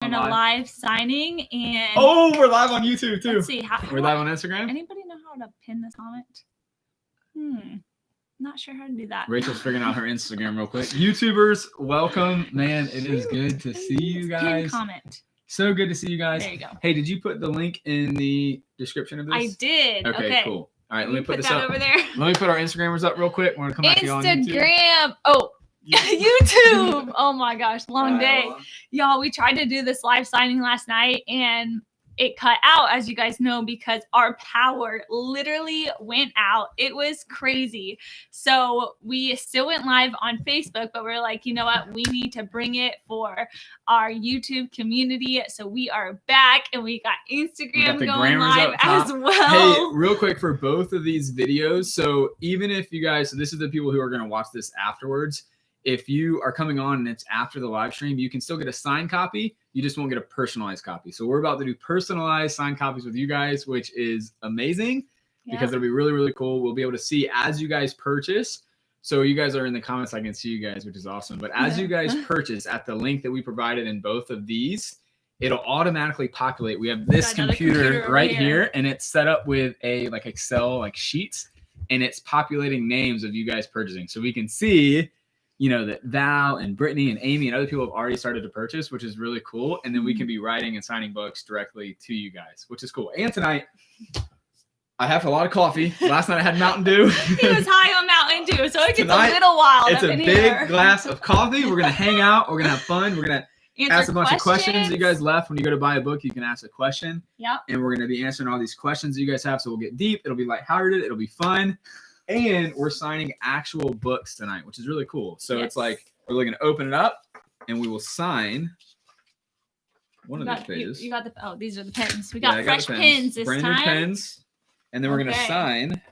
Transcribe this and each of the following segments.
and a live signing. And we're live on YouTube too. Let's see we're live on Instagram. Anybody know how to pin this comment? Not sure how to do that. Rachel's figuring out her Instagram real quick. YouTubers, welcome. Man, it is good to see you guys. Pin comment. So good to see you guys. There you go. Hey, did you put the link in the description of this? I did. Okay, cool. All right, let me put this that up over there. Let me put our Instagrammers up real quick. We're gonna come back to you on YouTube. Instagram. Oh, YouTube. Oh my gosh, long day. Y'all, we tried to do this live signing last night and it cut out, as you guys know, because our power literally went out. It was crazy. So we still went live on Facebook, but we're like, you know what? We need to bring it for our YouTube community. So we are back and we got Instagram going live as well. Hey, real quick for both of these videos. So even if you guys, so this is the people who are going to watch this afterwards. If you are coming on and it's after the live stream, you can still get a signed copy. You just won't get a personalized copy. So we're about to do personalized signed copies with you guys, which is amazing because it'll be really, really cool. We'll be able to see as you guys purchase. So you guys are in the comments. I can see you guys, which is awesome. But as you guys purchase at the link that we provided in both of these, it'll automatically populate. We have this computer right here, and it's set up with a like Excel like sheets, and it's populating names of you guys purchasing. So we can see, you know, that Val and Brittany and Amy and other people have already started to purchase, which is really cool. And then we can be writing and signing books directly to you guys, which is cool. And tonight, I have a lot of coffee. Last night I had Mountain Dew. He was high on Mountain Dew, so it gets a little wild. It's a big glass of coffee. We're going to hang out. We're going to have fun. We're going to ask a bunch of questions you guys left. When you go to buy a book, you can ask a question. Yep. And we're going to be answering all these questions that you guys have. So we'll get deep. It'll be lighthearted. It'll be fun. And we're signing actual books tonight, which is really cool. So it's like we're going to open it up and we will sign one of these pages. You got the these are the pens. We got fresh pens this brand time. New pens. And then we're going to sign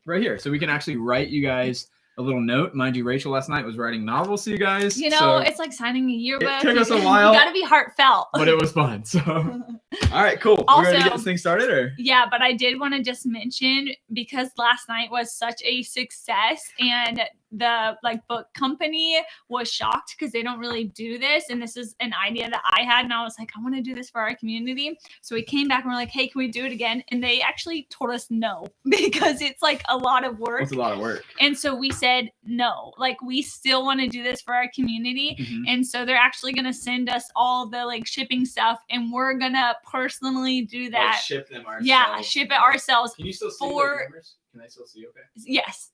right here. So we can actually write you guys a little note. Mind you, Rachel last night was writing novels to you guys. You know, it's like signing a yearbook. It took us a while. You got to be heartfelt. But it was fun. So, all right, cool. Also, we're ready to get this thing started? Or? Yeah, but I did want to just mention, because last night was such a success and the book company was shocked because they don't really do this. And this is an idea that I had. And I was like, I want to do this for our community. So we came back and we're like, hey, can we do it again? And they actually told us no, because it's like a lot of work. It's a lot of work. And so we said no, we still want to do this for our community. Mm-hmm. And so they're actually going to send us all the shipping stuff, and we're going to personally do that. Ship them ourselves. Yeah, ship it ourselves. Can you still see those numbers? Can I still see okay?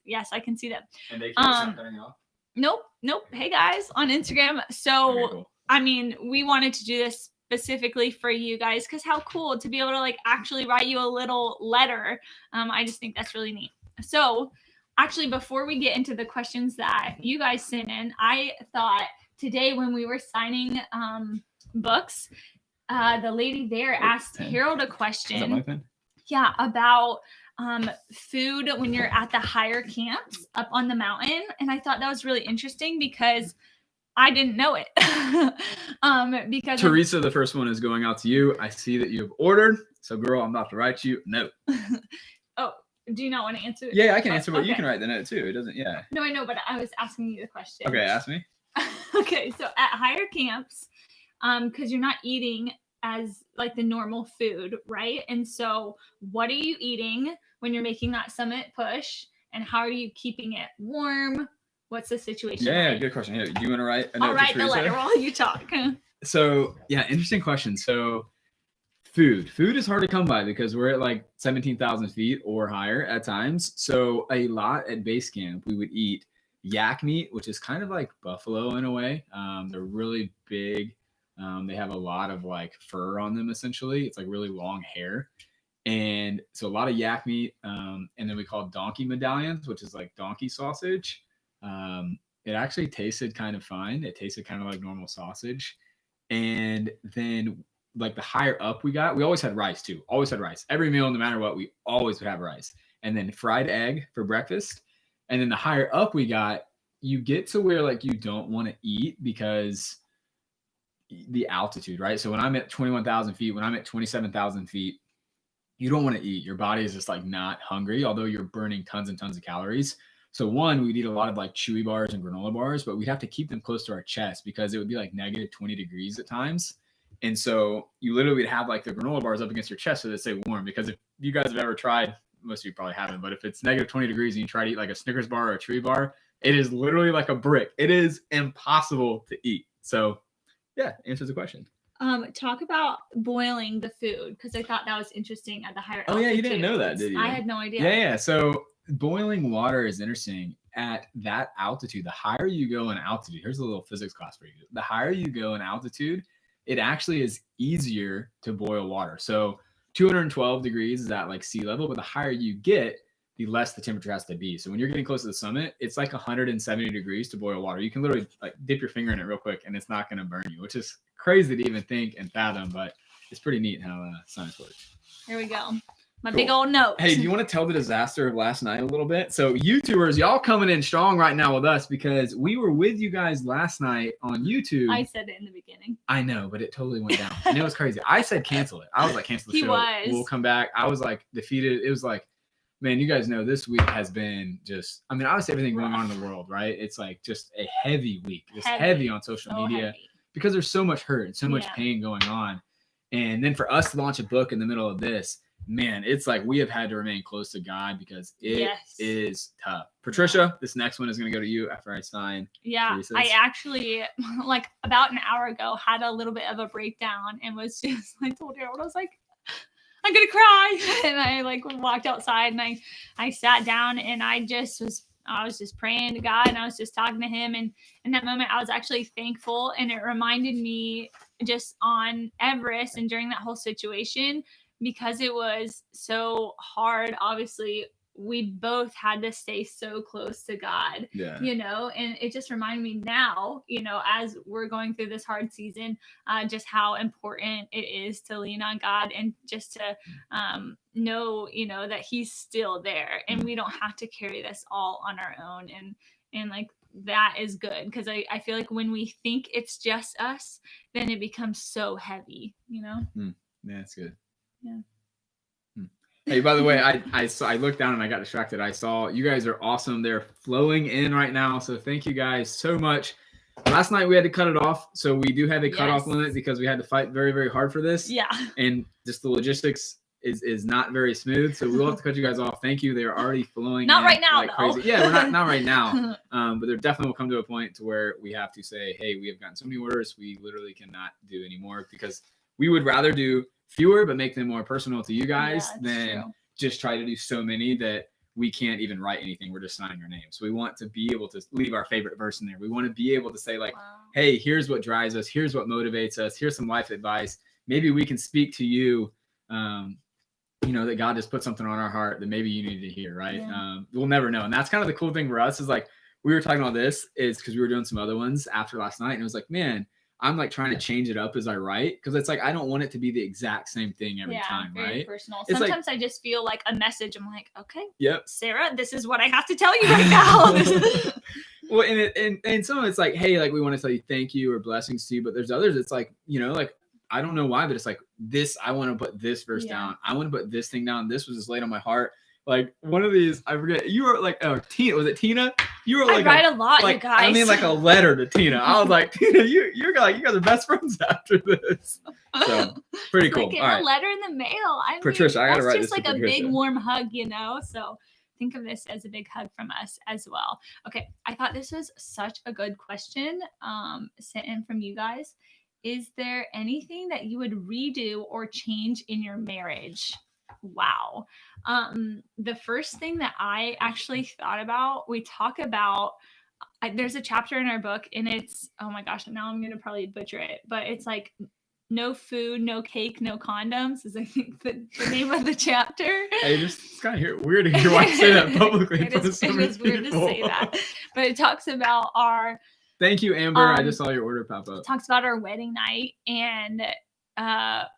Yes, I can see them. And they can't turning off? Nope. Hey guys, on Instagram. So, okay, cool. I mean, we wanted to do this specifically for you guys, because how cool to be able to actually write you a little letter. I just think that's really neat. So actually, before we get into the questions that you guys sent in, I thought today when we were signing books, the lady there asked Harold a question. Is that my pen? Yeah, about food when you're at the higher camps up on the mountain. And I thought that was really interesting because I didn't know it. Because Teresa, the first one is going out to you. I see that you have ordered. So girl, I'm about to write you a note. Oh, do you not want to answer? Yeah, I can answer, but you can write the note too. It doesn't, No, I know, but I was asking you the question. Okay, ask me. Okay, so at higher camps, because you're not eating as the normal food, right? And so what are you eating when you're making that summit push, and how are you keeping it warm? What's the situation? Yeah, good question. Here, do you want to write a note? I'll write the letter while you talk. So yeah, interesting question. So food is hard to come by because we're at 17,000 feet or higher at times. So a lot at base camp, we would eat yak meat, which is kind of like buffalo in a way. They're really big. They have a lot of fur on them, essentially. It's really long hair. And so a lot of yak meat. And then we call donkey medallions, which is donkey sausage. It actually tasted kind of fine. It tasted kind of like normal sausage. And then the higher up we always had rice too. Always had rice. Every meal, no matter what, we always would have rice. And then fried egg for breakfast. And then the higher up we got, you get to where you don't want to eat because the altitude, right? So when I'm at 21,000 feet, when I'm at 27,000 feet, you don't want to eat. Your body is just not hungry, although you're burning tons and tons of calories. So one, we'd eat a lot of like chewy bars and granola bars, but we'd have to keep them close to our chest because it would be like negative 20 degrees at times. And so you literally would have like the granola bars up against your chest so they stay warm. Because if you guys have ever tried, most of you probably haven't, but if it's negative 20 degrees and you try to eat like a Snickers bar or a chewy bar, it is literally like a brick. It is impossible to eat. So yeah, answers the question. Talk about boiling the food, because I thought that was interesting at the higher altitude. Oh yeah, you didn't know that, did you? I had no idea. Yeah. So boiling water is interesting. At that altitude, the higher you go in altitude, here's a little physics class for you. The higher you go in altitude, it actually is easier to boil water. So 212 degrees is at like sea level, but the higher you get, the less the temperature has to be. So when you're getting close to the summit, it's like 170 degrees to boil water. You can literally like dip your finger in it real quick and it's not going to burn you, which is crazy to even think and fathom, but it's pretty neat how science works. Here we go. My big old note. Hey, do you want to tell the disaster of last night a little bit? So YouTubers, y'all coming in strong right now with us because we were with you guys last night on YouTube. I said it in the beginning. I know, but it totally went down. And it was crazy. I said cancel it. I was like, cancel the show. We'll come back. I was like defeated. It was like, man, you guys know this week has been just, I mean, obviously everything going on in the world, right? It's like just a heavy week. It's heavy on social media because there's so much hurt and so much pain going on. And then for us to launch a book in the middle of this, man, it's like we have had to remain close to God because it is tough. Patricia, this next one is going to go to you after I sign. Yeah, Teresa's. I actually, like about an hour ago, had a little bit of a breakdown and was just, I told Harold, I was like, I'm going to cry. And I like walked outside and I sat down and I was just praying to God and I was just talking to him. And in that moment, I was actually thankful. And it reminded me just on Everest and during that whole situation, because it was so hard. Obviously, we both had to stay so close to God, you know, and it just reminded me now, you know, as we're going through this hard season, just how important it is to lean on God and just to know, you know, that he's still there and we don't have to carry this all on our own. And like, that is good because I feel like when we think it's just us, then it becomes so heavy, you know? Yeah, that's good. Yeah. Hey, by the way, I looked down and I got distracted. I saw you guys are awesome. They're flowing in right now. So thank you guys so much. Last night we had to cut it off. So we do have a cutoff limit because we had to fight very, very hard for this. Yeah. And just the logistics is not very smooth. So we'll have to cut you guys off. Thank you. They're already flowing not in right now, like though. Crazy. Yeah, we're not right now. But there definitely will come to a point to where we have to say, hey, we have gotten so many orders. We literally cannot do anymore because we would rather do fewer but make them more personal to you guys than just try to do so many that we can't even write anything. We're just signing our name. So we want to be able to leave our favorite verse in there. We want to be able to say like, hey, here's what drives us. Here's what motivates us. Here's some life advice. Maybe we can speak to you, you know, that God just put something on our heart that maybe you need to hear, right? We'll never know. And that's kind of the cool thing for us is like, we were talking about this is because we were doing some other ones after last night. And it was like, man, I'm like trying to change it up as I write because it's like I don't want it to be the exact same thing every time, right? Personal. It's sometimes I just feel like a message. I'm like, okay, yep, Sarah, this is what I have to tell you right now. Well, and some of it's like, hey, like we want to tell you thank you or blessings to you, but there's others. It's like, you know, like I don't know why, but it's like this. I want to put this verse down. I want to put this thing down. This was just laid on my heart. Like one of these, I forget. You were like, oh, Tina. Was it Tina? You were like, I write a lot, like, you guys. I mean, like a letter to Tina. I was like, Tina, you're like, you guys are best friends after this. So pretty cool. Like all right, a letter in the mail. Patricia, I gotta write this. That's just like a big warm hug, you know. So think of this as a big hug from us as well. Okay, I thought this was such a good question sent in from you guys. Is there anything that you would redo or change in your marriage? Wow. The first thing that I actually thought about, we talk about, there's a chapter in our book and it's, oh my gosh, now I'm going to probably butcher it, but it's like no food, no cake, no condoms is I think the name of the chapter. Hey, it's kind of weird to hear why I say that publicly. It is weird to say that, but it talks about our, thank you, Amber. I just saw your order pop up. Talks about our wedding night and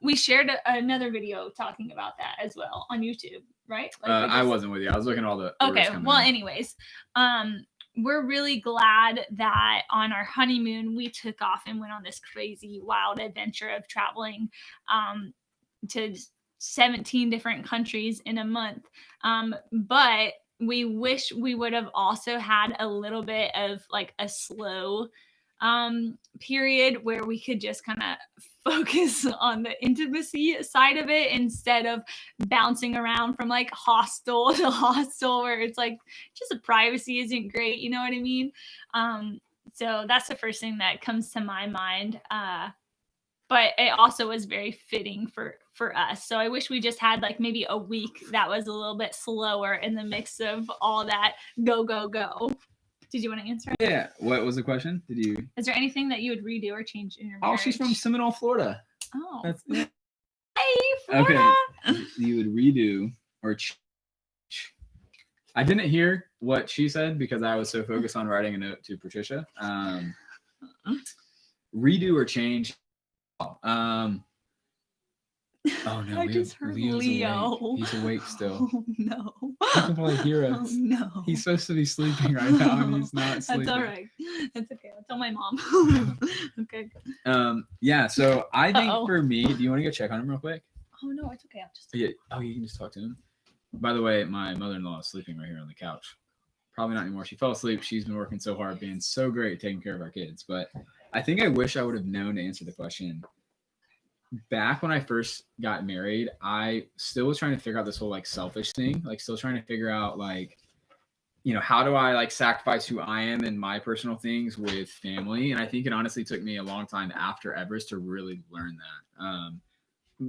we shared another video talking about that as well on YouTube, right? Like I wasn't with you. I was looking at all the okay. Well, anyways, we're really glad that on our honeymoon we took off and went on this crazy wild adventure of traveling to 17 different countries in a month. But we wish we would have also had a little bit of like a slow period where we could just kind of focus on the intimacy side of it instead of bouncing around from like hostel to hostel where it's like just the privacy isn't great, you know what I mean? So that's the first thing that comes to my mind. But it also was very fitting for us. So I wish we just had like maybe a week that was a little bit slower in the mix of all that go, go, go. Did you want to answer? Yeah. What was the question? Is there anything that you would redo or change in your marriage? Oh, she's from Seminole, Florida. Oh. Yeah. Hey, Florida. Okay. You would redo or I didn't hear what she said because I was so focused on writing a note to Patricia. Redo or change. Oh no! I just heard Leo's Leo. Awake. He's awake still. Oh no! He can probably hear us. Oh no! He's supposed to be sleeping right now, and he's not sleeping. That's all right. That's okay. I'll tell my mom. Okay. Yeah. So I think for me, do you want to go check on him real quick? Oh no, it's okay. I'll just. Yeah. Oh, you can just talk to him. By the way, my mother-in-law is sleeping right here on the couch. Probably not anymore. She fell asleep. She's been working so hard, being so great, taking care of our kids. But I think I wish I would have known to answer the question. Back when I first got married, I still was trying to figure out this whole like selfish thing, like still trying to figure out like, you know, how do I like sacrifice who I am and my personal things with family? And I think it honestly took me a long time after Everest to really learn that.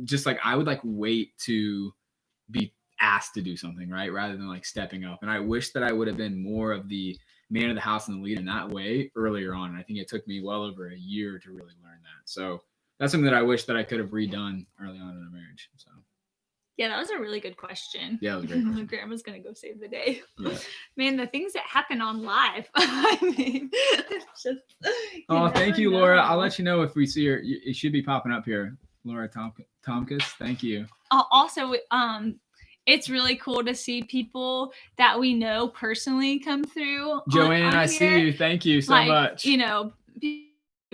Just like I would like wait to be asked to do something, right? Rather than like stepping up. And I wish that I would have been more of the man of the house and the lead in that way earlier on. And I think it took me well over a year to really learn that. So that's something that I wish that I could have redone early on in a marriage. So yeah, that was a really good question. Yeah, it was a great question. Grandma's gonna go save the day. Yeah. Man, the things that happen on live. I mean, it's just. Thank you, Laura. I'll let you know if we see her. It should be popping up here. Laura Tomkus. Thank you. Also, it's really cool to see people that we know personally come through. Joanne, I see you. Thank you so much. You know,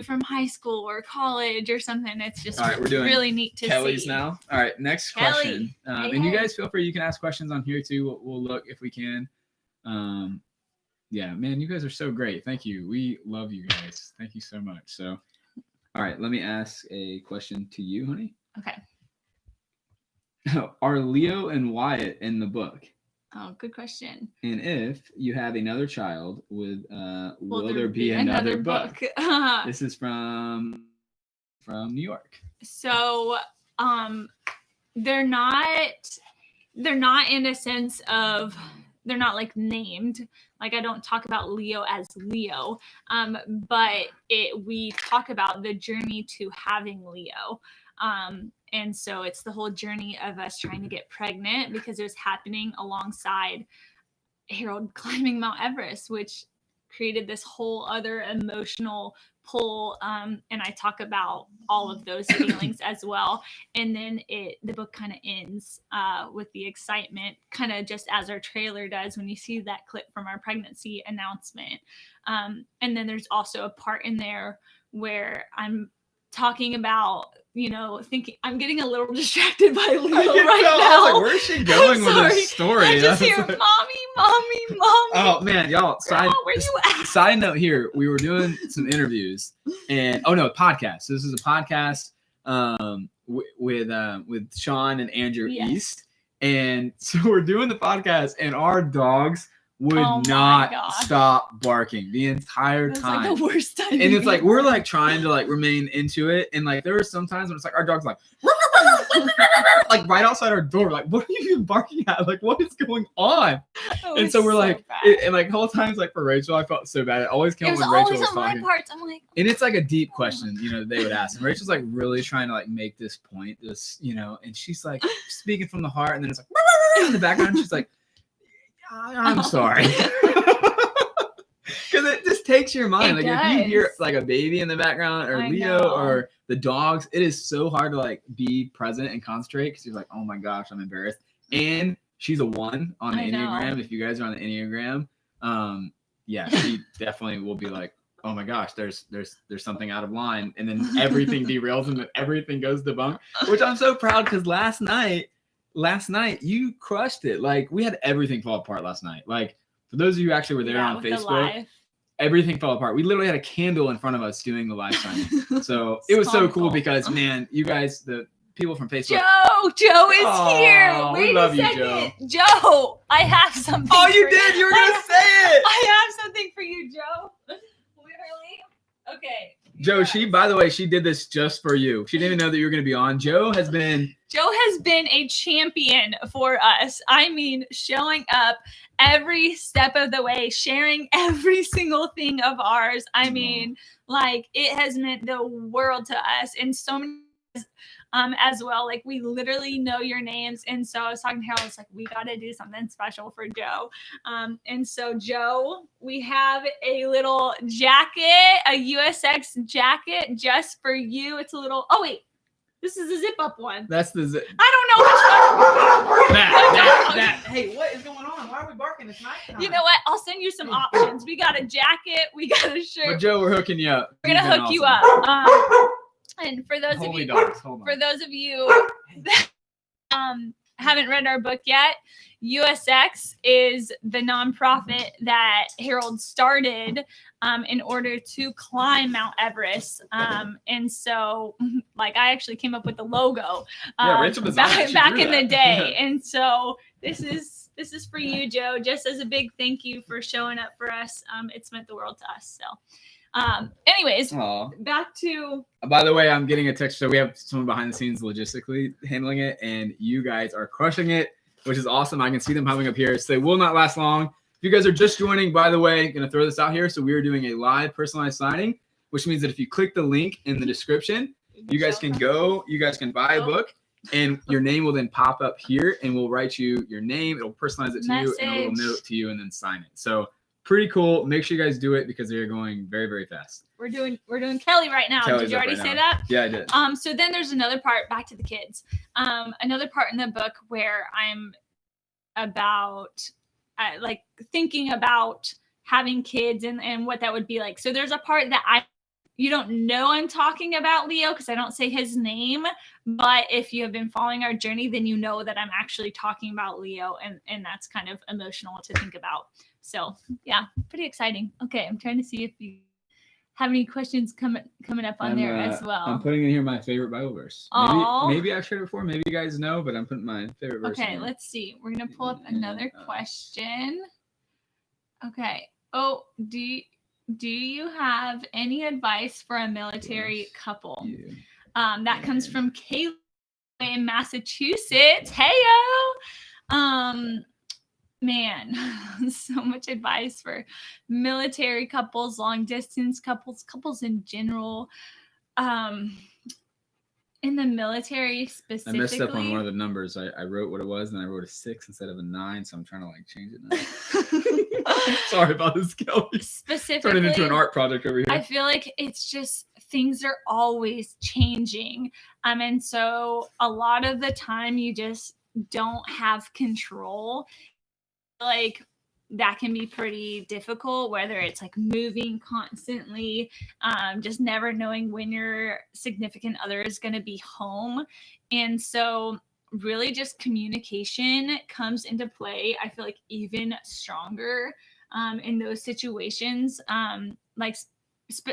from high school or college or something. It's just we're doing really neat to Kelly's see. now. All right, next question. Hey, and you guys feel free. You can ask questions on here too. We'll look if we can. Yeah, man, you guys are so great. Thank you. We love you guys. Thank you so much. So, all right, let me ask a question to you, honey. Okay. Are Leo and Wyatt in the book? Oh, good question. And if you have another child, will there be another book? This is from New York. So, they're not in a sense of they're not like named. Like I don't talk about Leo as Leo, but we talk about the journey to having Leo. And so it's the whole journey of us trying to get pregnant because it was happening alongside Harold climbing Mount Everest, which created this whole other emotional pull. And I talk about all of those feelings as well. And then the book kind of ends with the excitement, kind of just as our trailer does when you see that clip from our pregnancy announcement. And then there's also a part in there where I'm talking about, you know, thinking I'm getting a little distracted by Leo right now. I was like, where's she going with this story? I just hear like, mommy. Oh man, y'all. Where you at? Side note here, we were doing some interviews and podcast. So this is a podcast with Sean and Andrew East. And so we're doing the podcast and our dogs would not stop barking the entire time. Like the worst time. And it's like we're like trying to like remain into it. And like there were some times when it's like our dog's like like right outside our door. Like, what are you even barking at? Like, what is going on? And so we're like, and like whole times like for Rachel, I felt so bad. It always came when Rachel was talking. Parts. I'm like, and it's like a deep question, you know, that they would ask. And Rachel's like really trying to like make this point, this, you know, and she's like speaking from the heart, and then it's like in the background, she's like, I'm sorry. Because it just takes your mind. Like if you hear like a baby in the background or Leo or the dogs, it is so hard to like be present and concentrate because you're like, oh my gosh, I'm embarrassed. And she's a 1 on the Enneagram. If you guys are on the Enneagram, yeah, she definitely will be like, oh my gosh, there's something out of line. And then everything derails and then everything goes to bunk, which I'm so proud because last night, last night you crushed it. Like we had everything fall apart last night. Like for those of you who actually were there on with the Facebook, live. everything fell apart. We literally had a candle in front of us doing the live signing. So it was so cool because, man, you guys, the people from Facebook. Joe is here. Wait we love a you, second. Joe, I have something. Oh, you did? You were going to say it. I have something for you, Joe. Literally. Okay. Joe, by the way, she did this just for you. She didn't even know that you were going to be on. Joe has been a champion for us. I mean, showing up every step of the way, sharing every single thing of ours. I mean, like it has meant the world to us and so many as well. Like we literally know your names. And so I was talking to Harold, I was like, we got to do something special for Joe. And so Joe, we have a little jacket, a USX jacket just for you. It's a little, oh wait, this is a zip up one. That's the zip. I don't know which one. That. Hey, what is going on? Why are we barking? It's nighttime. You know what? I'll send you some options. We got a jacket. We got a shirt. But Joe, we're hooking you up. We're going to hook you up. And for those of you, that haven't read our book yet, USX is the nonprofit that Harold started in order to climb Mount Everest. And so, like, I actually came up with the logo Rachel back in the day. And so this is for you, Joe, just as a big thank you for showing up for us. It's meant the world to us. So. Anyways, back to. By the way, I'm getting a text. So we have someone behind the scenes logistically handling it, and you guys are crushing it, which is awesome. I can see them coming up here. So they will not last long. If you guys are just joining, by the way, going to throw this out here. So we are doing a live personalized signing, which means that if you click the link in the description, you guys can go. You guys can buy a book, and your name will then pop up here, and we'll write you your name. It'll personalize it to you, and a little note to you, and then sign it. So. Pretty cool. Make sure you guys do it because they're going very, very fast. We're doing Kelly right now. Kelly's did you already say that? Yeah, I did. So then there's another part, back to the kids. Another part in the book where I'm about like thinking about having kids and what that would be like. So there's a part that you don't know I'm talking about Leo because I don't say his name, but if you have been following our journey, then you know that I'm actually talking about Leo, and that's kind of emotional to think about. So yeah, pretty exciting. Okay, I'm trying to see if you have any questions coming up on there as well. I'm putting in here my favorite Bible verse. Maybe I've shared it before. Maybe you guys know, but I'm putting my favorite verse. Okay, let's see. We're gonna pull up another question. Okay. Oh, do you have any advice for a military couple? That comes from Kayla in Massachusetts. Heyo. Man, so much advice for military couples, long distance couples in general. In the military specifically. I messed up on one of the numbers. I wrote what it was, and I wrote a 6 instead of a 9, so I'm trying to like change it now. Sorry about this, Kelly. Specifically, turn it into an art project over here. I feel like it's just things are always changing. And so a lot of the time you just don't have control. Like that can be pretty difficult, whether it's like moving constantly, just never knowing when your significant other is going to be home. And so really just communication comes into play. I feel like even stronger in those situations.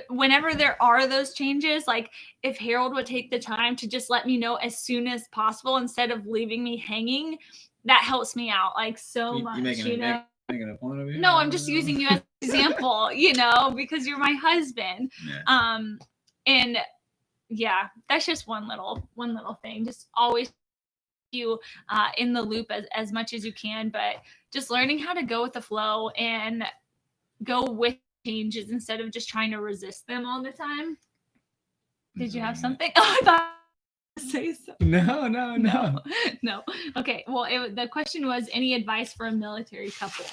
Whenever there are those changes, like if Harold would take the time to just let me know as soon as possible instead of leaving me hanging, that helps me out like so much. Making a point of it? No, I'm just using you as an example, because you're my husband. Yeah. And yeah, that's just one little thing. Just always you in the loop as much as you can, but just learning how to go with the flow and go with changes instead of just trying to resist them all the time. Did you have something? Oh, I thought say something. No. Okay. Well, the question was, any advice for a military couple?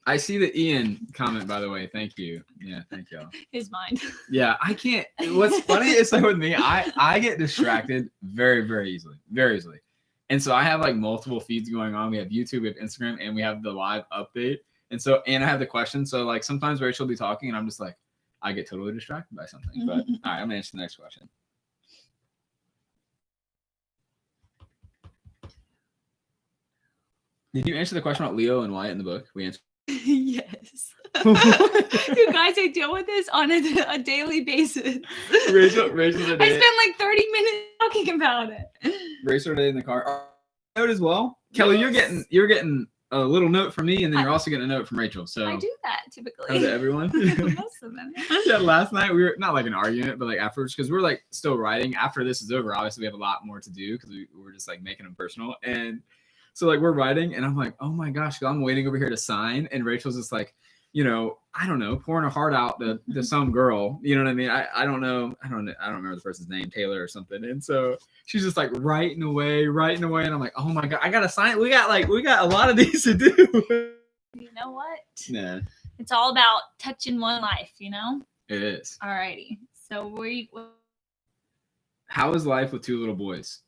I see the Ian comment, by the way. Thank you. Yeah, thank y'all. His mind. Yeah, I can't. What's funny is that with me, I get distracted very, very easily. Very easily. And so I have like multiple feeds going on. We have YouTube, we have Instagram, and we have the live update. And I have the question. So like sometimes Rachel will be talking and I'm just like, I get totally distracted by something. But all right, I'm gonna answer the next question. Did you answer the question about Leo and Wyatt in the book? We answered. Yes. You guys, I deal with this on a daily basis. Rachel I spend like 30 minutes talking about it. Rachel today in the car. Note as well. Kelly, Yes. you're getting a little note from me, and then you're also getting a note from Rachel. So I do that typically. Oh, to everyone. Most of them. Yeah, last night we were not like an argument, but like afterwards, because we're like still writing. After this is over, obviously we have a lot more to do because we were just like making them personal. And so like we're writing, and I'm like, oh my gosh, I'm waiting over here to sign, and Rachel's just like, I don't know, pouring her heart out to some girl. You know what I mean? I don't know. I don't remember the person's name, Taylor or something. And so she's just like writing away. And I'm like, oh my God, I gotta sign it. We got a lot of these to do. You know what? Yeah. It's all about touching one life, It is. Alrighty. So how is life with 2 little boys?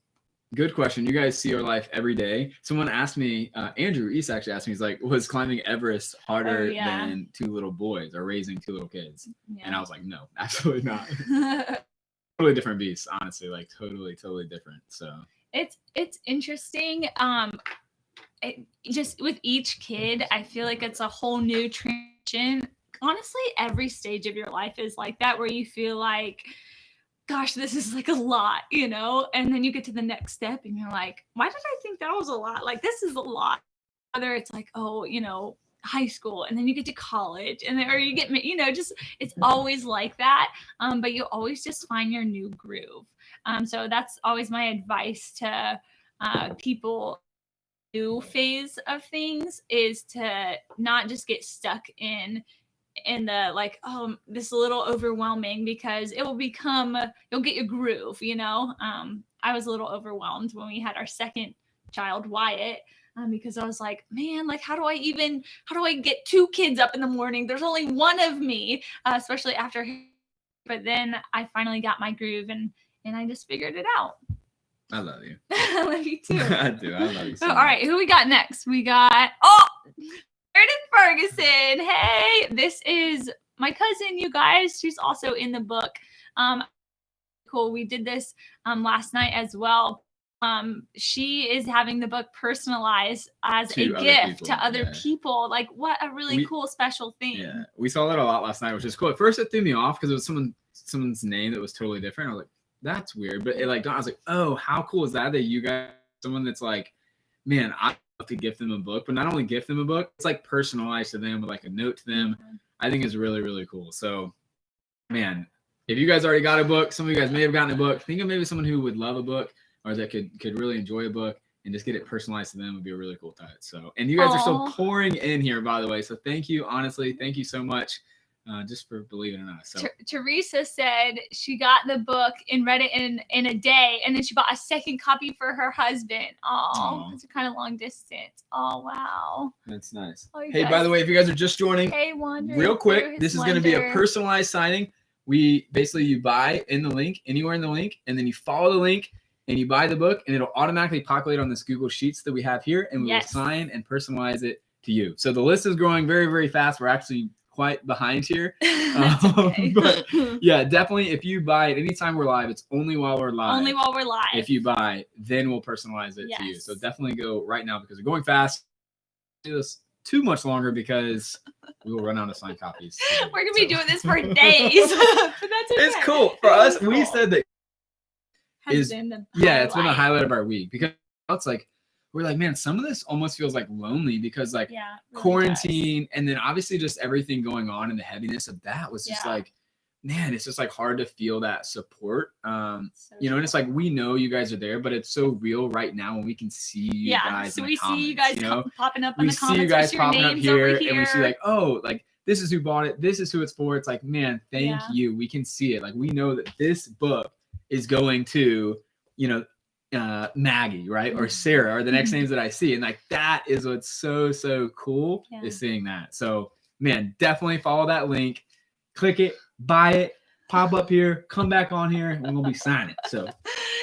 Good question. You guys see our life every day. Someone asked me, Andrew East actually asked me, he's like, was climbing Everest harder than 2 little boys or raising 2 little kids? Yeah. And I was like, no, absolutely not. Totally different beasts, honestly, like totally different. So it's interesting. Just with each kid, I feel like it's a whole new transition. Honestly, every stage of your life is like that, where you feel like, gosh, this is like a lot, and then you get to the next step and you're like, why did I think that was a lot? Like, this is a lot. Whether it's like, high school, and then you get to college, and then, or you get, just, it's always like that. But you always just find your new groove. So that's always my advice to people. New phase of things is to not just get stuck in the like, oh, this is a little overwhelming, because it will become, you'll get your groove. I was a little overwhelmed when we had our second child, Wyatt, because I was like, man, like, how do I get 2 kids up in the morning? There's only one of me, especially after. But then I finally got my groove, and I just figured it out. I love you. I love you too. I do. I love you so much. All right, who we got next? We got Meredith Ferguson. Hey, this is my cousin, you guys. She's also in the book. Cool. We did this last night as well. She is having the book personalized as a gift to other people. Like, what a really cool, special thing. Yeah, we saw that a lot last night, which is cool. At first, it threw me off because it was someone's name that was totally different. I was like, that's weird. But I was like, oh, how cool is that you got someone that's like, man, I love to gift them a book, but not only gift them a book, it's like personalized to them with like a note to them. Mm-hmm. I think is really, really cool. So, man, if you guys already got a book, some of you guys may have gotten a book, think of maybe someone who would love a book or that could really enjoy a book, and just get it personalized to them would be a really cool touch. So, and you guys are still pouring in here, by the way. So thank you. Honestly, thank you so much. Just for believing in us. So Teresa said she got the book and read it in a day, and then she bought a second copy for her husband. Oh, it's a kind of long distance. Oh, wow. That's nice. Hey, by the way, if you guys are just joining, real quick, this is going to be a personalized signing. You buy in the link, anywhere in the link, and then you follow the link and you buy the book, and it'll automatically populate on this Google Sheets that we have here, and we will sign and personalize it to you. So the list is growing very, very fast. We're actually quite behind here. But yeah, definitely if you buy it anytime we're live, it's only while we're live. If you buy, then we'll personalize it to you. So definitely go right now, because we're going fast. Do this too much longer because we will run out of signed copies. We're gonna be doing this for days. But that's okay. It's cool. For us, we said that it's been the highlight of our week, because it's like, we're like, man, some of this almost feels like lonely, because like really quarantine and then obviously just everything going on, and the heaviness of that was just like, man, it's just like hard to feel that support. And it's like, we know you guys are there, but it's so real right now when we can see you guys. So we see you guys popping up in the comments. We see you guys popping up here, and we see like, oh, like this is who bought it. This is who it's for. It's like, man, thank you. We can see it. Like, we know that this book is going to, Maggie, right? Or Sarah, or the next names that I see. And like, that is what's so cool is seeing that. So, man, definitely follow that link, click it, buy it, pop up here, come back on here, and we'll be signing. So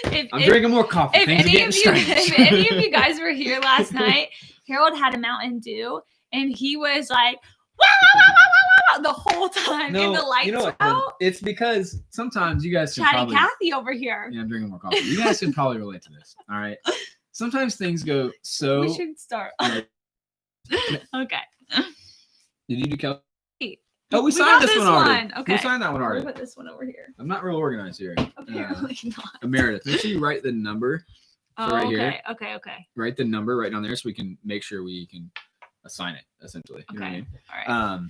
I'm drinking more coffee. Things are getting strange. If any of you guys were here last night, Harold had a Mountain Dew, and he was like, wow, wow, wow, wow, wow, the whole time. And the lights were out. It's because sometimes you guys should Kathy over here. Yeah, I'm drinking more coffee. You guys should probably relate to this. All right. sometimes things go so. We should start. Okay. Did you do Kelly? Wait, Oh, we got signed this one already. Okay. We signed that one already. We'll put this one over here. I'm not real organized here. Apparently not. Meredith, make sure you write the number. Right okay. here. Okay. Write the number right down there so we can make sure we can assign it, essentially. You know what I mean? All right.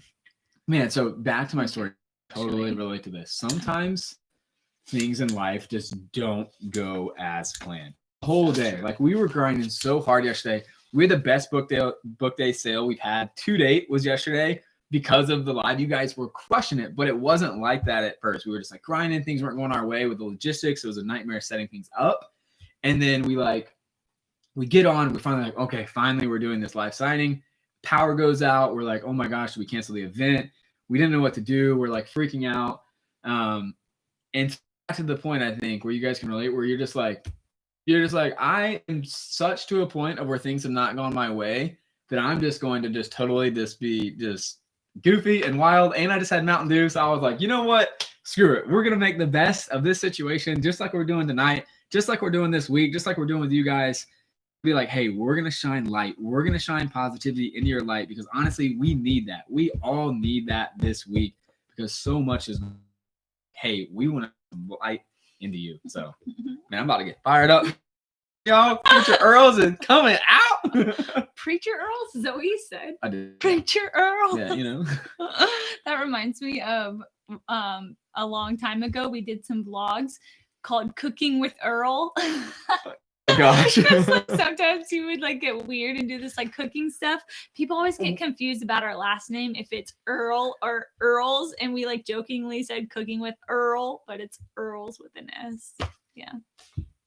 Man, so back to my story. Totally relate to this. Sometimes things in life just don't go as planned. The whole day. Like, we were grinding so hard yesterday. We had the best book day sale we've had to date was yesterday because of the live. You guys were crushing it, but it wasn't like that at first. We were just like grinding. Things weren't going our way with the logistics. It was a nightmare setting things up. And then we get on, we're finally like, okay, finally we're doing this live signing. Power goes out. We're like, oh my gosh, we cancel the event. We didn't know what to do. We're like freaking out. And to the point, I think, where you guys can relate, where you're just like, I am such to a point of where things have not gone my way that I'm just going to just totally just be just goofy and wild. And I just had Mountain Dew. So I was like, you know what? Screw it. We're going to make the best of this situation, just like we're doing tonight. Just like we're doing this week, just like we're doing with you guys. Be like, hey, we're going to shine light. We're going to shine positivity into your light, because honestly, we need that. We all need that this week, because so much is, hey, we want to light into you. So, man, I'm about to get fired up. Y'all, Preacher Earls is coming out. Preacher Earls? Is that what you said? I did. Preacher Earls. Yeah, you know. That reminds me of a long time ago, we did some vlogs called Cooking with Earl. Oh gosh. Like, sometimes you would like get weird and do this like cooking stuff. People always get confused about our last name, if it's Earl or Earls, and we like jokingly said Cooking with Earl, but it's Earls with an S. Yeah.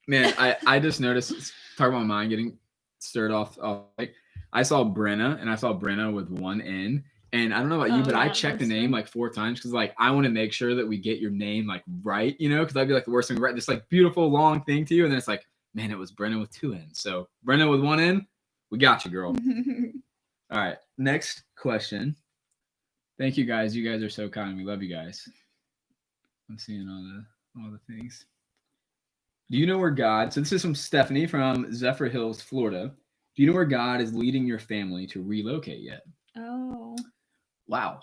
Man, I just noticed, talking about mine getting stirred off, like I saw Brenna, and I saw Brenna with one N. And I don't know about you, but I checked the name like 4 times, because like I want to make sure that we get your name like right, you know, because that'd be like the worst thing. Right, this like beautiful long thing to you, and then it's like, man, it was Brenna with 2 N's. So Brenna with 1 N, we got you, girl. All right, next question. Thank you guys. You guys are so kind. We love you guys. I'm seeing all the things. Do you know where God? So this is from Stephanie from Zephyr Hills, Florida. Do you know where God is leading your family to relocate yet? Oh. Wow.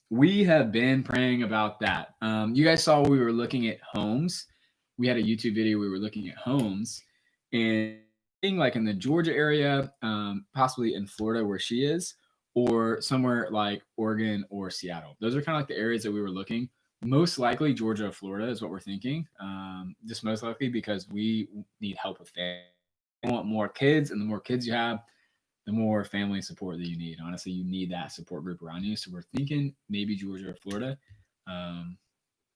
We have been praying about that. You guys saw we were looking at homes. We had a YouTube video. We were looking at homes, and like in the Georgia area, possibly in Florida where she is, or somewhere like Oregon or Seattle. Those are kind of like the areas that we were looking. Most likely Georgia or Florida is what we're thinking. Just most likely because we need help with family. We want more kids, and the more kids you have, the more family support that you need. Honestly, you need that support group around you. So we're thinking maybe Georgia or Florida. But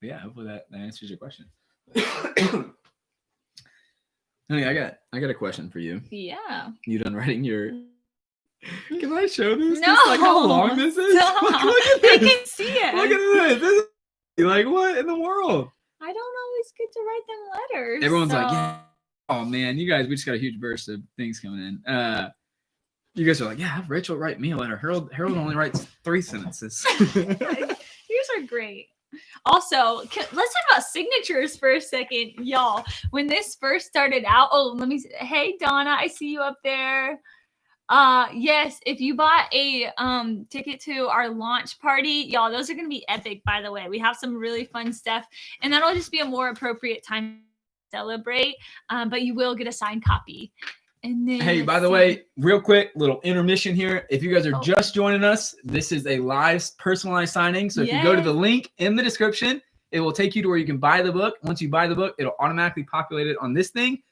yeah, hopefully that answers your question. Honey, I got a question for you. Yeah. You done writing your? Can I show this? No. Just like how long this is? Look at They this. can see it. Look at this. Like, what in the world? I don't always get to write them letters. Everyone's like, yeah. Oh man, you guys, we just got a huge burst of things coming in. You guys are like, yeah, have Rachel write me a letter. Harold only writes 3 sentences. Yours are great. Also, let's talk about signatures for a second, y'all. When this first started out, hey Donna, I see you up there. Yes, if you bought a ticket to our launch party, y'all, those are gonna be epic, by the way. We have some really fun stuff, and that'll just be a more appropriate time to celebrate. But you will get a signed copy. And then, hey, by the way, real quick, little intermission here. If you guys are just joining us, this is a live personalized signing. So if you go to the link in the description, it will take you to where you can buy the book. Once you buy the book, it'll automatically populate it on this thing,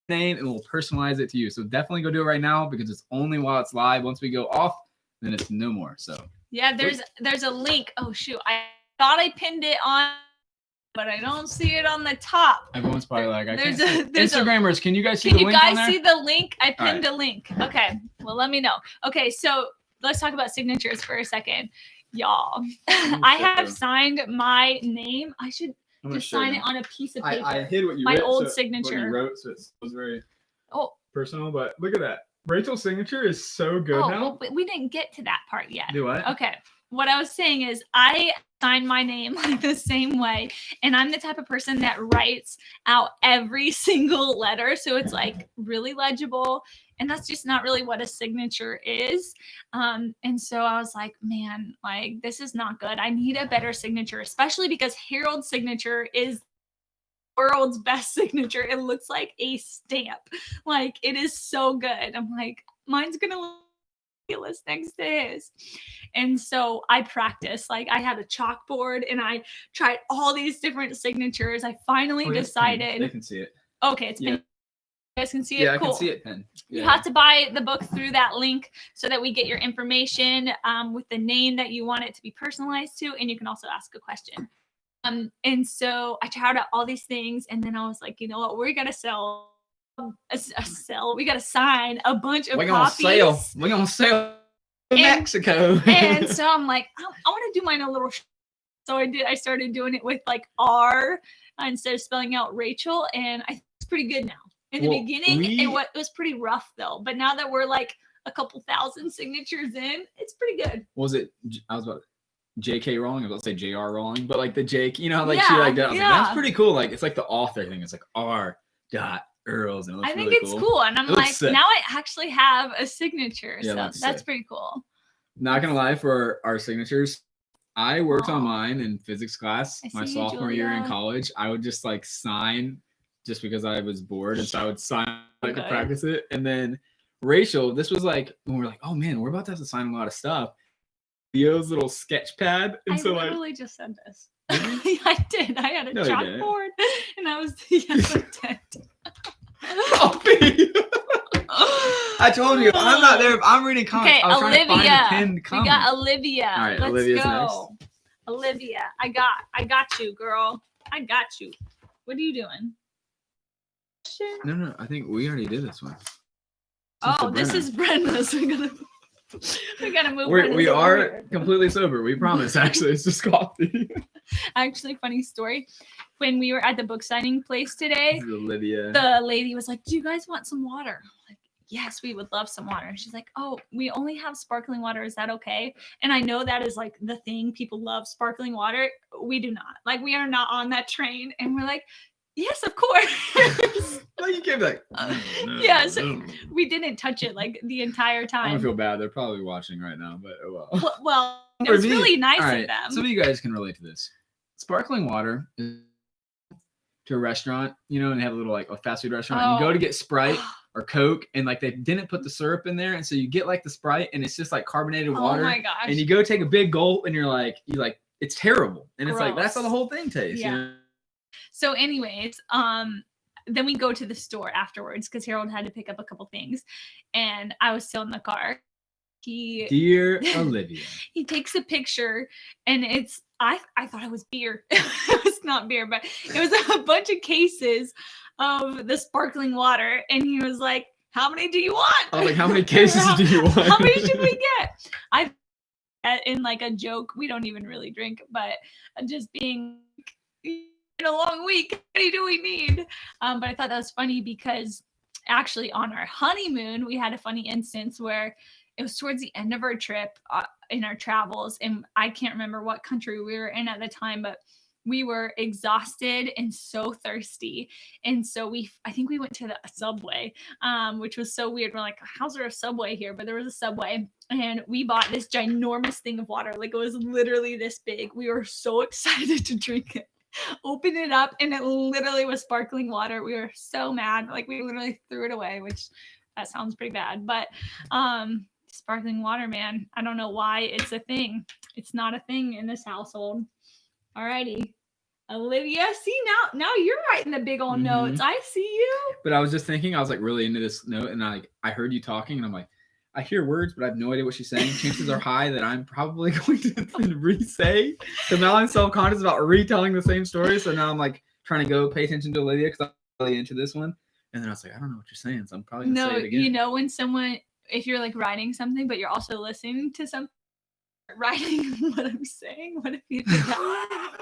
name, and we'll personalize it to you. So definitely go do it right now, because it's only while it's live. Once we go off, then it's no more. So yeah, there's a link. Oh shoot, I thought I pinned it on, but I don't see it on the top. Everyone's probably like, I can't see. Instagrammers, can you guys see the link? Can you guys see the link? I pinned a link. Okay, well, let me know. Okay, so let's talk about signatures for a second, y'all. I have signed my name. I should just sign it on a piece of paper. I hid what you my wrote, old so, signature. What you wrote, so it was very personal. But look at that. Rachel's signature is so good now. Well, we didn't get to that part yet. Do what? Okay. what I was saying is I sign my name like the same way. And I'm the type of person that writes out every single letter. So it's like really legible. And that's just not really what a signature is. And so I was like, man, like this is not good. I need a better signature, especially because Harold's signature is world's best signature. It looks like a stamp. Like it is so good. I'm like, mine's gonna look ridiculous next to his. And so I practiced. Like I had a chalkboard and I tried all these different signatures. I finally decided. They can see it. Okay, it's been. You guys can see it. Yeah, cool. I can see it. Pen. Yeah. You have to buy the book through that link so that we get your information with the name that you want it to be personalized to, and you can also ask a question. And so I tried out all these things, and then I was like, you know what, we're gonna sell a sell. We gotta sign a bunch of copies. We're gonna sell in Mexico. And so I'm like, I want to do mine a little. So I did. I started doing it with like R instead of spelling out Rachel, and I think it's pretty good now. In the beginning, it was pretty rough though, but now that we're like a couple thousand signatures in, it's pretty good. Was it? I was about. J.K. Rowling, I was about to say J.R. Rowling, but like the Jake, you know, like she like that. I was like, that's pretty cool. Like it's like the author thing. It's like R. Earls, and it looks I think really it's cool. And I'm like, sick. now I actually have a signature, Yeah, so that's pretty cool. Not gonna lie, for our signatures, I worked on mine in physics class my sophomore year in college. I would just like sign just because I was bored, and so I would sign like to practice it. And then Rachel, this was like when we're like, oh man, we're about to have to sign a lot of stuff. Theo's little sketch pad, and so literally just said this. I did. I had a chalkboard, and I was yes, I did. I told you, I'm not there. I'm reading comments. Okay, I was trying to find a pinned comment. We got Olivia. All right, let's Olivia's go. Next. Olivia, I got you, girl. I got you. What are you doing? No, I think we already did this one. This is Brenda's. We gotta move. We are completely sober. We promise. Actually, it's just coffee. Actually, funny story. When we were at the book signing place today, Olivia, the lady was like, "Do you guys want some water?" I'm like, yes, we would love some water. And she's like, "Oh, we only have sparkling water. Is that okay?" And I know that is like the thing. People love sparkling water. We do not. Like we are not on that train. And we're like, yes, of course. Well, you came like, yes, we didn't touch it like the entire time. I don't feel bad. They're probably watching right now, but oh well. Well, it was really nice of them. Some of you guys can relate to this. Sparkling water is to a restaurant, you know, and they have a little like a fast food restaurant. And you go to get Sprite or Coke, and like they didn't put the syrup in there, and so you get like the Sprite, and it's just like carbonated water. Oh my gosh! And you go take a big gulp, and you're like, it's terrible, and it's like that's how the whole thing tastes. Yeah. You know? So, anyways, then we go to the store afterwards because Harold had to pick up a couple things, and I was still in the car. Dear Olivia, he takes a picture, and it's I thought it was beer. It was not beer, but it was a bunch of cases of the sparkling water, and he was like, "How many do you want?" I was like, "How many cases do you want? How many should we get?" In like a joke, we don't even really drink, but just being in a long week, how many do we need? But I thought that was funny because actually on our honeymoon, we had a funny instance where it was towards the end of our trip in our travels. And I can't remember what country we were in at the time, but we were exhausted and so thirsty. And so I think we went to the Subway, which was so weird. We're like, how's there a Subway here? But there was a Subway, and we bought this ginormous thing of water. Like it was literally this big. We were so excited to drink it. Open it up, and it literally was sparkling water. We were so mad. Like we literally threw it away, which that sounds pretty bad. But sparkling water, man. I don't know why it's a thing. It's not a thing in this household. Alrighty. Olivia, see now you're writing the big old notes. I see you. But I was just thinking, I was like really into this note, and I heard you talking, and I'm like, I hear words, but I have no idea what she's saying. Chances are high that I'm probably going to re-say. So now I'm self-conscious about retelling the same story. So now I'm like trying to go pay attention to Olivia because I'm really into this one. And then I was like, I don't know what you're saying, so I'm probably going to say it again. You know when if you're like writing something, but you're also listening to something, writing what I'm saying, what if you did that?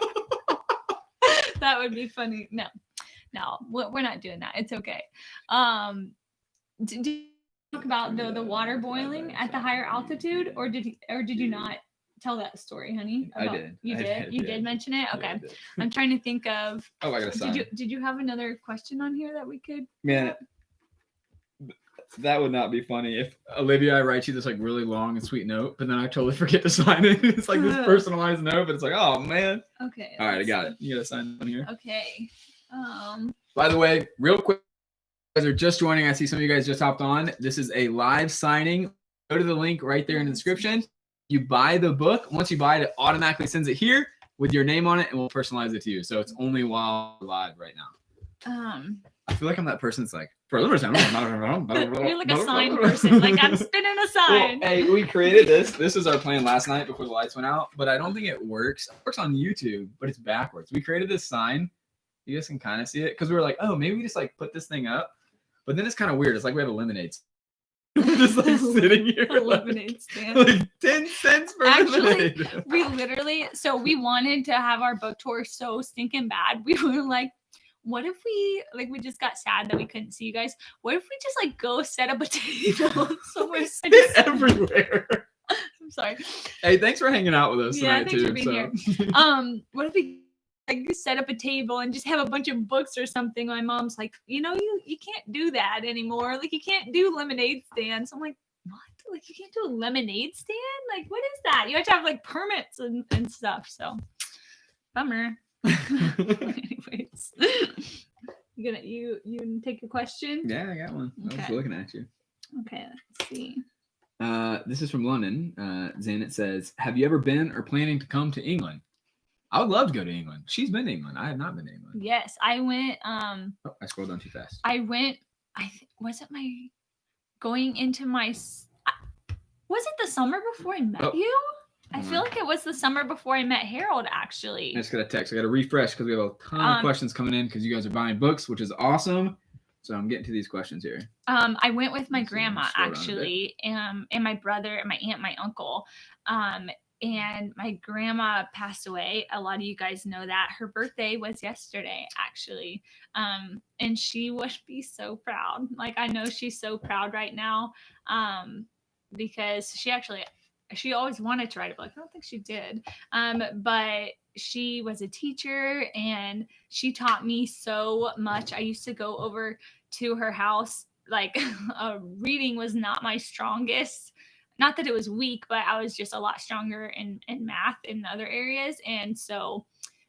That would be funny. No, we're not doing that. It's okay. Did you talk about the water boiling at the higher altitude, or did you not? tell that story, honey. I did. You did? You did mention it? Okay. Yeah, I'm trying to think of. Oh, I got a sign. Did you have another question on here that we could? Man, that would not be funny if Olivia, I write you this like really long and sweet note, but then I totally forget to sign it. It's like this personalized note, but it's like, oh man. Okay. All right, I got it. You got to sign on here. Okay. By the way, real quick, you guys are just joining. I see some of you guys just hopped on. This is a live signing. Go to the link right there in the description. You buy the book. Once you buy it, it automatically sends it here with your name on it, and we'll personalize it to you. So it's only while we're live right now. I feel like I'm that person that's like, you're like a sign person. Like, I'm spinning a sign. Well, hey, we created this. This was our plan last night before the lights went out, but I don't think it works. It works on YouTube, but it's backwards. We created this sign. You guys can kind of see it because we were like, oh, maybe we just like put this thing up. But then it's kind of weird. It's like we have a lemonade stand. We're just like sitting here. A lemonade stand. Like 10 cents for lemonade. We literally, so we wanted to have our book tour so stinking bad. We were like, what if we just got sad that we couldn't see you guys? What if we just like go set up a table somewhere? Everywhere. I'm sorry. Hey, thanks for hanging out with us tonight too. For being here. What if we like set up a table and just have a bunch of books or something? My mom's like, you can't do that anymore. Like, you can't do lemonade stands. I'm like, what? Like, you can't do a lemonade stand? Like, what is that? You have to have like permits and stuff. So, bummer. Anyways, you take a question? Yeah, I got one. Okay. I was looking at you. Okay, let's see. This is from London. Zanet says, have you ever been or planning to come to England? I would love to go to England. She's been to England. I have not been to England. Yes, I went. I scrolled down too fast. I went. Was it going into my? Was it the summer before I met you? I feel like it was the summer before I met Harold, actually. I just got a text. I got to refresh because we have a ton of questions coming in because you guys are buying books, which is awesome. So I'm getting to these questions here. I went with my grandma, actually, and my brother and my aunt, and my uncle. And my grandma passed away. A lot of you guys know that. Her birthday was yesterday, actually. And she would be so proud. Like, I know she's so proud right now because she always wanted to write a book. I don't think she did. But she was a teacher and she taught me so much. I used to go over to her house. Like, reading was not my strongest. Not that it was weak, but I was just a lot stronger in math in other areas. And so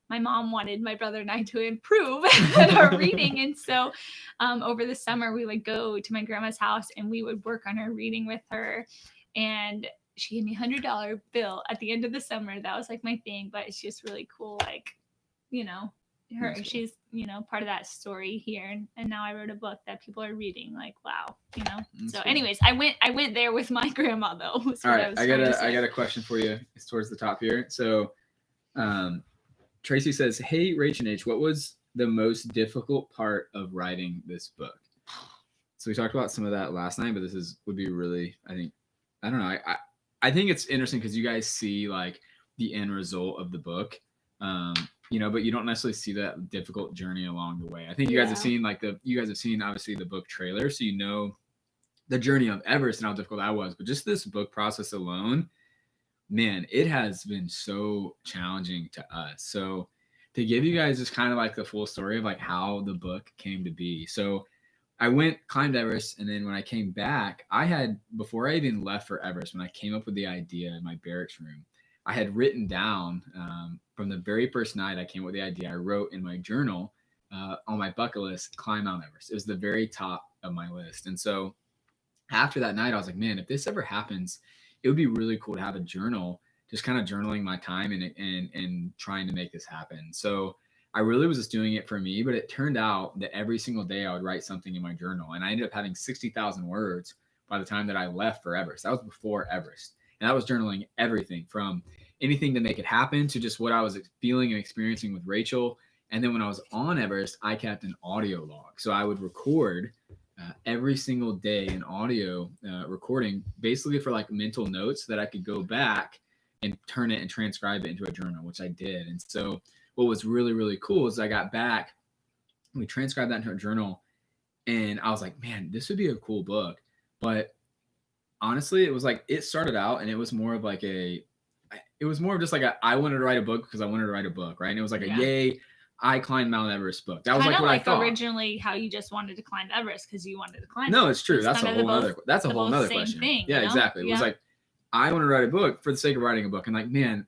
my mom wanted my brother and I to improve at our reading. And so over the summer, we would go to my grandma's house and we would work on our reading with her. And she gave me $100 bill at the end of the summer. That was like my thing, but it's just really cool. Like, she's, part of that story here. And now I wrote a book that people are reading. Like, wow, That's so cool. Anyways, I went there with my grandma though. All right. I got a question for you. It's towards the top here. So, Tracy says, hey, Rach and H, what was the most difficult part of writing this book? So we talked about some of that last night, but would be really, I don't know. I think it's interesting because you guys see like the end result of the book, but you don't necessarily see that difficult journey along the way. I think you guys have seen obviously the book trailer, so the journey of Everest and how difficult that was. But just this book process alone, man, it has been so challenging to us. So to give you guys just kind of like the full story of like how the book came to be. So I climbed Everest, and then when I came back, before I even left for Everest, when I came up with the idea in my barracks room, I had written down from the very first night I came up with the idea, I wrote in my journal on my bucket list, climb Mount Everest. It was the very top of my list. And so after that night, I was like, man, if this ever happens, it would be really cool to have a journal, just kind of journaling my time and trying to make this happen. So I really was just doing it for me, but it turned out that every single day I would write something in my journal, and I ended up having 60,000 words by the time that I left for Everest. That was before Everest, and I was journaling everything from anything to make it happen to just what I was feeling and experiencing with Rachel. And then when I was on Everest, I kept an audio log, so I would record every single day an audio recording, basically for like mental notes that I could go back and turn it and transcribe it into a journal, which I did. And so what was really, really cool is I got back, we transcribed that into a journal, and I was like, man, this would be a cool book. But honestly, it was like, it started out and it was more of like it was more of just like I wanted to write a book because I wanted to write a book, right? And it was like a yay, I climbed Mount Everest book. That was kind like of what like I thought. Originally how you just wanted to climb Everest because you wanted to climb. No, it's true. That's a whole other question. Thing, yeah, exactly. It was like I want to write a book for the sake of writing a book. And like, man,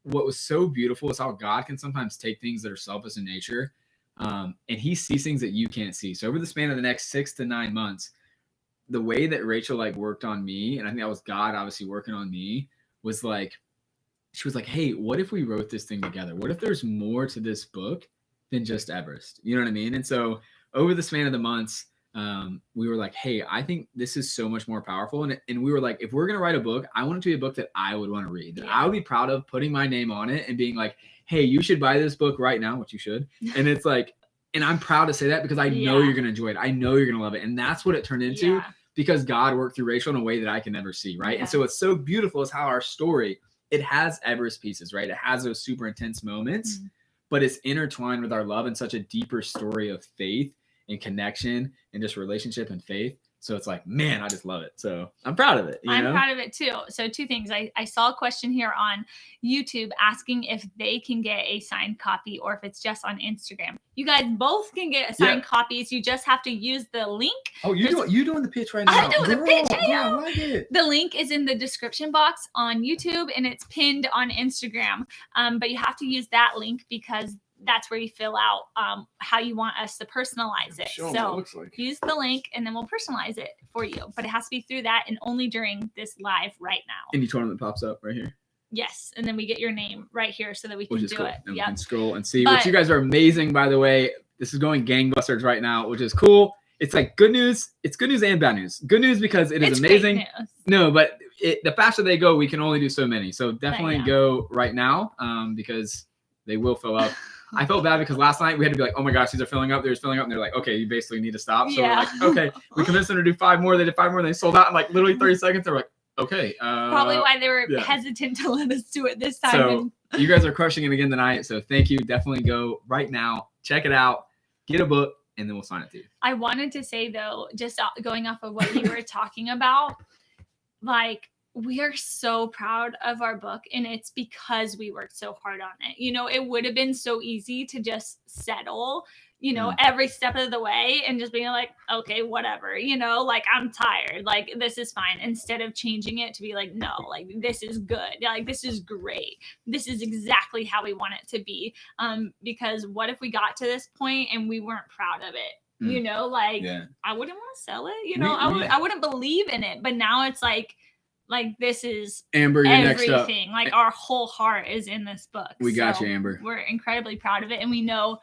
what was so beautiful is how God can sometimes take things that are selfish in nature, and he sees things that you can't see. So over the span of the next 6 to 9 months, the way that Rachel like worked on me, and I think that was God obviously working on me, was like, she was like, hey, what if we wrote this thing together? What if there's more to this book than just Everest? You know what I mean? And so over the span of the months, we were like, hey, I think this is so much more powerful. And we were like, if we're going to write a book, I want it to be a book that I would want to read, that I would be proud of putting my name on it and being like, hey, you should buy this book right now, which you should. And it's like, and I'm proud to say that because I know you're going to enjoy it. I know you're going to love it. And that's what it turned into because God worked through Rachel in a way that I can never see, right? And so what's so beautiful is how our story, it has Everest pieces, right? It has those super intense moments, but it's intertwined with our love and such a deeper story of faith and connection and just relationship and faith. So it's like, man, I just love it. So I'm proud of it. I'm proud of it too. So 2 things. I saw a question here on YouTube asking if they can get a signed copy or if it's just on Instagram. You guys both can get signed copies. You just have to use the link. Oh, you doing the pitch right now. I'm doing the pitch. I like it. The link is in the description box on YouTube and it's pinned on Instagram. But you have to use that link because that's where you fill out how you want us to personalize it. So use the link and then we'll personalize it for you. But it has to be through that and only during this live right now. And each one that pops up right here. Yes. And then we get your name right here so that we can do it. And we can scroll and see. Which you guys are amazing, by the way. This is going gangbusters right now, which is cool. It's like good news. It's good news and bad news. Good news because it is amazing. No, but the faster they go, we can only do so many. So definitely go right now because they will fill up. I felt bad because last night we had to be like, oh my gosh, these are filling up. They're filling up. And they're like, okay, you basically need to stop. So we're like, okay, we convinced them to do 5 more. They did 5 more. And they sold out in like literally 30 seconds. They were like, okay. Probably why they were hesitant to let us do it this time. So you guys are crushing it again tonight. So thank you. Definitely go right now. Check it out. Get a book. And then we'll sign it to you. I wanted to say though, just going off of what you were talking about, like, we are so proud of our book and it's because we worked so hard on it. You know, it would have been so easy to just settle, you know, every step of the way and just being like, okay, whatever, you know, like I'm tired, like this is fine. Instead of changing it to be like, no, like this is good. Like this is great. This is exactly how we want it to be. Because what if we got to this point and we weren't proud of it? You know, like I wouldn't want to sell it, you know, I wouldn't believe in it, but now it's like this is Amber, you're everything. Next up. Like our whole heart is in this book. We got you, Amber. We're incredibly proud of it. And we know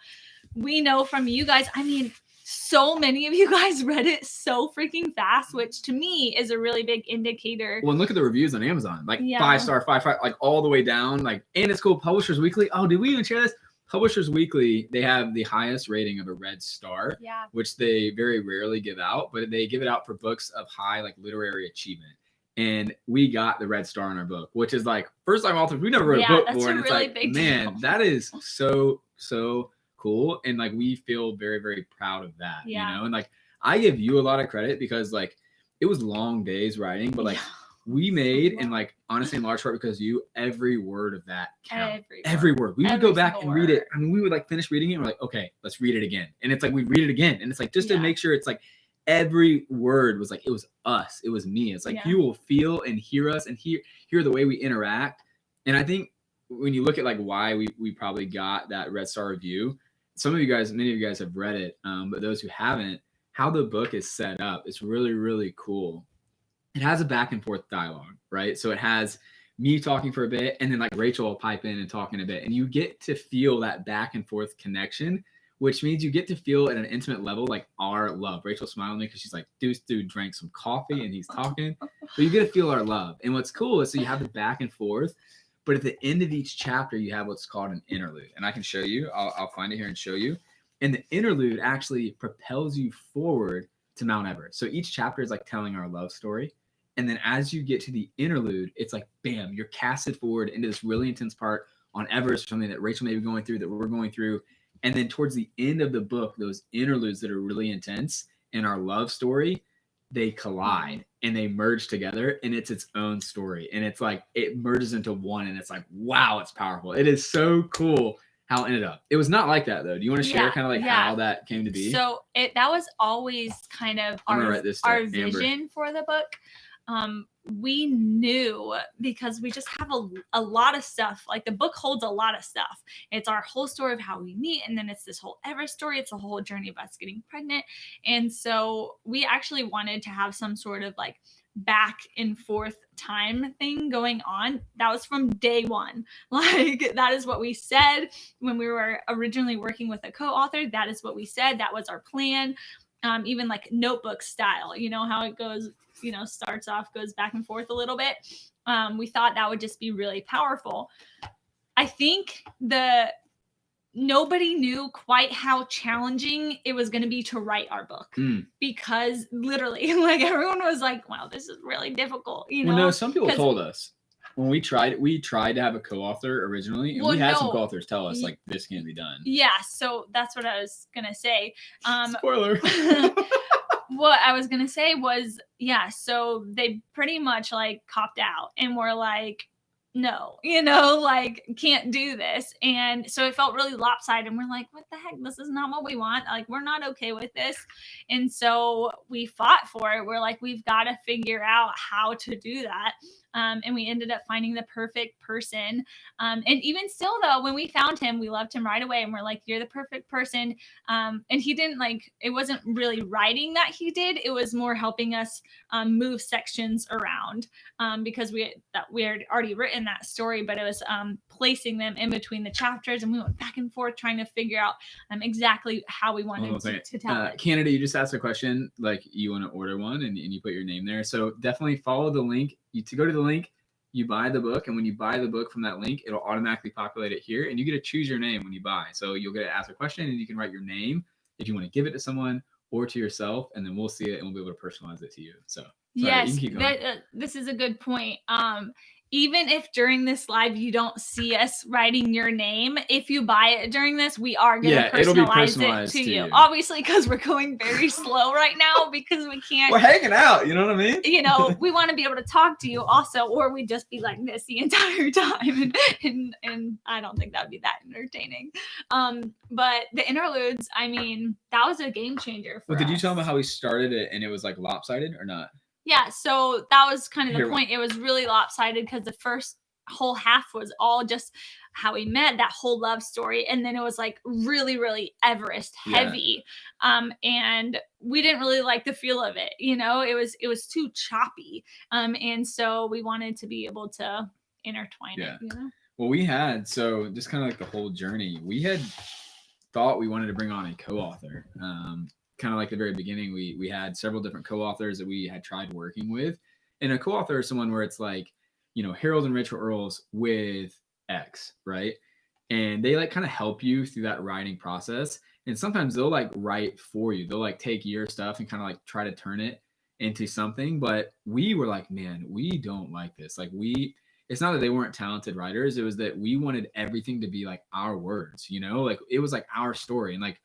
from you guys, I mean, so many of you guys read it so freaking fast, which to me is a really big indicator. Well, look at the reviews on Amazon, like 5-star, 5, like all the way down. Like, and it's cool. Publishers Weekly. Oh, did we even share this? Publishers Weekly, they have the highest rating of a red star, which they very rarely give out, but they give it out for books of high like literary achievement. And we got the red star in our book, which is like first time authors. We never wrote a book before, and it's really like, man, that is so cool. And like we feel very, very proud of that. You know, and like I give you a lot of credit because like it was long days writing, but like we made and like honestly in large part because you every word of that count. Every word. We would go back and read it. I mean, we would like finish reading it and we're like, okay, let's read it again. And it's like we read it again. And it's like just to make sure it's like every word was like it was us, it was me. It's like you will feel and hear us and hear the way we interact. And I think when you look at like why we probably got that red star review, many of you guys have read it, but those who haven't, how the book is set up, it's really, really cool. It has a back and forth dialogue, right? So it has me talking for a bit and then like Rachel will pipe in and talk in a bit, and you get to feel that back and forth connection, which means you get to feel at an intimate level like our love. Rachel's smiling because she's like, this dude drank some coffee and he's talking. But you get to feel our love. And what's cool is so you have the back and forth, but at the end of each chapter, you have what's called an interlude. And I can show you. I'll find it here and show you. And the interlude actually propels you forward to Mount Everest. So each chapter is like telling our love story. And then as you get to the interlude, it's like, bam, you're casted forward into this really intense part on Everest, something that Rachel may be going through, that we're going through. And then towards the end of the book, those interludes that are really intense in our love story, they collide and they merge together, and it's its own story. And it's like it merges into one, and it's like, wow, it's powerful. It is so cool how it ended up. It was not like that though. Do you want to share kind of like how that came to be? So that was always kind of our vision for the book. We knew, because we just have a lot of stuff. Like the book holds a lot of stuff. It's our whole story of how we meet, and then it's this whole ever story. It's a whole journey of us getting pregnant. And so we actually wanted to have some sort of like back and forth time thing going on. That was from day one. Like that is what we said when we were originally working with a co-author. That is what we said. That was our plan. Even like notebook style, you know how it goes, you know, starts off, goes back and forth a little bit. We thought that would just be really powerful. I think nobody knew quite how challenging it was going to be to write our book, because literally like everyone was like, wow, this is really difficult. You know, well, no, some people told us when we tried to have a co-author originally, and we had some co-authors tell us like this can't be done. Yeah. So that's what I was going to say. Spoiler. What I was going to say was, so they pretty much like copped out and were like, no, you know, like can't do this. And so it felt really lopsided, and we're like, what the heck? This is not what we want. Like, we're not okay with this. And so we fought for it. We're like, we've got to figure out how to do that. And we ended up finding the perfect person. And even still though, when we found him, we loved him right away. And we're like, you're the perfect person. And he didn't like, it wasn't really writing that he did. It was more helping us move sections around, because we had already written that story, but it was placing them in between the chapters. And we went back and forth trying to figure out exactly how we wanted to tell it. Canada, you just asked a question, like you want to order one and you put your name there. So definitely follow the link. To go to the link, you buy the book, and when you buy the book from that link, it'll automatically populate it here, and you get to choose your name when you buy. So you'll get to ask a question, and you can write your name if you want to give it to someone or to yourself, and then we'll see it and we'll be able to personalize it to you. So yes, this is a good point. Even if during this live you don't see us writing your name, if you buy it during this, we are going to personalize it to you. Obviously, because we're going very slow right now, because we can't. We're hanging out, you know what I mean? You know, we want to be able to talk to you also, or we just be like this the entire time. And I don't think that'd be that entertaining. But the interludes, I mean, that was a game changer for us. Did you tell them how we started it and it was like lopsided or not? Yeah, so that was kind of the point. It was really lopsided because the first whole half was all just how we met, that whole love story, and then it was like really, really Everest heavy. And we didn't really like the feel of it. You know, it was too choppy. And so we wanted to be able to intertwine it. You know. Well, we had just kind of like the whole journey. We had thought we wanted to bring on a co-author. Kind of like the very beginning, we had several different co-authors that we had tried working with. And a co-author is someone where it's like, you know, Harold and Rachel Earls with X, right? And they like kind of help you through that writing process. And sometimes they'll like write for you. They'll like take your stuff and kind of like try to turn it into something. But we were like, man, we don't like this. Like it's not that they weren't talented writers. It was that we wanted everything to be like our words, you know, like it was like our story. And like,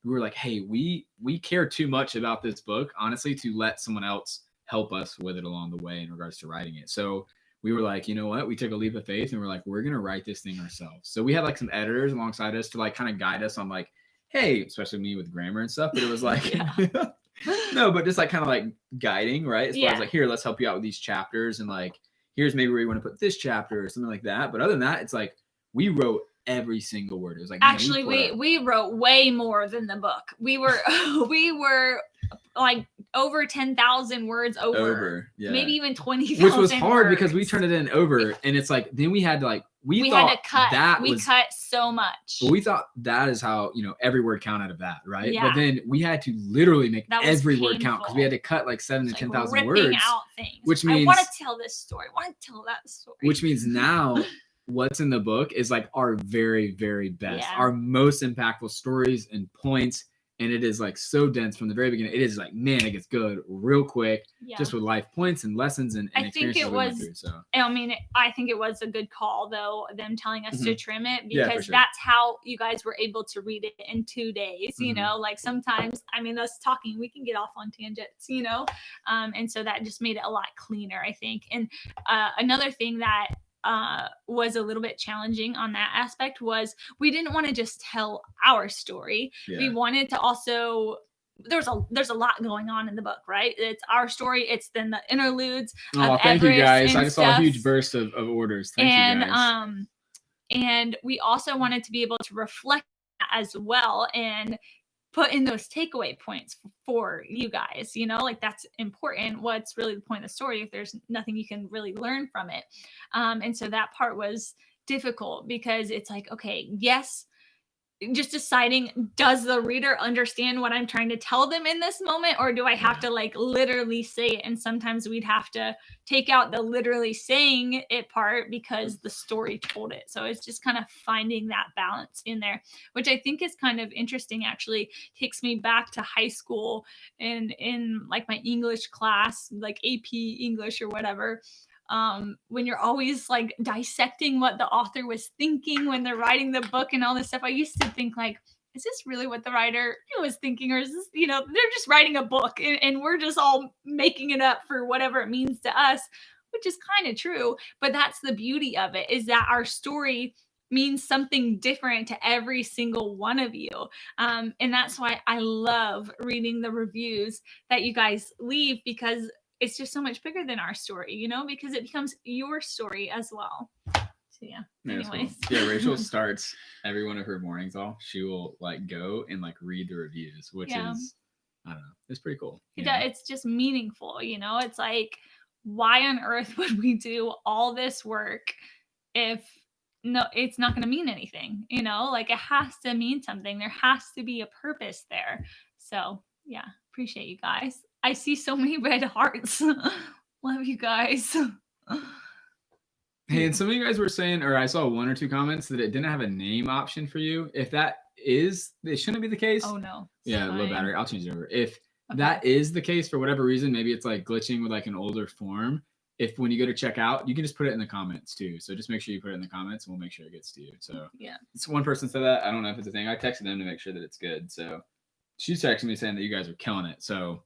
we were like, hey, we care too much about this book, honestly, to let someone else help us with it along the way in regards to writing it. So we were like, you know what? We took a leap of faith and we're like, we're going to write this thing ourselves. So we had like some editors alongside us to like kind of guide us on like, hey, especially me with grammar and stuff. But it was like, no, but just like kind of like guiding, right? As far as like, here, let's help you out with these chapters. And like, here's maybe where you want to put this chapter or something like that. But other than that, it's like, we wrote every single word. It was like, actually, we wrote way more than the book. We were like over 10,000 words over, maybe even 20,000, which was hard because we turned it in over, and it's like then we had to like we had to cut. We cut so much. But we thought that is how, you know, every word counted of that, right? But then we had to literally make every word count because we had to cut like 7,000 to 10,000 words. Out things. Which means I want to tell this story. I want to tell that story. Which means now what's in the book is like our very, very best, our most impactful stories and points and it is like so dense from the very beginning. It is like, man, it gets good real quick, just with life points and lessons and I think experiences it we went was. through, so. I mean, I think it was a good call though, them telling us to trim it, Yeah, because for sure. that's how you guys were able to read it in 2 days. You know, like sometimes, I mean, us talking, we can get off on tangents, you know, and so that just made it a lot cleaner, I think. And another thing that was a little bit challenging on that aspect was we didn't want to just tell our story. Yeah. We wanted to also, there's a lot going on in the book, right? It's our story. It's then the interludes. Oh, thank you guys. I just saw a huge burst of orders. Thank you guys. And we also wanted to be able to reflect as well and put in those takeaway points for you guys, you know, like that's important. What's really the point of the story if there's nothing you can really learn from it? And so that part was difficult because it's like, okay, yes, just deciding, does the reader understand what I'm trying to tell them in this moment, or do I have to like literally say it? And sometimes we'd have to take out the literally saying it part because the story told it. So it's just kind of finding that balance in there, which I think is kind of interesting. Actually takes me back to high school and in like my English class, like AP English or whatever. When you're always like dissecting what the author was thinking when they're writing the book and all this stuff, I used to think like, is this really what the writer was thinking? Or is this, you know, they're just writing a book and we're just all making it up for whatever it means to us, which is kind of true. But that's the beauty of it, is that our story means something different to every single one of you. And that's why I love reading the reviews that you guys leave, because it's just so much bigger than our story, you know, because it becomes your story as well. So yeah. Anyways. Cool. Yeah, Rachel starts every one of her mornings off. She will like go and like read the reviews, which is, I don't know, it's pretty cool. It's just meaningful, you know. It's like, why on earth would we do all this work if it's not going to mean anything, you know? Like it has to mean something. There has to be a purpose there. So yeah, appreciate you guys. I see so many red hearts. Love you guys. Hey, and some of you guys were saying, or I saw 1 or 2 comments that it didn't have a name option for you. If that is, it shouldn't be the case. Oh no. Yeah, low battery. I'll change it over. If that is the case for whatever reason, maybe it's like glitching with like an older form. If when you go to check out, you can just put it in the comments too. So just make sure you put it in the comments and we'll make sure it gets to you. So yeah, it's one person said that. I don't know if it's a thing. I texted them to make sure that it's good. So she's texting me saying that you guys are killing it. So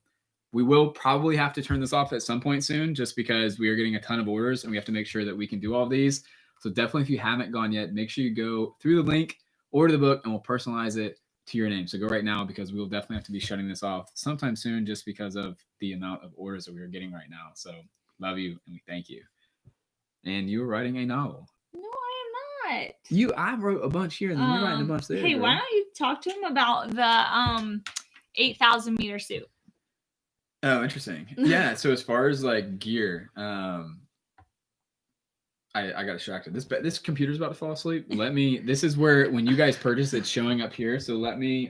we will probably have to turn this off at some point soon, just because we are getting a ton of orders and we have to make sure that we can do all of these. So definitely, if you haven't gone yet, make sure you go through the link, order the book, and we'll personalize it to your name. So go right now, because we will definitely have to be shutting this off sometime soon, just because of the amount of orders that we are getting right now. So love you and we thank you. And you were writing a novel. No, I am not. I wrote a bunch here, and then you're writing a bunch there. Hey, why don't you talk to him about the 8,000 meter suit? Oh, interesting. Yeah. So as far as like gear, I got distracted. This computer's about to fall asleep. This is where, when you guys purchase, it's showing up here. So let me,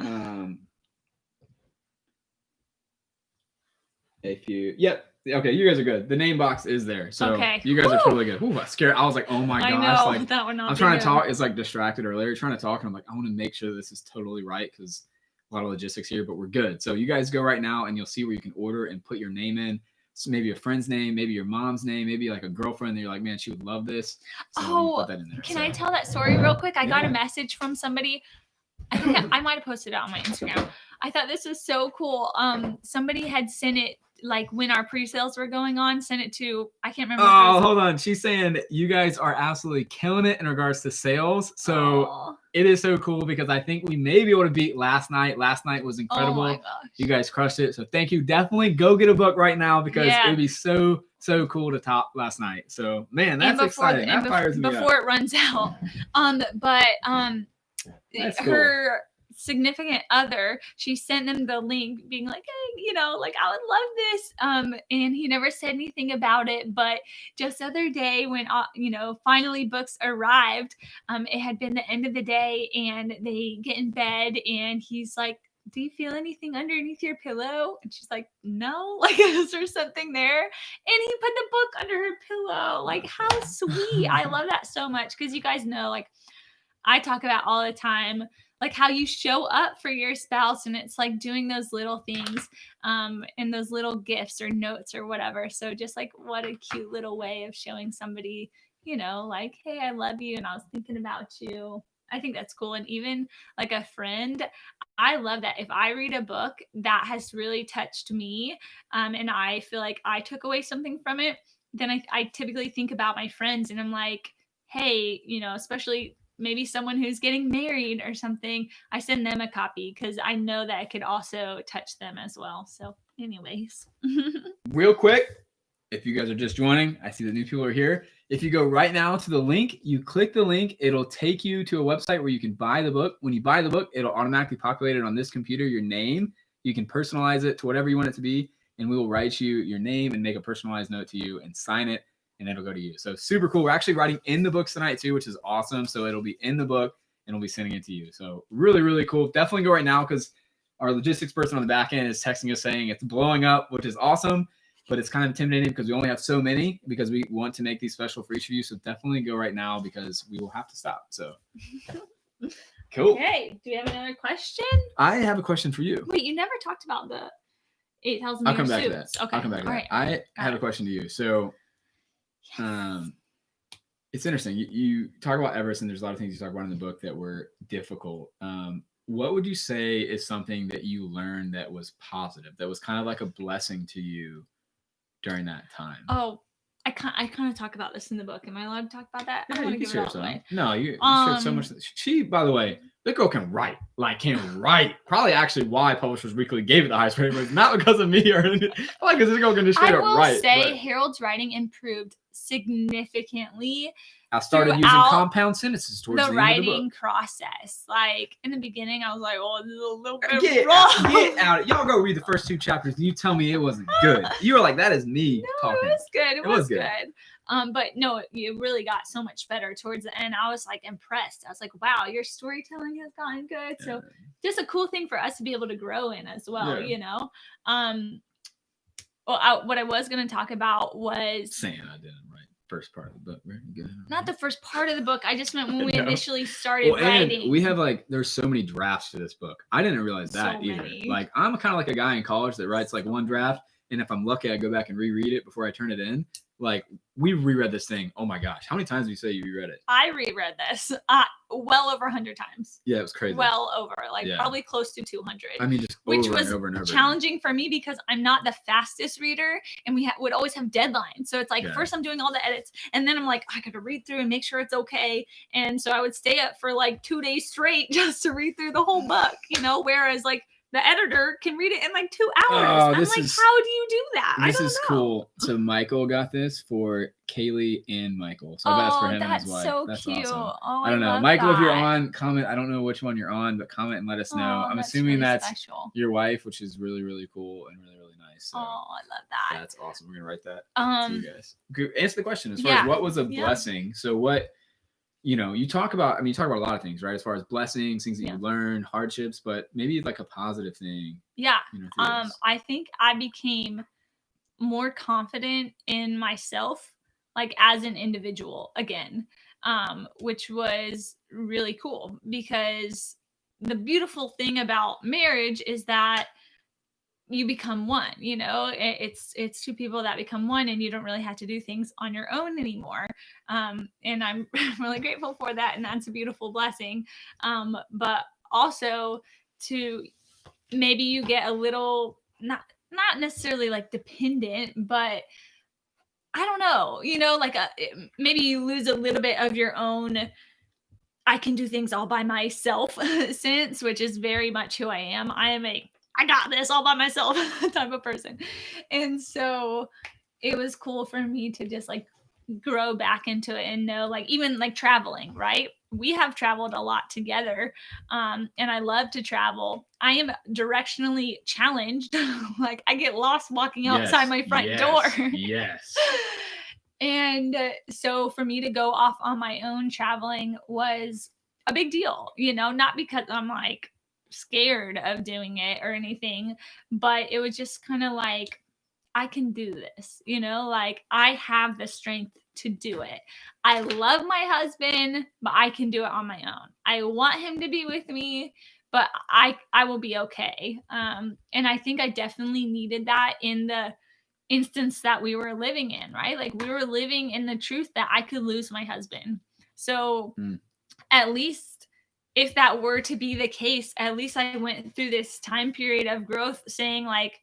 yep. Okay. You guys are good. The name box is there. So you guys are totally good. Ooh, I scared. I was like, oh my gosh. I know, like, that would not I'm trying to talk. It's like distracted earlier, trying to talk. And I'm like, I want to make sure this is totally right, because a lot of logistics here, but we're good. So you guys go right now and you'll see where you can order and put your name in. So maybe a friend's name, maybe your mom's name, maybe like a girlfriend that you're like, man, she would love this. So put that in there. Can I tell that story real quick? I got a message from somebody. I think I might have posted it on my Instagram. I thought this was so cool. Somebody had sent it, like when our pre-sales were going on, sent it to, I can't remember. Oh, hold on. She's saying you guys are absolutely killing it in regards to sales. So it is so cool, because I think we may be able to beat last night. Last night was incredible. Oh my gosh. You guys crushed it. So thank you. Definitely go get a book right now, because it would be so cool to top last night. So man, that's exciting. That fires me up. Before it runs out. That's her significant other, she sent him the link being like, hey, you know, like, I would love this. And he never said anything about it. But just the other day when, you know, finally books arrived, it had been the end of the day and they get in bed and he's like, do you feel anything underneath your pillow? And she's like, no, like, is there something there? And he put the book under her pillow. Like, how sweet. I love that so much, because you guys know, like, I talk about all the time, like how you show up for your spouse, and it's like doing those little things and those little gifts or notes or whatever. So just like what a cute little way of showing somebody, you know, like, hey, I love you and I was thinking about you. I think that's cool. And even like a friend, I love that. If I read a book that has really touched me, and I feel like I took away something from it, then I typically think about my friends and I'm like, hey, you know, especially maybe someone who's getting married or something, I send them a copy because I know that it could also touch them as well. So, anyways. Real quick, if you guys are just joining, I see the new people are here. If you go right now to the link, you click the link, it'll take you to a website where you can buy the book. When you buy the book, it'll automatically populate it on this computer, your name. You can personalize it to whatever you want it to be, and we will write you your name and make a personalized note to you and sign it, and it'll go to you. So super cool. We're actually writing in the books tonight too, which is awesome. So it'll be in the book and we'll be sending it to you. So really, really cool. Definitely go right now because our logistics person on the back end is texting us saying it's blowing up, which is awesome. But it's kind of intimidating because we only have so many because we want to make these special for each of you. So definitely go right now because we will have to stop. So cool. Okay. Do we have another question? I have a question for you. Wait, you never talked about the 8,000 I'll come back suits. to that. Okay. I'll come back to All that. right. I have a question to you. So it's interesting. You talk about Everest, and there's a lot of things you talk about in the book that were difficult. What would you say is something that you learned that was positive, that was kind of like a blessing to you during that time? Oh, I kind of talk about this in the book. Am I allowed to talk about that? Yeah, I don't want you to can give it share all some. away. No, you shared so much. She, by the way, the girl can write. Probably actually why Publishers Weekly gave it the highest rating, but not because of me or anything. Probably because this girl can just straight up write. I will say Harold's writing improved significantly. I started using compound sentences towards the end writing of the book. process. Like in the beginning, I was like, "Oh, this is a little bit rough." Get out! Y'all go read the first 2 chapters, and you tell me it wasn't good. You were like, "That is me talking." It was good. It was good. But no, it really got so much better towards the end. I was like impressed. I was like, "Wow, your storytelling has gotten good." Yeah. So just a cool thing for us to be able to grow in as well. Yeah. You know. Well, what I was going to talk about was saying I didn't write first part of the book. Very good. Not the first part of the book. I just meant when we initially started writing. And we have there's so many drafts to this book. I didn't realize that either. Like I'm kind of like a guy in college that writes like one draft, and if I'm lucky, I go back and reread it before I turn it in. Like we reread this thing. Oh my gosh, how many times do you say you reread it? I reread this well over 100 times. Yeah, it was crazy. Well over, probably close to 200. I mean, just which over was and over and over challenging for me because I'm not the fastest reader, and we would always have deadlines. So it's like first I'm doing all the edits, and then I'm like I got to read through and make sure it's okay. And so I would stay up for like 2 days straight just to read through the whole book, you know. Whereas like the editor can read it in like 2 hours. I'm like, how do you do that? This is cool. So Michael got this for Kaylee and Michael. So that's for him and his wife. So that's cute. Awesome. Oh, I don't know. Michael, if you're on, comment. I don't know which one you're on, but comment and let us know. I'm assuming really that's special. Your wife, which is really, really cool and really, really nice. So I love that. That's awesome. We're going to write that to you guys. Answer the question as far as what was a blessing. So what, you talk about a lot of things, right? As far as blessings, things that you learned, hardships, but maybe like a positive thing. Yeah. I think I became more confident in myself, like as an individual again, which was really cool because the beautiful thing about marriage is that you become one, it's 2 people that become one, and you don't really have to do things on your own anymore. And I'm really grateful for that. And that's a beautiful blessing. But also to maybe you get a little, not necessarily like dependent, but I don't know, like maybe you lose a little bit of your own, I can do things all by myself sense, which is very much who I am. I got this all by myself type of person. And so it was cool for me to just like grow back into it and know, like, even like traveling, right? We have traveled a lot together. And I love to travel. I am directionally challenged. Like I get lost walking outside my front door. Yes. And so for me to go off on my own traveling was a big deal, not because I'm like scared of doing it or anything, but it was just kind of like, I can do this, like I have the strength to do it. I love my husband, but I can do it on my own. I want him to be with me, but I will be okay. And I think I definitely needed that in the instance that we were living in, right? Like we were living in the truth that I could lose my husband. So at least if that were to be the case, at least I went through this time period of growth saying like,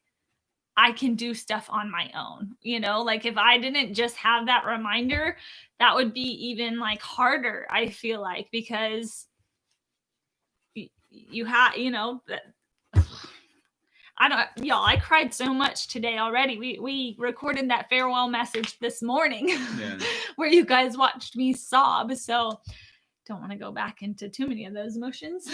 I can do stuff on my own, you know, like if I didn't just have that reminder, that would be even like harder, I feel like, because you have, you know, I cried so much today already. We recorded that farewell message this morning where you guys watched me sob. So don't want to go back into too many of those emotions.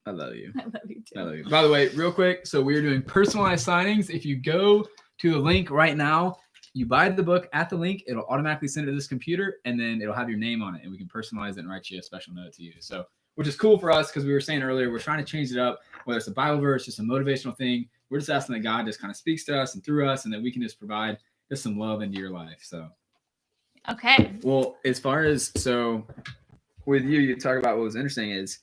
I love you. I love you too. I love you. By the way, real quick, so we're doing personalized signings. If you go to the link right now, you buy the book at the link, it'll automatically send it to this computer, and then it'll have your name on it, and we can personalize it and write you a special note to you. So, which is cool for us because we were saying earlier, we're trying to change it up, whether it's a Bible verse, just a motivational thing. We're just asking that God just kind of speaks to us and through us, and that we can just provide just some love into your life. So, okay. Well, as far as so with you talk about what was interesting is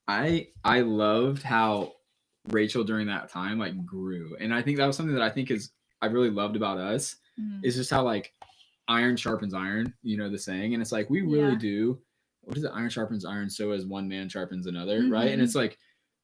I loved how Rachel during that time like grew, and I think that was something that I really loved about us is just how like iron sharpens iron, you know the saying, and it's like we really do. What is it? Iron sharpens iron, so as one man sharpens another, right? And it's like,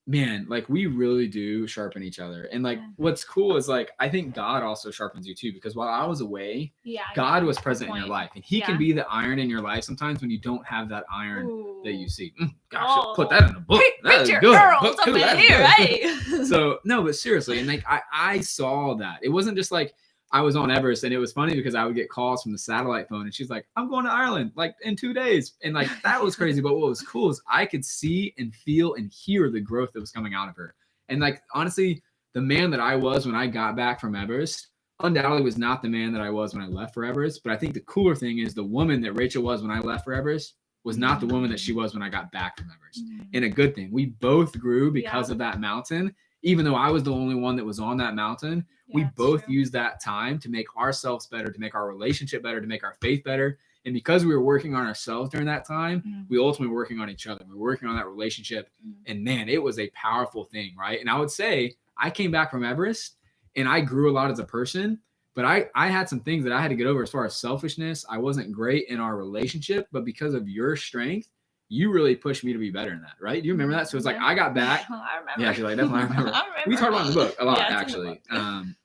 man, like we really do sharpen each other. And like what's cool is like I think God also sharpens you too, because while I was away, God was present in your life, and he can be the iron in your life sometimes when you don't have that iron that you see. Gosh, put that in a book. That is good. Book two, that's good. Right? So no, but seriously, and like I saw that. It wasn't just like I was on Everest, and it was funny because I would get calls from the satellite phone, and she's like, I'm going to Ireland like in 2 days. And like, that was crazy. But what was cool is I could see and feel and hear the growth that was coming out of her. And like, honestly, the man that I was when I got back from Everest undoubtedly was not the man that I was when I left for Everest. But I think the cooler thing is the woman that Rachel was when I left for Everest was not the woman that she was when I got back from Everest. And a good thing. We both grew because of that mountain. Even though I was the only one that was on that mountain, we both used that time to make ourselves better, to make our relationship better, to make our faith better. And because we were working on ourselves during that time, we ultimately were working on each other. We were working on that relationship. And man, it was a powerful thing, right? And I would say I came back from Everest and I grew a lot as a person, but I had some things that I had to get over as far as selfishness. I wasn't great in our relationship, but because of your strength, you really pushed me to be better in that, right? Do you remember that? So it's like I got back. I remember. Yeah, she's like, definitely remember. We talked about in the book a lot, actually.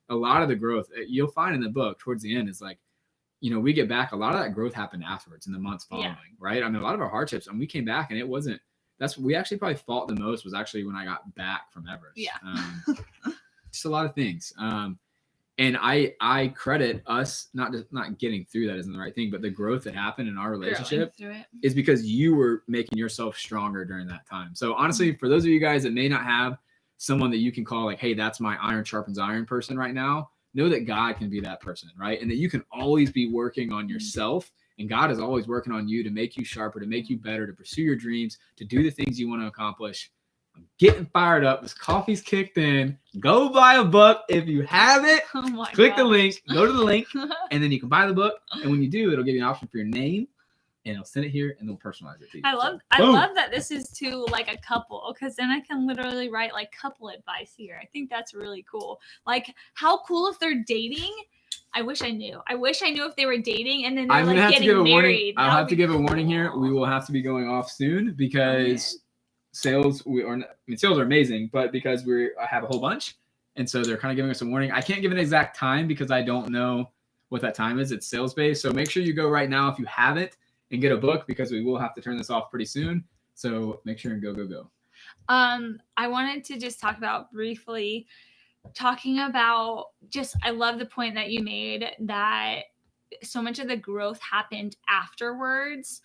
A lot of the growth you'll find in the book towards the end is like, you know, we get back. A lot of that growth happened afterwards in the months following, right? I mean, a lot of our hardships, and we came back, and it wasn't. That's we actually probably fought the most was actually when I got back from Everest. Just a lot of things. And I credit us not getting through that isn't the right thing, but the growth that happened in our relationship is because you were making yourself stronger during that time. So honestly, for those of you guys that may not have someone that you can call like, hey, that's my iron sharpens iron person right now, know that God can be that person, right? And that you can always be working on yourself, and God is always working on you to make you sharper, to make you better, to pursue your dreams, to do the things you want to accomplish. I'm getting fired up. This coffee's kicked in. Go buy a book. If you have it, click the link, go to the link, and then you can buy the book. And when you do, it'll give you an option for your name, and it'll send it here, and they'll personalize it to you. I love that this is to like a couple, because then I can literally write like couple advice here. I think that's really cool. Like, how cool if they're dating. I wish I knew. If they were dating and then they're like getting married. I'll have to give a warning here. We will have to be going off soon because sales are amazing, but because I have a whole bunch, and so they're kind of giving us a warning. I can't give an exact time because I don't know what that time is. It's sales based, so make sure you go right now if you haven't and get a book, because we will have to turn this off pretty soon. So make sure and go. I wanted to just talk about briefly talking about I love the point that you made that so much of the growth happened afterwards.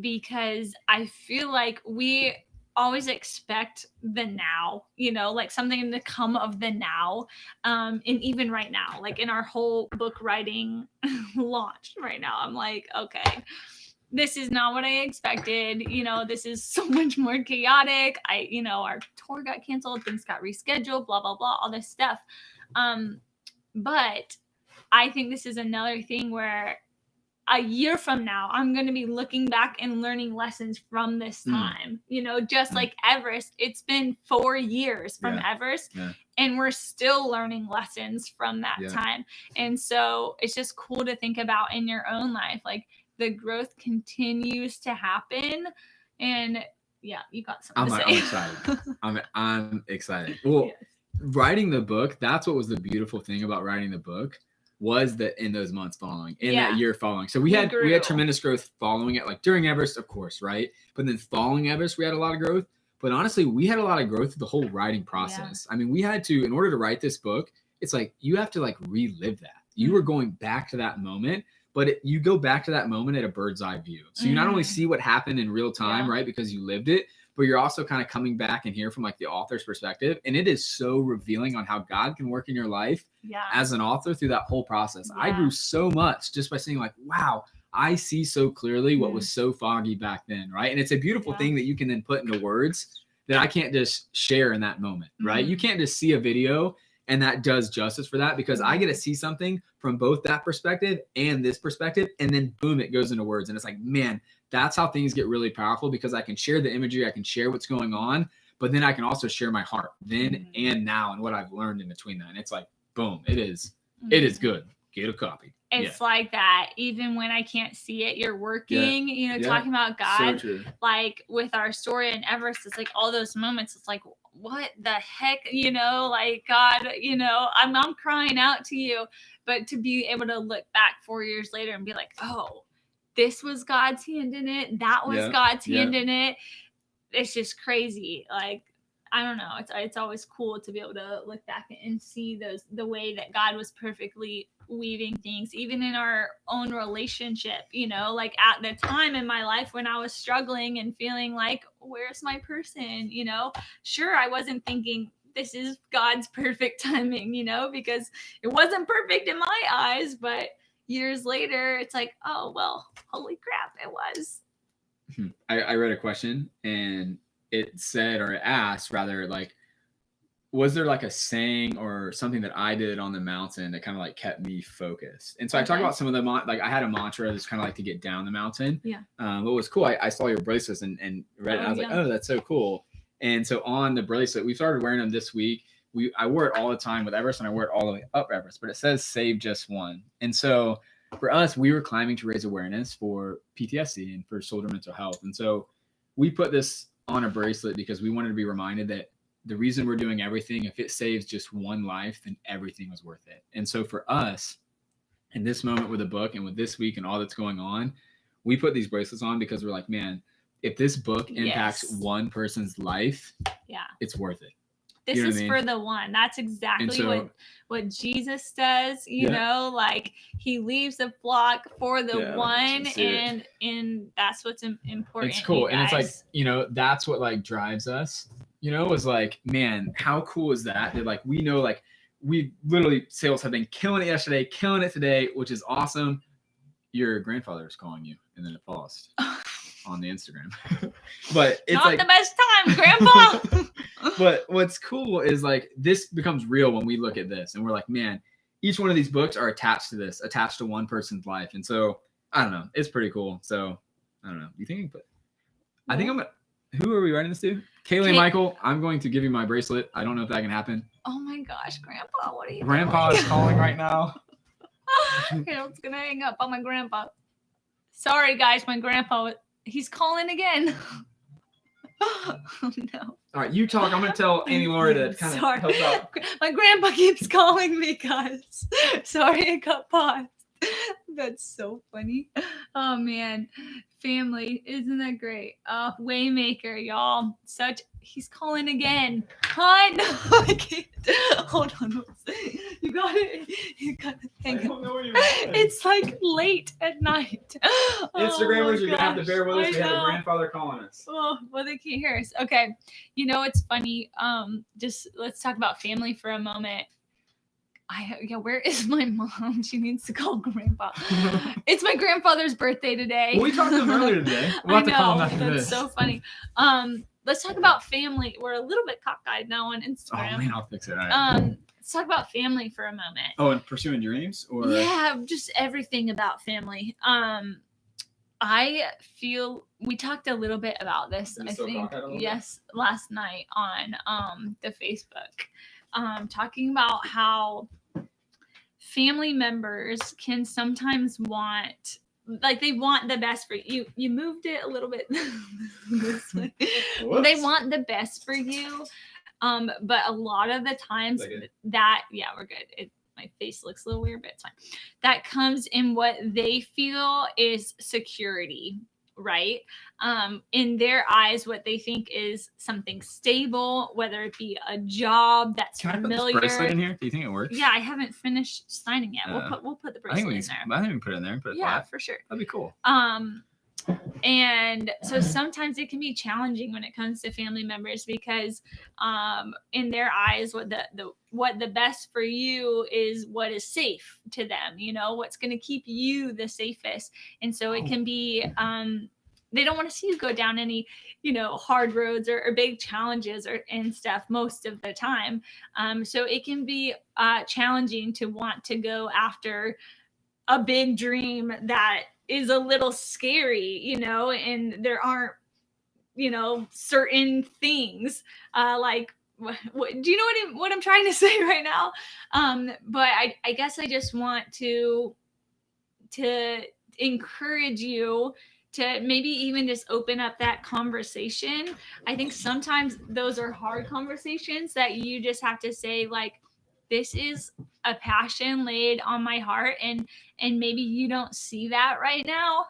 Because I feel like we always expect the now, you know, like something to come of the now. And even right now, like in our whole book writing launch right now, I'm like, okay, this is not what I expected. You know, this is so much more chaotic. Our tour got canceled, things got rescheduled, blah, blah, blah, all this stuff. But I think this is another thing where a year from now, I'm going to be looking back and learning lessons from this time. Just like Everest, it's been 4 years from Everest, and we're still learning lessons from that time. And so it's just cool to think about in your own life, like the growth continues to happen. And you got something to say. I'm excited. I'm excited. Well, writing the book, that's what was the beautiful thing about writing the book, was that in those months following, in that year following. So we had tremendous growth following it, like during Everest, of course, right? But then following Everest, we had a lot of growth. But honestly, we had a lot of growth through the whole writing process. I mean, we had to, in order to write this book, it's like you have to like relive that. You were going back to that moment, but you go back to that moment at a bird's eye view. So you not only see what happened in real time, right? Because you lived it, but you're also kind of coming back and hear from like the author's perspective. And it is so revealing on how God can work in your life as an author through that whole process. I grew so much just by seeing like, wow, I see so clearly what was so foggy back then, right? And it's a beautiful thing that you can then put into words that I can't just share in that moment, right? You can't just see a video and that does justice for that, because I get to see something from both that perspective and this perspective, and then boom, it goes into words. And it's like, man, that's how things get really powerful, because I can share the imagery, I can share what's going on, but then I can also share my heart then and now and what I've learned in between that. And it's like, boom, it is good. Get a copy. It's like that. Even when I can't see it, you're working, talking about God, so true. Like with our story in Everest, it's like all those moments. It's like, what the heck, like God, I'm crying out to you, but to be able to look back 4 years later and be like, oh, this was God's hand in it. That was God's hand in it. It's just crazy. Like, I don't know. It's always cool to be able to look back and see the way that God was perfectly weaving things, even in our own relationship, like at the time in my life when I was struggling and feeling like, where's my person? Sure, I wasn't thinking this is God's perfect timing, because it wasn't perfect in my eyes, but years later, it's like, oh, well, holy crap, it was. I read a question and it said, or it asked rather, like, was there like a saying or something that I did on the mountain that kind of like kept me focused? And so I talk about some of them, like I had a mantra that's kind of like to get down the mountain. What was cool, I saw your bracelets and read it, and I was like, oh, that's so cool. And so on the bracelet, we started wearing them this week. I wore it all the time with Everest, and I wore it all the way up Everest, but it says save just one. And so for us, we were climbing to raise awareness for PTSD and for soldier mental health. And so we put this on a bracelet because we wanted to be reminded that the reason we're doing everything, if it saves just one life, then everything was worth it. And so for us, in this moment with the book and with this week and all that's going on, we put these bracelets on because we're like, man, if this book impacts one person's life, it's worth it. This is for the one. That's exactly what Jesus does, like he leaves the flock for the one, and that's what's important. It's cool. And it's like, that's what like drives us, was like, man, how cool is that? That like, we know, like we literally, sales have been killing it yesterday, killing it today, which is awesome. Your grandfather is calling you, and then it paused on the Instagram. But it's not like the best time, Grandpa. But what's cool is like this becomes real when we look at this and we're like, man, each one of these books are attached to one person's life. And so I don't know, it's pretty cool. So I don't know. You think? But I think who are we writing this to? Kaylee and Michael. I'm going to give you my bracelet. I don't know if that can happen. Oh my gosh, Grandpa, what are you Grandpa doing? Is calling right now. Okay, I'm just gonna hang up on my grandpa. Sorry guys, my grandpa, he's calling again. Oh no. All right, you talk. I'm going to tell Amy Laura to kind of help out. My grandpa keeps calling me, guys. Sorry, I got paused. That's so funny. Oh, man. Family. Isn't that great? Waymaker, y'all. He's calling again. Hon. I can't. Hold on. You got it. Hang I don't know what you're doing. It's like late at night. Instagrammers, you're going to have to bear with us. We have a grandfather calling us. Oh, well, they can't hear us. Okay. It's funny. Just let's talk about family for a moment. Where is my mom? She needs to call Grandpa. It's my grandfather's birthday today. Well, we talked to him earlier today. We'll have to call him after this. That's so funny. Let's talk about family. We're a little bit cockeyed now on Instagram. Oh man, I'll fix it. All right. let's talk about family for a moment. Oh, and pursuing dreams, or yeah, just everything about family. I feel we talked a little bit about this, I think, yes, last night on the Facebook, talking about how family members can sometimes want, like, they want the best for you. You moved it a little bit this way. They want the best for you, but a lot of the times that, yeah, we're good. My face looks a little weird, but it's fine. That comes in what they feel is security, right? In their eyes, what they think is something stable, whether it be a job that's familiar. Can I put this bracelet in here? Do you think it works? Yeah, I haven't finished signing yet. We'll put the bracelet in there. I think we can put it in there. Put it flat. For sure. That'd be cool. And so sometimes it can be challenging when it comes to family members because in their eyes what the best for you is what is safe to them, what's going to keep you the safest. And so it can be they don't want to see you go down any hard roads or big challenges and stuff most of the time. So it can be challenging to want to go after a big dream that is a little scary, and there aren't, certain things like what do you know what I'm trying to say right now? But I guess I just want to encourage you to maybe even just open up that conversation. I think sometimes those are hard conversations that you just have to say, like, this is a passion laid on my heart, and maybe you don't see that right now,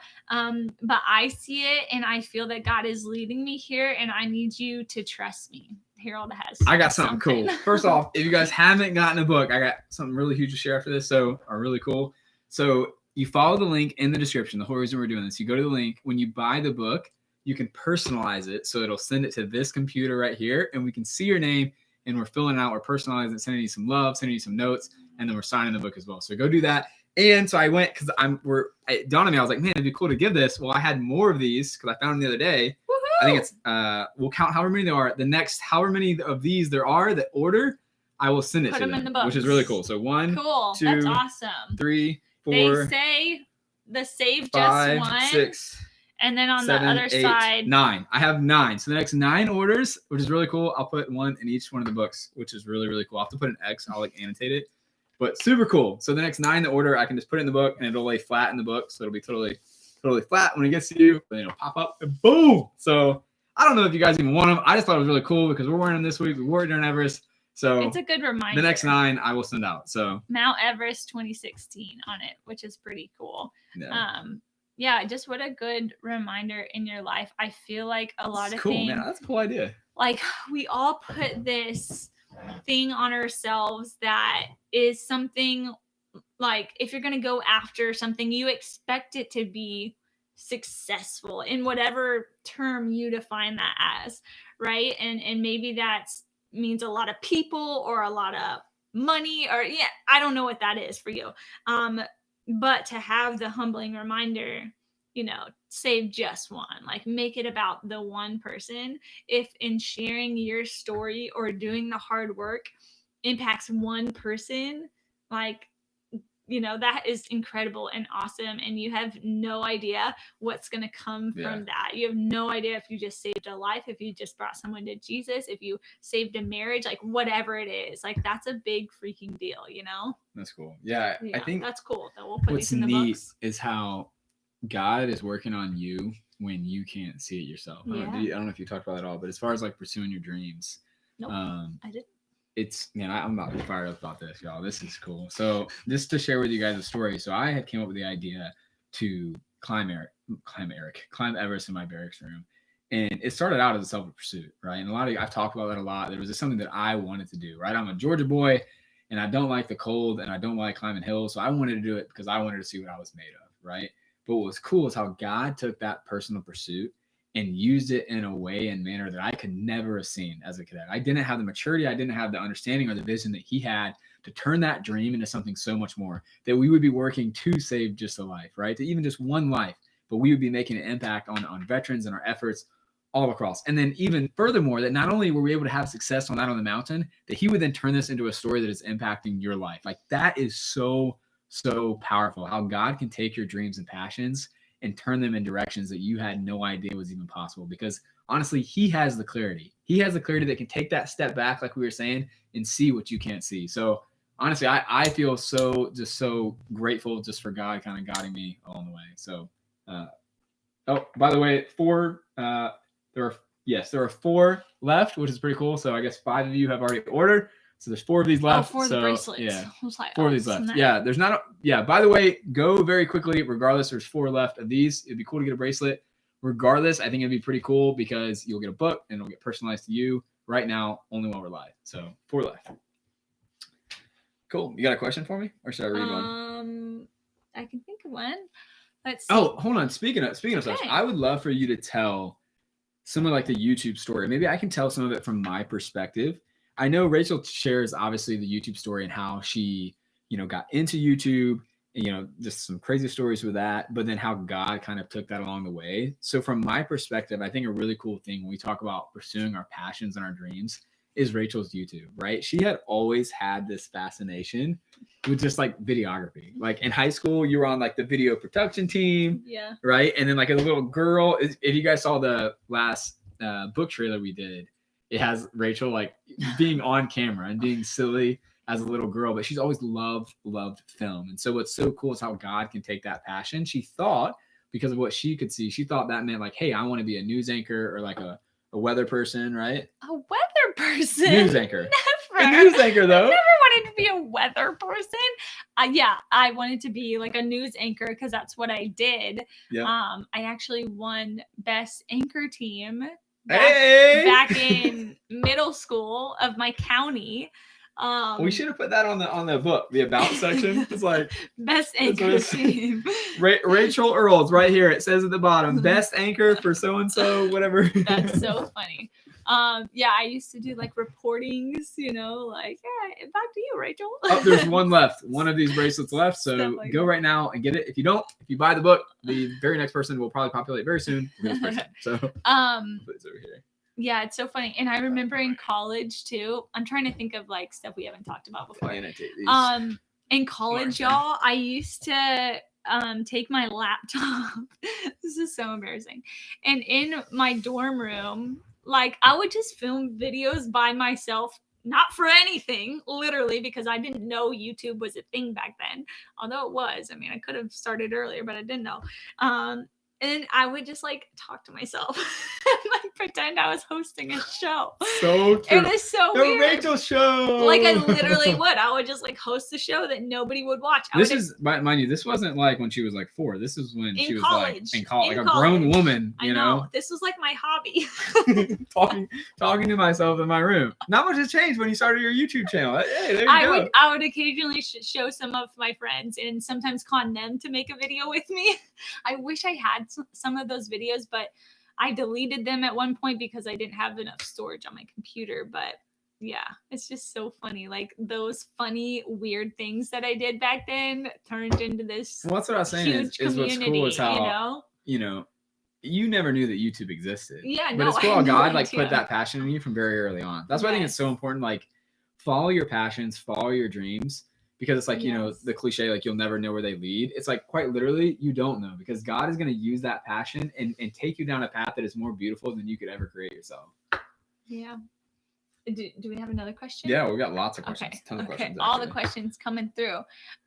but I see it, and I feel that God is leading me here, and I need you to trust me. Harold has I got something cool. First off, if you guys haven't gotten a book, I got something really huge to share after this, really cool. So you follow the link in the description. The whole reason we're doing this, you go to the link. When you buy the book, you can personalize it, so it'll send it to this computer right here, and we can see your name, and we're filling it out, we're personalizing it, sending you some love, sending you some notes, and then we're signing the book as well. So go do that. And so I went, because it dawned on me, I was like, man, it'd be cool to give this. Well, I had more of these because I found them the other day. Woo-hoo! I think it's we'll count however many there are. The next however many of these there are that order, I will send it to them, in the books, which is really cool. So 1, cool. 2, that's awesome. 3, 4. They say the save 5, just one. 6. And then on 7, the other 8, side, 9. I have 9. So the next 9 orders, which is really cool. I'll put one in each one of the books, which is really, really cool. I'll have to put an X. I'll annotate it, but super cool. So the next 9 that order, I can just put it in the book, and it'll lay flat in the book. So it'll be totally flat when it gets to you. Then it'll pop up and boom. So I don't know if you guys even want them. I just thought it was really cool because we're wearing them this week. We wore it during Everest. So it's a good reminder. The next 9 I will send out. So Mount Everest 2016 on it, which is pretty cool. Yeah, just what a good reminder in your life. I feel like a lot of things. Man, that's a cool idea. Like, we all put this thing on ourselves that is something, like, if you're going to go after something, you expect it to be successful in whatever term you define that as, right? And maybe that means a lot of people or a lot of money, or I don't know what that is for you. But to have the humbling reminder, save just one, like, make it about the one person. If in sharing your story or doing the hard work impacts one person, like, that is incredible and awesome. And you have no idea what's going to come from that. You have no idea if you just saved a life, if you just brought someone to Jesus, if you saved a marriage, like, whatever it is, like, that's a big freaking deal, That's cool. Yeah, I think that's cool. That we'll put what's these in the neat books. is how God is working on you when you can't see it yourself. I don't know if you talked about that at all, but as far as like pursuing your dreams, nope, I didn't. It's, man, I'm about to be fired up about this, y'all. This is cool. So just to share with you guys a story. So I had came up with the idea to climb Everest in my barracks room. And it started out as a self-pursuit, right? And I've talked about that a lot. There was just something that I wanted to do, right? I'm a Georgia boy, and I don't like the cold, and I don't like climbing hills. So I wanted to do it because I wanted to see what I was made of, right? But what was cool is how God took that personal pursuit and used it in a way and manner that I could never have seen as a cadet. I didn't have the maturity, I didn't have the understanding or the vision that he had to turn that dream into something so much more, that we would be working to save just a life, right? To even just one life, but we would be making an impact on veterans and our efforts all across. And then even furthermore, that not only were we able to have success on that on the mountain, that he would then turn this into a story that is impacting your life. Like that is so powerful, how God can take your dreams and passions and turn them in directions that you had no idea was even possible. Because honestly, he has the clarity. He has the clarity that can take that step back, like we were saying, and see what you can't see. So honestly, I feel so grateful just for God kind of guiding me along the way. So, oh, by the way, there are 4 left, which is pretty cool. So I guess 5 of you have already ordered. So there's 4 of these left. 4 of the bracelets. Yeah, like, 4 of these left. Yeah, there's not. By the way, go very quickly. Regardless, there's 4 left of these. It'd be cool to get a bracelet. Regardless, I think it'd be pretty cool because you'll get a book and it'll get personalized to you. Right now, only while we're live. So 4 left. Cool. You got a question for me, or should I read one? I can think of one. Let's see. Oh, hold on. Speaking of stuff, I would love for you to tell some of like the YouTube story. Maybe I can tell some of it from my perspective. I know Rachel shares obviously the YouTube story and how she, got into YouTube and, just some crazy stories with that, but then how God kind of took that along the way. So from my perspective, I think a really cool thing when we talk about pursuing our passions and our dreams is Rachel's YouTube, right? She had always had this fascination with just like videography. Like in high school, you were on like the video production team, right? And then like as a little girl, if you guys saw the last book trailer we did, it has Rachel like being on camera and being silly as a little girl, but she's always loved film. And so what's so cool is how God can take that passion. She thought, because of what she could see, she thought that meant like, hey, I want to be a news anchor or like a weather person, right? A weather person? News anchor. Never. A news anchor, though. I never wanted to be a weather person. I wanted to be like a news anchor because that's what I did. Yep. I actually won best anchor team back in middle school of my county. We should have put that on the book, the about section. It's like best anchor team. Rachel Earls right here. It says at the bottom, best anchor for so and so, whatever. That's so funny. I used to do like reportings, like, yeah, back to you, Rachel. Oh, there's one left. One of these bracelets left. So like go right now and get it. If you buy the book, the very next person will probably populate very soon. This person. So put this over here. Yeah, it's so funny. And I remember in college too, I'm trying to think of like stuff we haven't talked about before. In college, y'all, I used to take my laptop. This is so embarrassing. And in my dorm room, like I would just film videos by myself, not for anything, literally, because I didn't know YouTube was a thing back then. Although it was. I mean, I could have started earlier, but I didn't know. And I would just like talk to myself and like pretend I was hosting a show. So cute. It is so weird. The Rachel show. Like I literally would. I would just like host a show that nobody would watch. Mind you, this wasn't like when she was like 4. This is when she was college. Like in college, like a grown woman. I know. This was like my hobby. talking to myself in my room. Not much has changed when you started your YouTube channel. Hey, there you go. I would occasionally show some of my friends and sometimes con them to make a video with me. I wish I had some of those videos, but I deleted them at one point because I didn't have enough storage on my computer. But yeah, it's just so funny. Like those funny, weird things that I did back then turned into this. Well, that's what I was saying is what's cool is how, you never knew that YouTube existed. Yeah, but it's cool how God like put that passion in you from very early on. That's why I think it's so important. Like follow your passions, follow your dreams. Because it's like, the cliche, like you'll never know where they lead. It's like quite literally, you don't know because God is going to use that passion and take you down a path that is more beautiful than you could ever create yourself. Yeah. Do we have another question? Yeah, we've got lots of questions. Okay. Tons of questions. All the questions coming through.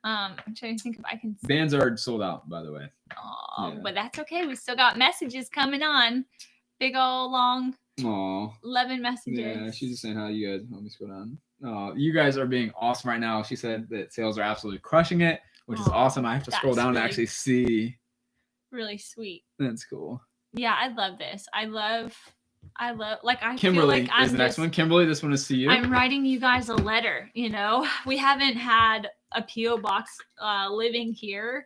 I'm trying to think if I can. Bands are sold out, by the way. Oh, yeah. But that's okay. We still got messages coming on. Big old long. 11 messages. Yeah, she's just saying hi to you guys. Let me scroll down. You guys are being awesome right now. She said that sales are absolutely crushing it, which is awesome. I have to scroll down to actually see. Really sweet. That's cool. Yeah, I love this. I love like I Kimberly feel like is the next one. Kimberly, this one is to you. I'm writing you guys a letter, We haven't had a PO box living here.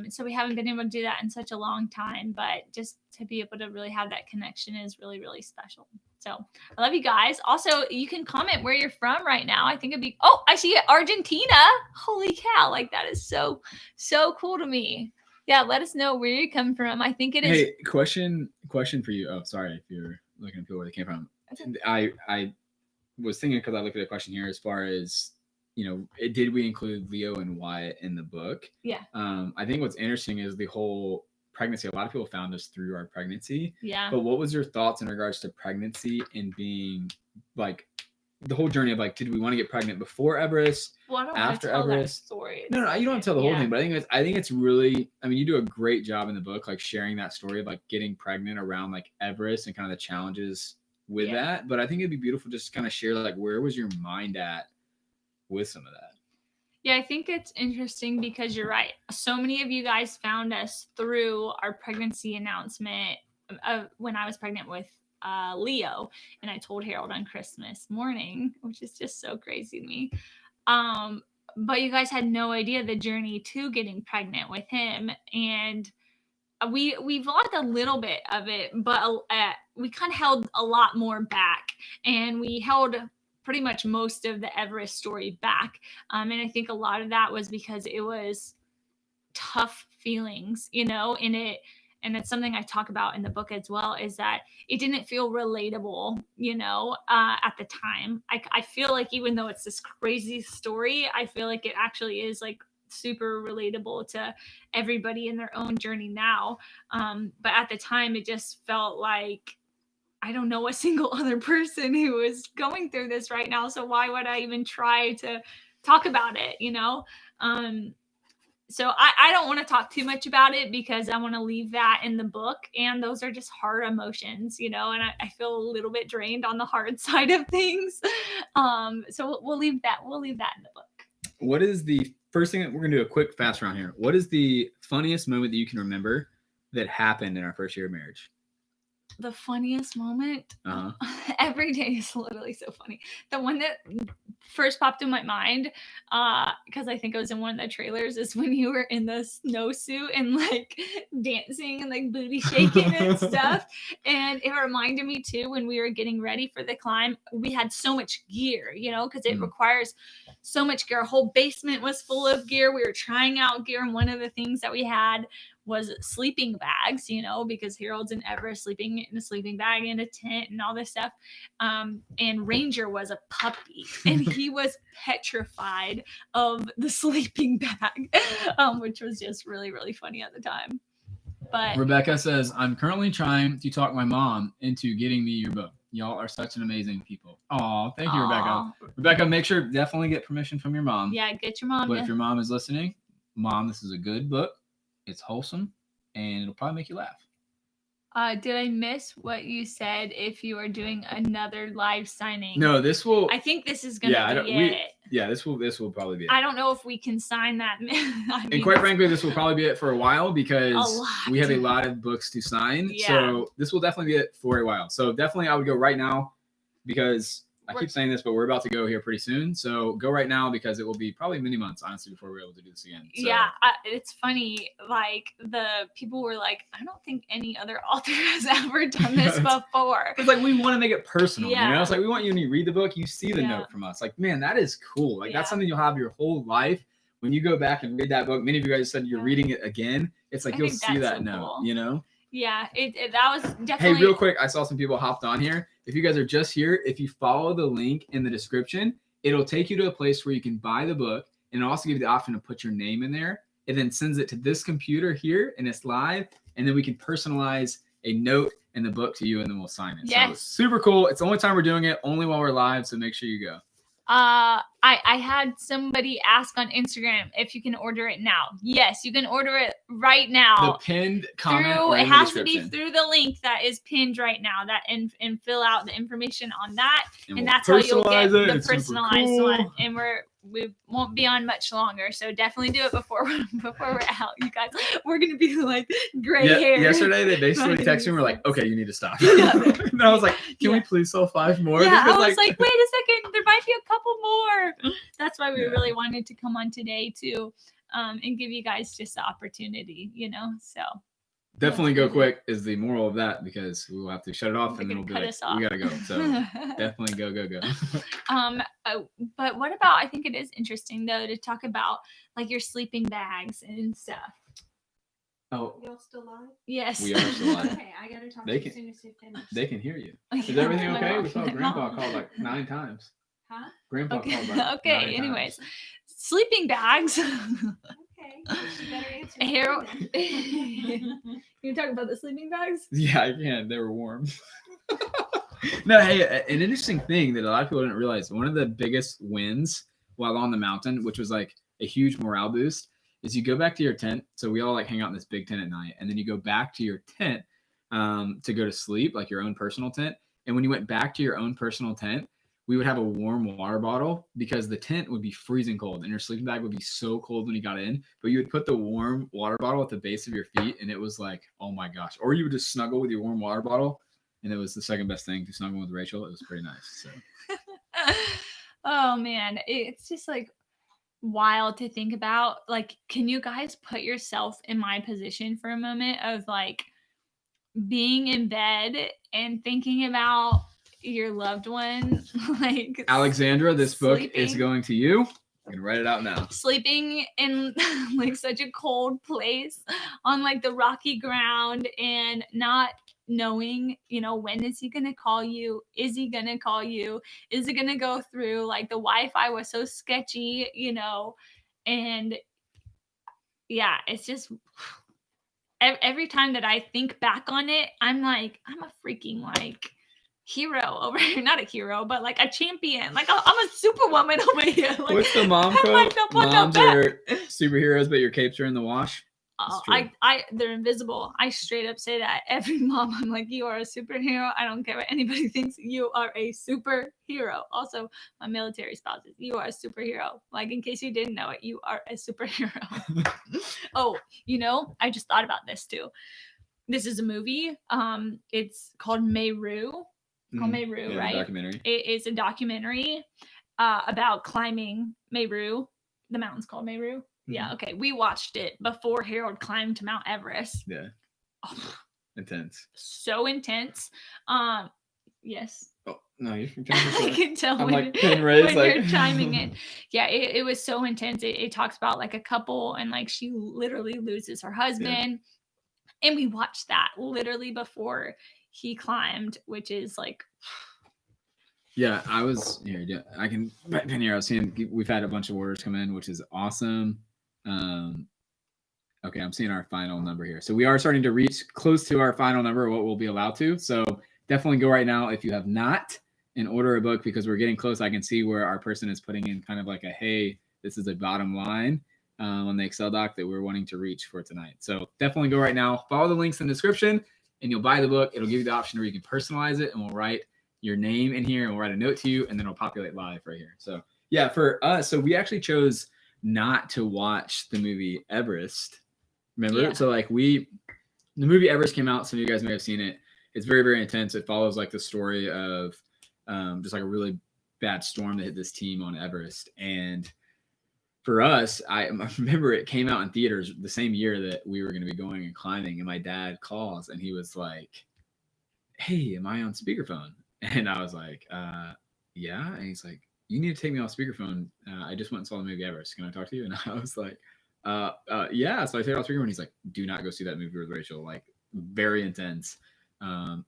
So we haven't been able to do that in such a long time, but just to be able to really have that connection is really, really special. So I love you guys. Also, you can comment where you're from right now. I think it'd be, I see it, Argentina. Holy cow. Like that is so, so cool to me. Yeah, let us know where you come from. I think it is. Hey, question for you. Oh, sorry if you're looking at people where they came from. I was thinking because I looked at a question here as far as did we include Leo and Wyatt in the book? Yeah. I think what's interesting is the whole pregnancy. A lot of people found us through our pregnancy. Yeah. But what was your thoughts in regards to pregnancy and being like the whole journey of like, did we want to get pregnant before Everest? Well, I don't after want to tell Everest? that story. No, you don't have to tell the whole thing, but I think it's really, I mean, you do a great job in the book, like sharing that story of like getting pregnant around like Everest and kind of the challenges with that. But I think it'd be beautiful just to kind of share like where was your mind at with some of that. Yeah, I think it's interesting because you're right. So many of you guys found us through our pregnancy announcement of when I was pregnant with Leo, and I told Harold on Christmas morning, which is just so crazy to me. But you guys had no idea the journey to getting pregnant with him, and we vlogged a little bit of it, but we kind of held a lot more back, and we held pretty much most of the Everest story back. And I think a lot of that was because it was tough feelings, and it's something I talk about in the book as well, is that it didn't feel relatable, at the time. I feel like even though it's this crazy story, I feel like it actually is like super relatable to everybody in their own journey now. But at the time, it just felt like I don't know a single other person who is going through this right now. So why would I even try to talk about it, So I don't want to talk too much about it because I want to leave that in the book. And those are just hard emotions, and I feel a little bit drained on the hard side of things. So we'll leave that in the book. What is the first thing that we're going to do a quick fast round here? What is the funniest moment that you can remember that happened in our first year of marriage? The funniest moment? Every day is literally so funny. The one that first popped in my mind, because I think it was in one of the trailers, is when you were in the snowsuit and like dancing and like booty shaking and stuff. And it reminded me too, when we were getting ready for the climb, we had so much gear, because it requires so much gear. Our whole basement was full of gear. We were trying out gear, and one of the things that we had was sleeping bags, because Harold's in Everest sleeping in a sleeping bag in a tent and all this stuff. And Ranger was a puppy, and he was petrified of the sleeping bag, which was just really, really funny at the time. But Rebecca says, I'm currently trying to talk my mom into getting me your book. Y'all are such an amazing people. Aw, thank you, Rebecca. Rebecca, make sure definitely get permission from your mom. Yeah, get your mom. But if your mom is listening, Mom, this is a good book. It's wholesome, and it'll probably make you laugh. Did I miss what you said if you are doing another live signing? No, this will. I think this is going to be it. Yeah, this will probably be it. I don't know if we can sign that. And quite frankly, this will probably be it for a while because we have a lot of books to sign. Yeah. So this will definitely be it for a while. So definitely I would go right now because I keep saying this, but we're about to go here pretty soon. So go right now because it will be probably many months, honestly, before we're able to do this again. So. Yeah, it's funny. Like the people were like, I don't think any other author has ever done this before. It's like we want to make it personal. Yeah. It's like we want you when you read the book, you see the note from us. Like, man, that is cool. Like that's something you'll have your whole life. When you go back and read that book, many of you guys said you're reading it again. It's like you'll see that so note, cool. Yeah, that was definitely. Hey, real quick, I saw some people hopped on here. If you guys are just here, if you follow the link in the description, it'll take you to a place where you can buy the book, and it'll also give you the option to put your name in there. It then sends it to this computer here, and it's live, and then we can personalize a note and the book to you, and then we'll sign it. Yes. So super cool. It's the only time we're doing it, only while we're live, so make sure you go. I had somebody ask on Instagram if you can order it now. Yes, you can order it right now. The pinned comment. It has to be through the link that is pinned right now. That and fill out the information on that, and that's how you'll get the personalized one. And we won't be on much longer, so definitely do it before we're out, you guys. We're gonna be like gray hair. Yesterday they basically texted me, we're like, okay, you need to stop. And I was like, can we please sell 5 more? Yeah, I was like, wait a second, there might be a couple more. That's why we really wanted to come on today too, and give you guys just the opportunity, so. Definitely go quick is the moral of that because we will have to shut it off and then we'll be like, we gotta go. So definitely go. But what about, I think it is interesting though to talk about like your sleeping bags and stuff. Oh, Y'all still live? Yes. we are still live. Okay, I gotta talk They to you can- as soon as you finish. They can hear you. Okay. Is everything My okay? mom- We saw my Grandpa mom. called like 9 times. Huh? Grandpa Okay. called like Okay. 9 Anyways, times. sleeping bags. Okay, well, she better answer the Harold. phone then. You talking about the sleeping bags? Yeah, I can. They were warm. No, hey, an interesting thing that a lot of people didn't realize, one of the biggest wins while on the mountain, which was like a huge morale boost, is you go back to your tent. So we all like hang out in this big tent at night, and then you go back to your tent to go to sleep, like your own personal tent. And when you went back to your own personal tent, we would have a warm water bottle because the tent would be freezing cold and your sleeping bag would be so cold when you got in. But you would put the warm water bottle at the base of your feet, and it was like, oh my gosh. Or you would just snuggle with your warm water bottle. And it was the second best thing to snuggle with Rachel. It was pretty nice. So, Oh man, it's just like wild to think about. Like, can you guys put yourself in my position for a moment of like being in bed and thinking about your loved one, like Alexandra, this book is sleeping. going to you. I'm gonna write it out now. Sleeping in like such a cold place on like the rocky ground and not knowing, when is he gonna call you? Is he gonna call you? Is it gonna go through? Like the Wi-Fi was so sketchy, and yeah, it's just every time that I think back on it, I'm like, I'm a freaking like hero over here. Not a hero, but like a champion. Like I'm a superwoman over here. Like, What's the mom I'm quote? like up on the Moms back. are superheroes, but your capes are in the wash. Oh, true. they're invisible. I straight up say that every mom. I'm like, you are a superhero. I don't care what anybody thinks. You are a superhero. Also, my military spouses, you are a superhero. Like, in case you didn't know it, you are a superhero. Oh, I just thought about this too. This is a movie. It's called Meru. It's called Meru, Yeah, right? Documentary. It is a documentary about climbing Meru. The mountain's called Meru. Yeah, okay. We watched it before Harold climbed to Mount Everest. Yeah. Oh, Intense. so intense. Yes. Oh no, you're I can tell I'm when, like pin raised, when like you're chiming in. Yeah, it was so intense. It talks about like a couple and like she literally loses her husband. Yeah. And we watched that literally before he climbed, which is like Yeah, I was here. Yeah, I can pin here. I was seeing we've had a bunch of orders come in, which is awesome. Okay, I'm seeing our final number here. So we are starting to reach close to our final number, what we'll be allowed to. So definitely go right now if you have not and order a book because we're getting close. I can see where our person is putting in kind of like a, hey, this is a bottom line on the Excel doc that we're wanting to reach for tonight. So definitely go right now. Follow the links in the description and you'll buy the book. It'll give you the option where you can personalize it and we'll write your name in here and we'll write a note to you and then it'll populate live right here. So yeah, for us, so we actually chose not to watch the movie Everest. Remember? Yeah. So like the movie Everest came out. Some of you guys may have seen it. It's very, very intense. It follows like the story of just like a really bad storm that hit this team on Everest. And for us, I remember it came out in theaters the same year that we were going to be going and climbing. And my dad calls and he was like, hey, am I on speakerphone? And I was like, yeah. And he's like, you need to take me off speakerphone. I just went and saw the movie Everest. Can I talk to you? And I was like, yeah. So I take it off speakerphone. He's like, do not go see that movie with Rachel. Like very intense.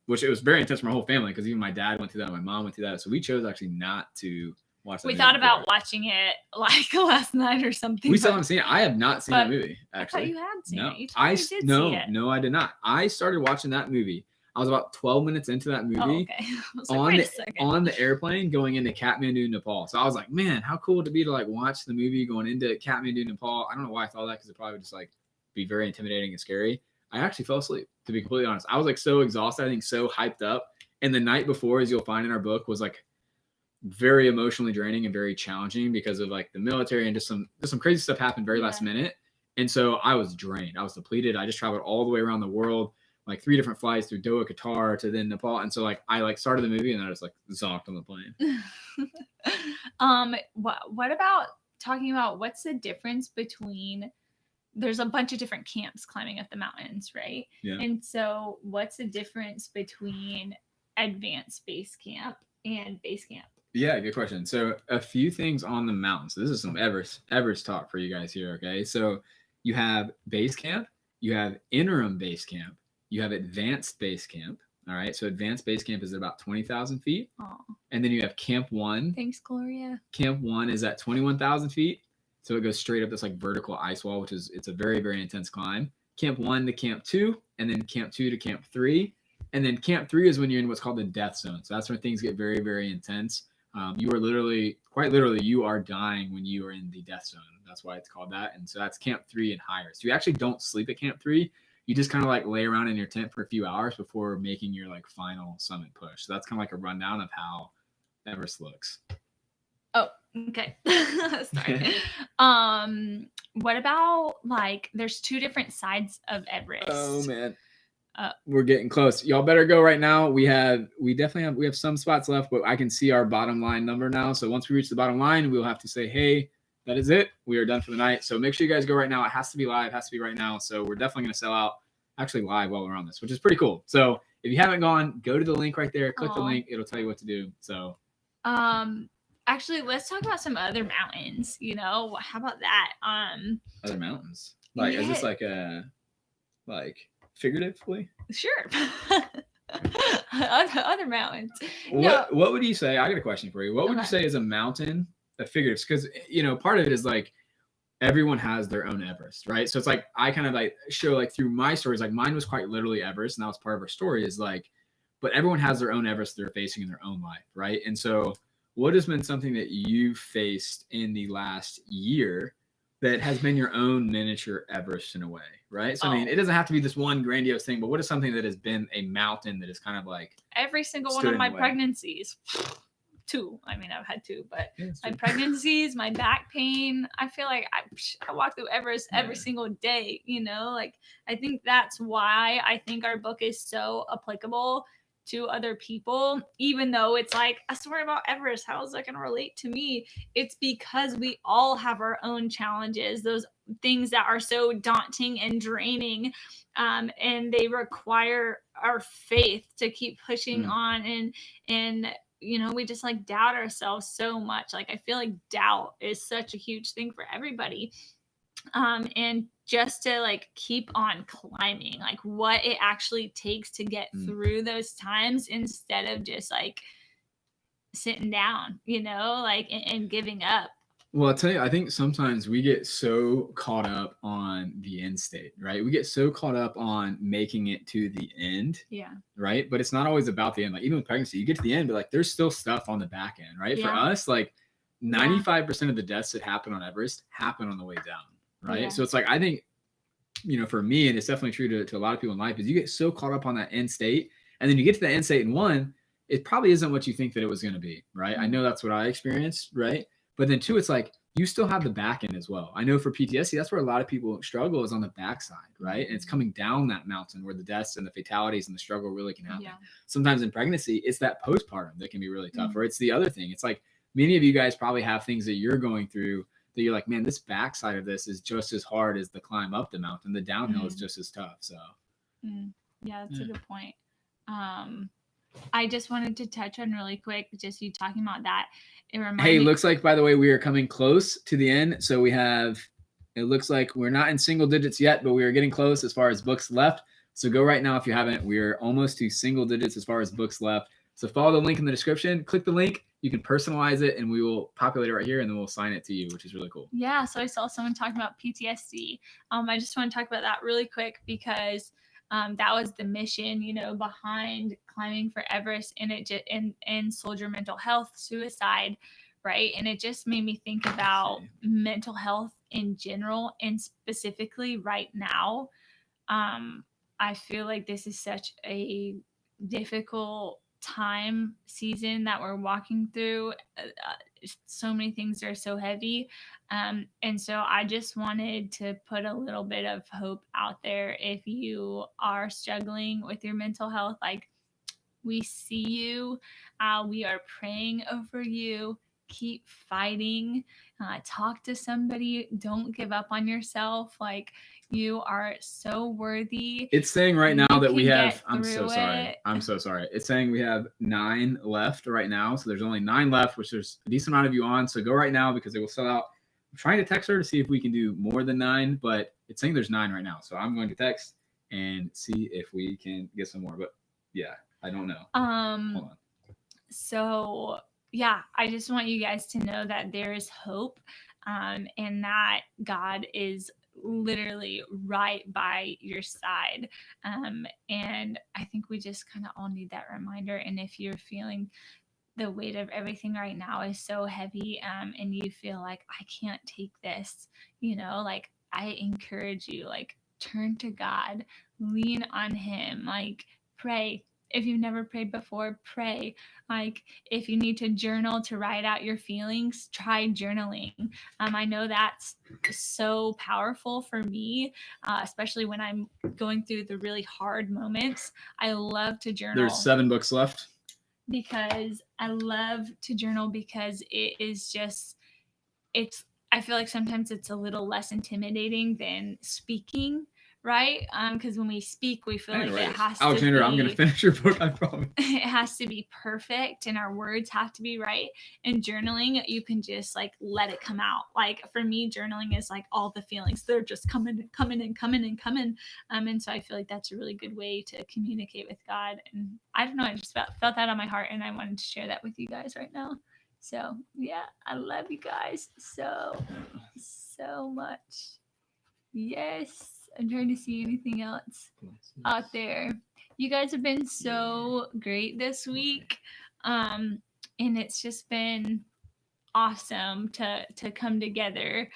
Which it was very intense for my whole family because even my dad went through that, my mom went through that. So we chose actually not to watch that. We thought about watching it like last night or something. We still haven't seen it. I have not seen that movie. Actually, I thought you had seen it. You I did see it. No, I did not. I started watching that movie. I was about 12 minutes into that movie. Oh, okay. On the airplane going into Kathmandu, Nepal. So I was like, man, how cool would it be to like watch the movie going into Kathmandu, Nepal? I don't know why I thought that because it probably would just like be very intimidating and scary. I actually fell asleep, to be completely honest. I was like so exhausted, I think so hyped up. And the night before, as you'll find in our book, was like very emotionally draining and very challenging because of like the military and just some crazy stuff happened very last minute. And so I was drained. I was depleted. I just traveled all the way around the world, like 3 different flights through Doha, Qatar to then Nepal. And so like I like started the movie and I just like zonked on the plane. What about talking about what's the difference between, there's a bunch of different camps climbing up the mountains, right? Yeah. And so what's the difference between advanced base camp and base camp? Yeah, good question. So a few things on the mountain. So this is some Everest talk for you guys here. Okay. So you have base camp, you have interim base camp, you have advanced base camp. All right. So advanced base camp is at about 20,000 feet. Aw. And then you have Camp 1. Thanks, Gloria. Camp 1 is at 21,000 feet. So it goes straight up this like vertical ice wall, it's a very, very intense climb. Camp 1 to Camp 2, and then Camp 2 to Camp 3. And then Camp 3 is when you're in what's called the death zone. So that's when things get very, very intense. You are quite literally, you are dying when you are in the death zone. That's why it's called that. And so that's Camp 3 and higher. So you actually don't sleep at Camp 3. You just kind of like lay around in your tent for a few hours before making your like final summit push. So that's kind of like a rundown of how Everest looks. Oh, okay. Sorry. What about like there's 2 different sides of Everest? Oh man. We're getting close. Y'all better go right now. We definitely have some spots left, but I can see our bottom line number now. So once we reach the bottom line, we'll have to say, hey, that is it. We are done for the night. So make sure you guys go right now. It has to be live, it has to be right now. So we're definitely going to sell out actually live while we're on this, which is pretty cool. So if you haven't gone, go to the link right there, click the link. It'll tell you what to do. So, actually, let's talk about some other mountains. How about that? Other mountains, like is this like figuratively? Sure. other mountains. What would you say? I got a question for you. What would you say is a mountain? A figurative, because part of it is like everyone has their own Everest, right? So it's like I kind of like show like through my stories, like mine was quite literally Everest, and that was part of our story. Is like, but everyone has their own Everest they're facing in their own life, right? And so, what has been something that you faced in the last year that has been your own miniature Everest in a way, right? So I mean, it doesn't have to be this one grandiose thing, but what is something that has been a mountain that is kind of like every single one of my pregnancies? 2. I mean, I've had 2, but my pregnancies, my back pain, I feel like I walk through Everest every single day, like I think that's why I think our book is so applicable to other people, even though it's like a story about Everest. How is that going to relate to me? It's because we all have our own challenges, those things that are so daunting and draining, and they require our faith to keep pushing on and we just like doubt ourselves so much. Like I feel like doubt is such a huge thing for everybody. And just to like keep on climbing, like what it actually takes to get through those times instead of just like sitting down, like and giving up. Well, I'll tell you, I think sometimes we get so caught up on the end state, right? We get so caught up on making it to the end. Yeah. Right. But it's not always about the end. Like even with pregnancy, you get to the end, but like there's still stuff on the back end, right? Yeah. For us, like 95% of the deaths that happen on Everest happen on the way down. Right. Yeah. So it's like, I think, for me, and it's definitely true to a lot of people in life, is you get so caught up on that end state. And then you get to the end state and 1, it probably isn't what you think that it was going to be. Right. I know that's what I experienced. Right. But then 2, it's like you still have the back end as well. I know for PTSD, that's where a lot of people struggle is on the backside, right? And it's coming down that mountain where the deaths and the fatalities and the struggle really can happen. Yeah. Sometimes in pregnancy, it's that postpartum that can be really tough, or it's the other thing. It's like many of you guys probably have things that you're going through that you're like, man, this backside of this is just as hard as the climb up the mountain. The downhill is just as tough. So, yeah, that's a good point. I just wanted to touch on really quick, just you talking about that. It reminded me. Looks like, by the way, we are coming close to the end. So it looks like we're not in single digits yet, but we are getting close as far as books left. So go right now if you haven't. We're almost to single digits as far as books left. So follow the link in the description. Click the link. You can personalize it, and we will populate it right here, and then we'll sign it to you, which is really cool. Yeah, so I saw someone talking about PTSD. I just want to talk about that really quick because that was the mission, behind climbing for Everest, and and soldier mental health, suicide, right? And it just made me think about mental health in general, and specifically right now. I feel like this is such a difficult season that we're walking through. So many things are so heavy. And so I just wanted to put a little bit of hope out there. If you are struggling with your mental health, like we see you, we are praying over you. Keep fighting, talk to somebody. Don't give up on yourself. Like you are so worthy. It's saying right now that we have, I'm so sorry. It's saying we have 9 left right now. So there's only 9 left, which there's a decent amount of you on. So go right now because they will sell out trying to text her to see if we can do more than 9, but it's saying there's 9 right now. So I'm going to text and see if we can get some more. But yeah, I don't know. Hold on. So yeah, I just want you guys to know that there is hope, and that God is literally right by your side. And I think we just kind of all need that reminder. And if you're feeling the weight of everything right now is so heavy, and you feel like I can't take this, like, I encourage you, like, turn to God, lean on him, like, pray. If you've never prayed before, pray. Like, if you need to journal to write out your feelings, try journaling. I know that's so powerful for me, especially when I'm going through the really hard moments. I love to journal. There's 7 books left. Because I love to journal, because it is just, I feel like sometimes it's a little less intimidating than speaking, right? Because when we speak, we feel like it has to Alexander, be, I'm going to finish your book, I promise. It has to be perfect, and our words have to be right. And journaling, you can just like let it come out. Like for me, journaling is like all the feelings, they're just coming. And so I feel like that's a really good way to communicate with God. And I don't know, I just felt that on my heart, and I wanted to share that with you guys right now. So yeah, I love you guys so much. Yes. I'm trying to see anything else out there. You guys have been so great this week. And it's just been awesome to come together,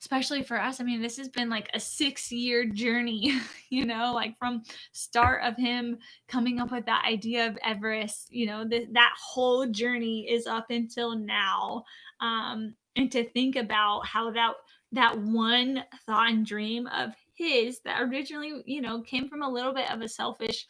especially for us. I mean, this has been like a 6-year journey, like from start of him coming up with that idea of Everest, that whole journey is up until now. And to think about how that one thought and dream of his that originally, came from a little bit of a selfish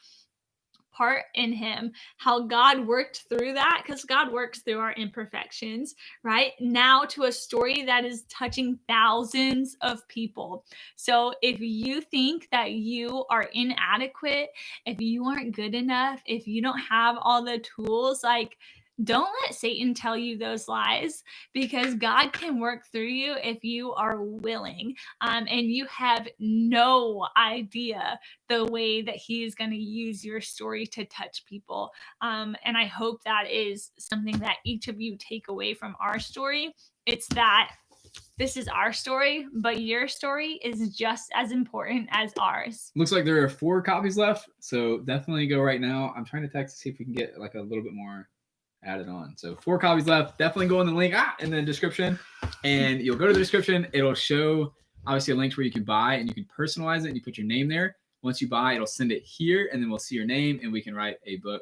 part in him, how God worked through that, because God works through our imperfections, right? Now to a story that is touching thousands of people. So if you think that you are inadequate, if you aren't good enough, if you don't have all the tools, like, don't let Satan tell you those lies, because God can work through you if you are willing. And you have no idea the way that he is going to use your story to touch people. And I hope that is something that each of you take away from our story. It's that this is our story, but your story is just as important as ours. Looks like there are 4 copies left, so definitely go right now. I'm trying to text to see if we can get like a little bit more added on. So 4 copies left. Definitely go in the link in the description, and you'll go to the description. It'll show obviously a link where you can buy, and you can personalize it, and you put your name there. Once you buy, it'll send it here, and then we'll see your name, and we can write a book.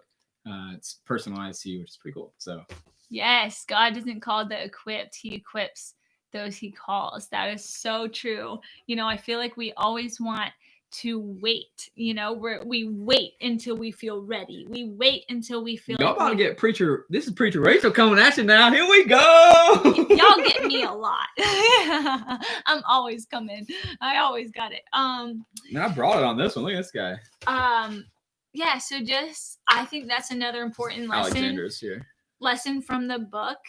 It's personalized to you, which is pretty cool. So yes, God doesn't call the equipped, he equips those he calls. That is so true. I feel like we always want to wait, we wait until we feel ready. We wait until we feel y'all about to get preacher. This is Preacher Rachel coming at you now. Here we go. Y'all get me a lot. I'm always coming. I always got it. Man, I brought it on this one. Look at this guy. Yeah, so I think that's another important lesson. Alexander's here. Lesson from the book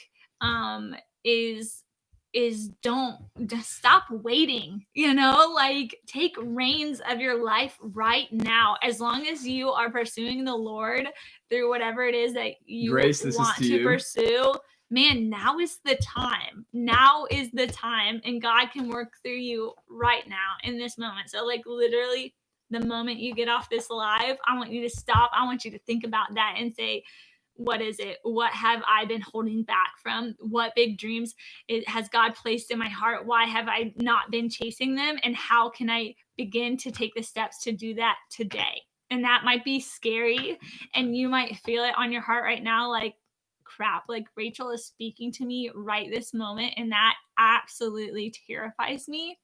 is don't just stop waiting, like take reins of your life right now. As long as you are pursuing the Lord through whatever it is that you want to pursue, man, now is the time. Now is the time, and God can work through you right now in this moment. So like literally the moment you get off this live, I want you to stop. I want you to think about that and say, what is it? What have I been holding back from? What big dreams has God placed in my heart? Why have I not been chasing them? And how can I begin to take the steps to do that today? And that might be scary, and you might feel it on your heart right now, like, crap, like Rachel is speaking to me right this moment, and that absolutely terrifies me.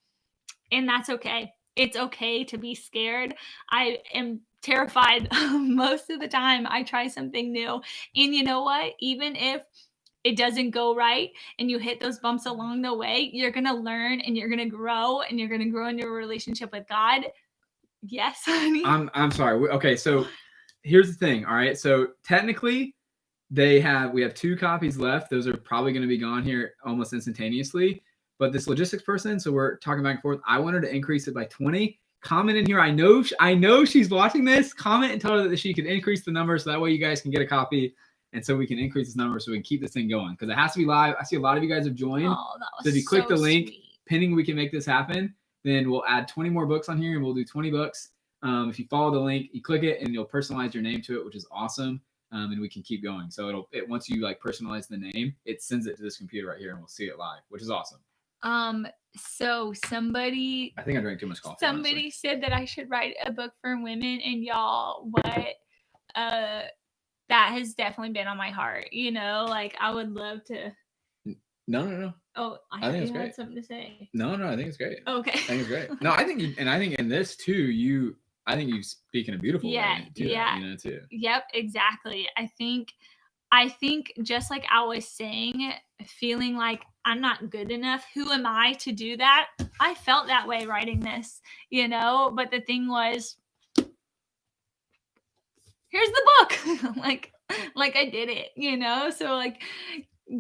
And that's okay. It's okay to be scared. I am terrified most of the time I try something new. And you know what? Even if it doesn't go right and you hit those bumps along the way, you're going to learn, and you're going to grow, and you're going to grow in your relationship with God. Yes, honey. I'm sorry. Okay, so here's the thing. All right, so technically we have 2 copies left. Those are probably going to be gone here almost instantaneously. but this logistics person, so we're talking back and forth. I want her to increase it by 20. Comment in here. I know she's watching this. Comment and tell her that she can increase the number so that way you guys can get a copy. And so we can increase this number so we can keep this thing going because it has to be live. I see a lot of you guys have joined. Oh, that was so if you click the link, sweet. pinning we can make this happen, then we'll add 20 more books on here and we'll do 20 books. If you follow the link, you click it and you'll personalize your name to it, which is awesome. And we can keep going. So once you like personalize the name, it sends it to this computer right here and we'll see it live, which is awesome. So somebody, I think I drank too much coffee. Somebody honestly. said that I should write a book for women, and y'all, that has definitely been on my heart. You know, like I would love to. No. Oh, I think it's you had great. something to say. No, I think it's great. Okay. I think it's great. No, I think in this too, I think you speak in a beautiful way. Too, yeah. You know, too. Yep, exactly. I think just like I was saying, feeling like I'm not good enough. Who am I to do that? I felt that way writing this, you know, but the thing was, here's the book. like I did it, you know? So like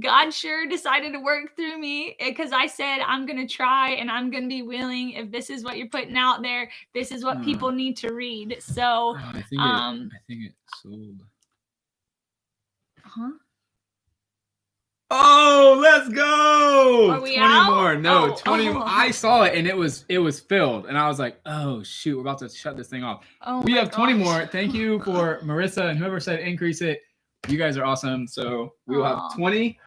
God sure decided to work through me because I said, I'm going to try and I'm going to be willing. If this is what you're putting out there, this is what people need to read. So I think it sold. Huh? Oh, let's go! Are we 20 out? more. No, Oh, 20. oh. I saw it and it was filled, and I was like, "Oh shoot, we're about to shut this thing off." Oh we my have 20 gosh. more. Thank you for Marissa and whoever said increase it. You guys are awesome. So we will have 20.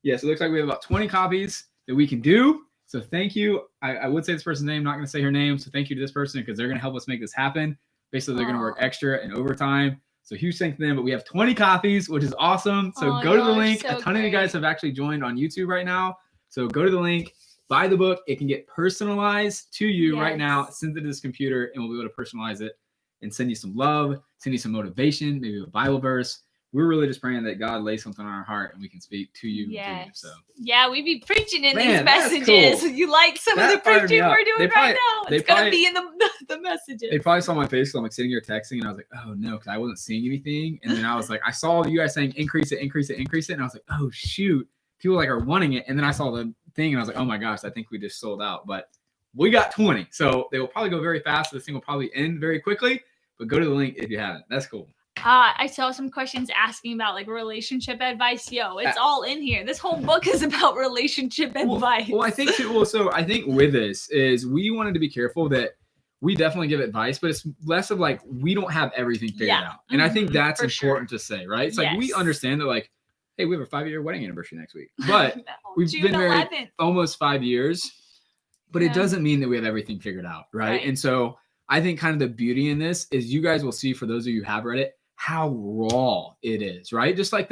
Yes, it looks like we have about 20 copies that we can do. So thank you. I would say this person's name, not going to say her name. So thank you to this person because they're going to help us make this happen. Basically, they're going to work extra and overtime. So huge thank them. But we have 20 copies, which is awesome. So go to the link. So a ton of you guys have actually joined on YouTube right now. So go to the link, buy the book. It can get personalized to you right now. Send it to this computer and we'll be able to personalize it and send you some love, send you some motivation, maybe a Bible verse. We're really just praying that God lays something on our heart and we can speak to you. Yes. So yeah, we be preaching in Man, these that's messages. cool. You like some of the That fired me preaching up. we're doing right now? they It's gonna probably- be in the messages. They probably saw my face. So I'm like sitting here texting and I was like, oh no, because I wasn't seeing anything. And then I was like, I saw you guys saying increase it. And I was like, oh shoot, people like are wanting it. And then I saw the thing and I was like, oh my gosh, I think we just sold out. But we got 20. So they will probably go very fast. This thing will probably end very quickly. But go to the link if you haven't. That's cool. I saw some questions asking about like relationship advice. Yo, it's all in here. This whole book is about relationship advice. Well, I think too. Well, so I think with this is we wanted to be careful that we definitely give advice, but it's less of like we don't have everything figured out. And I think that's important to say, right? It's like we understand that like, hey, we have a 5-year wedding anniversary next week, but we've June been married 11th. almost 5 years, but it doesn't mean that we have everything figured out, right? And so I think kind of the beauty in this is you guys will see, for those of you who have read it, how raw it is, right? Just like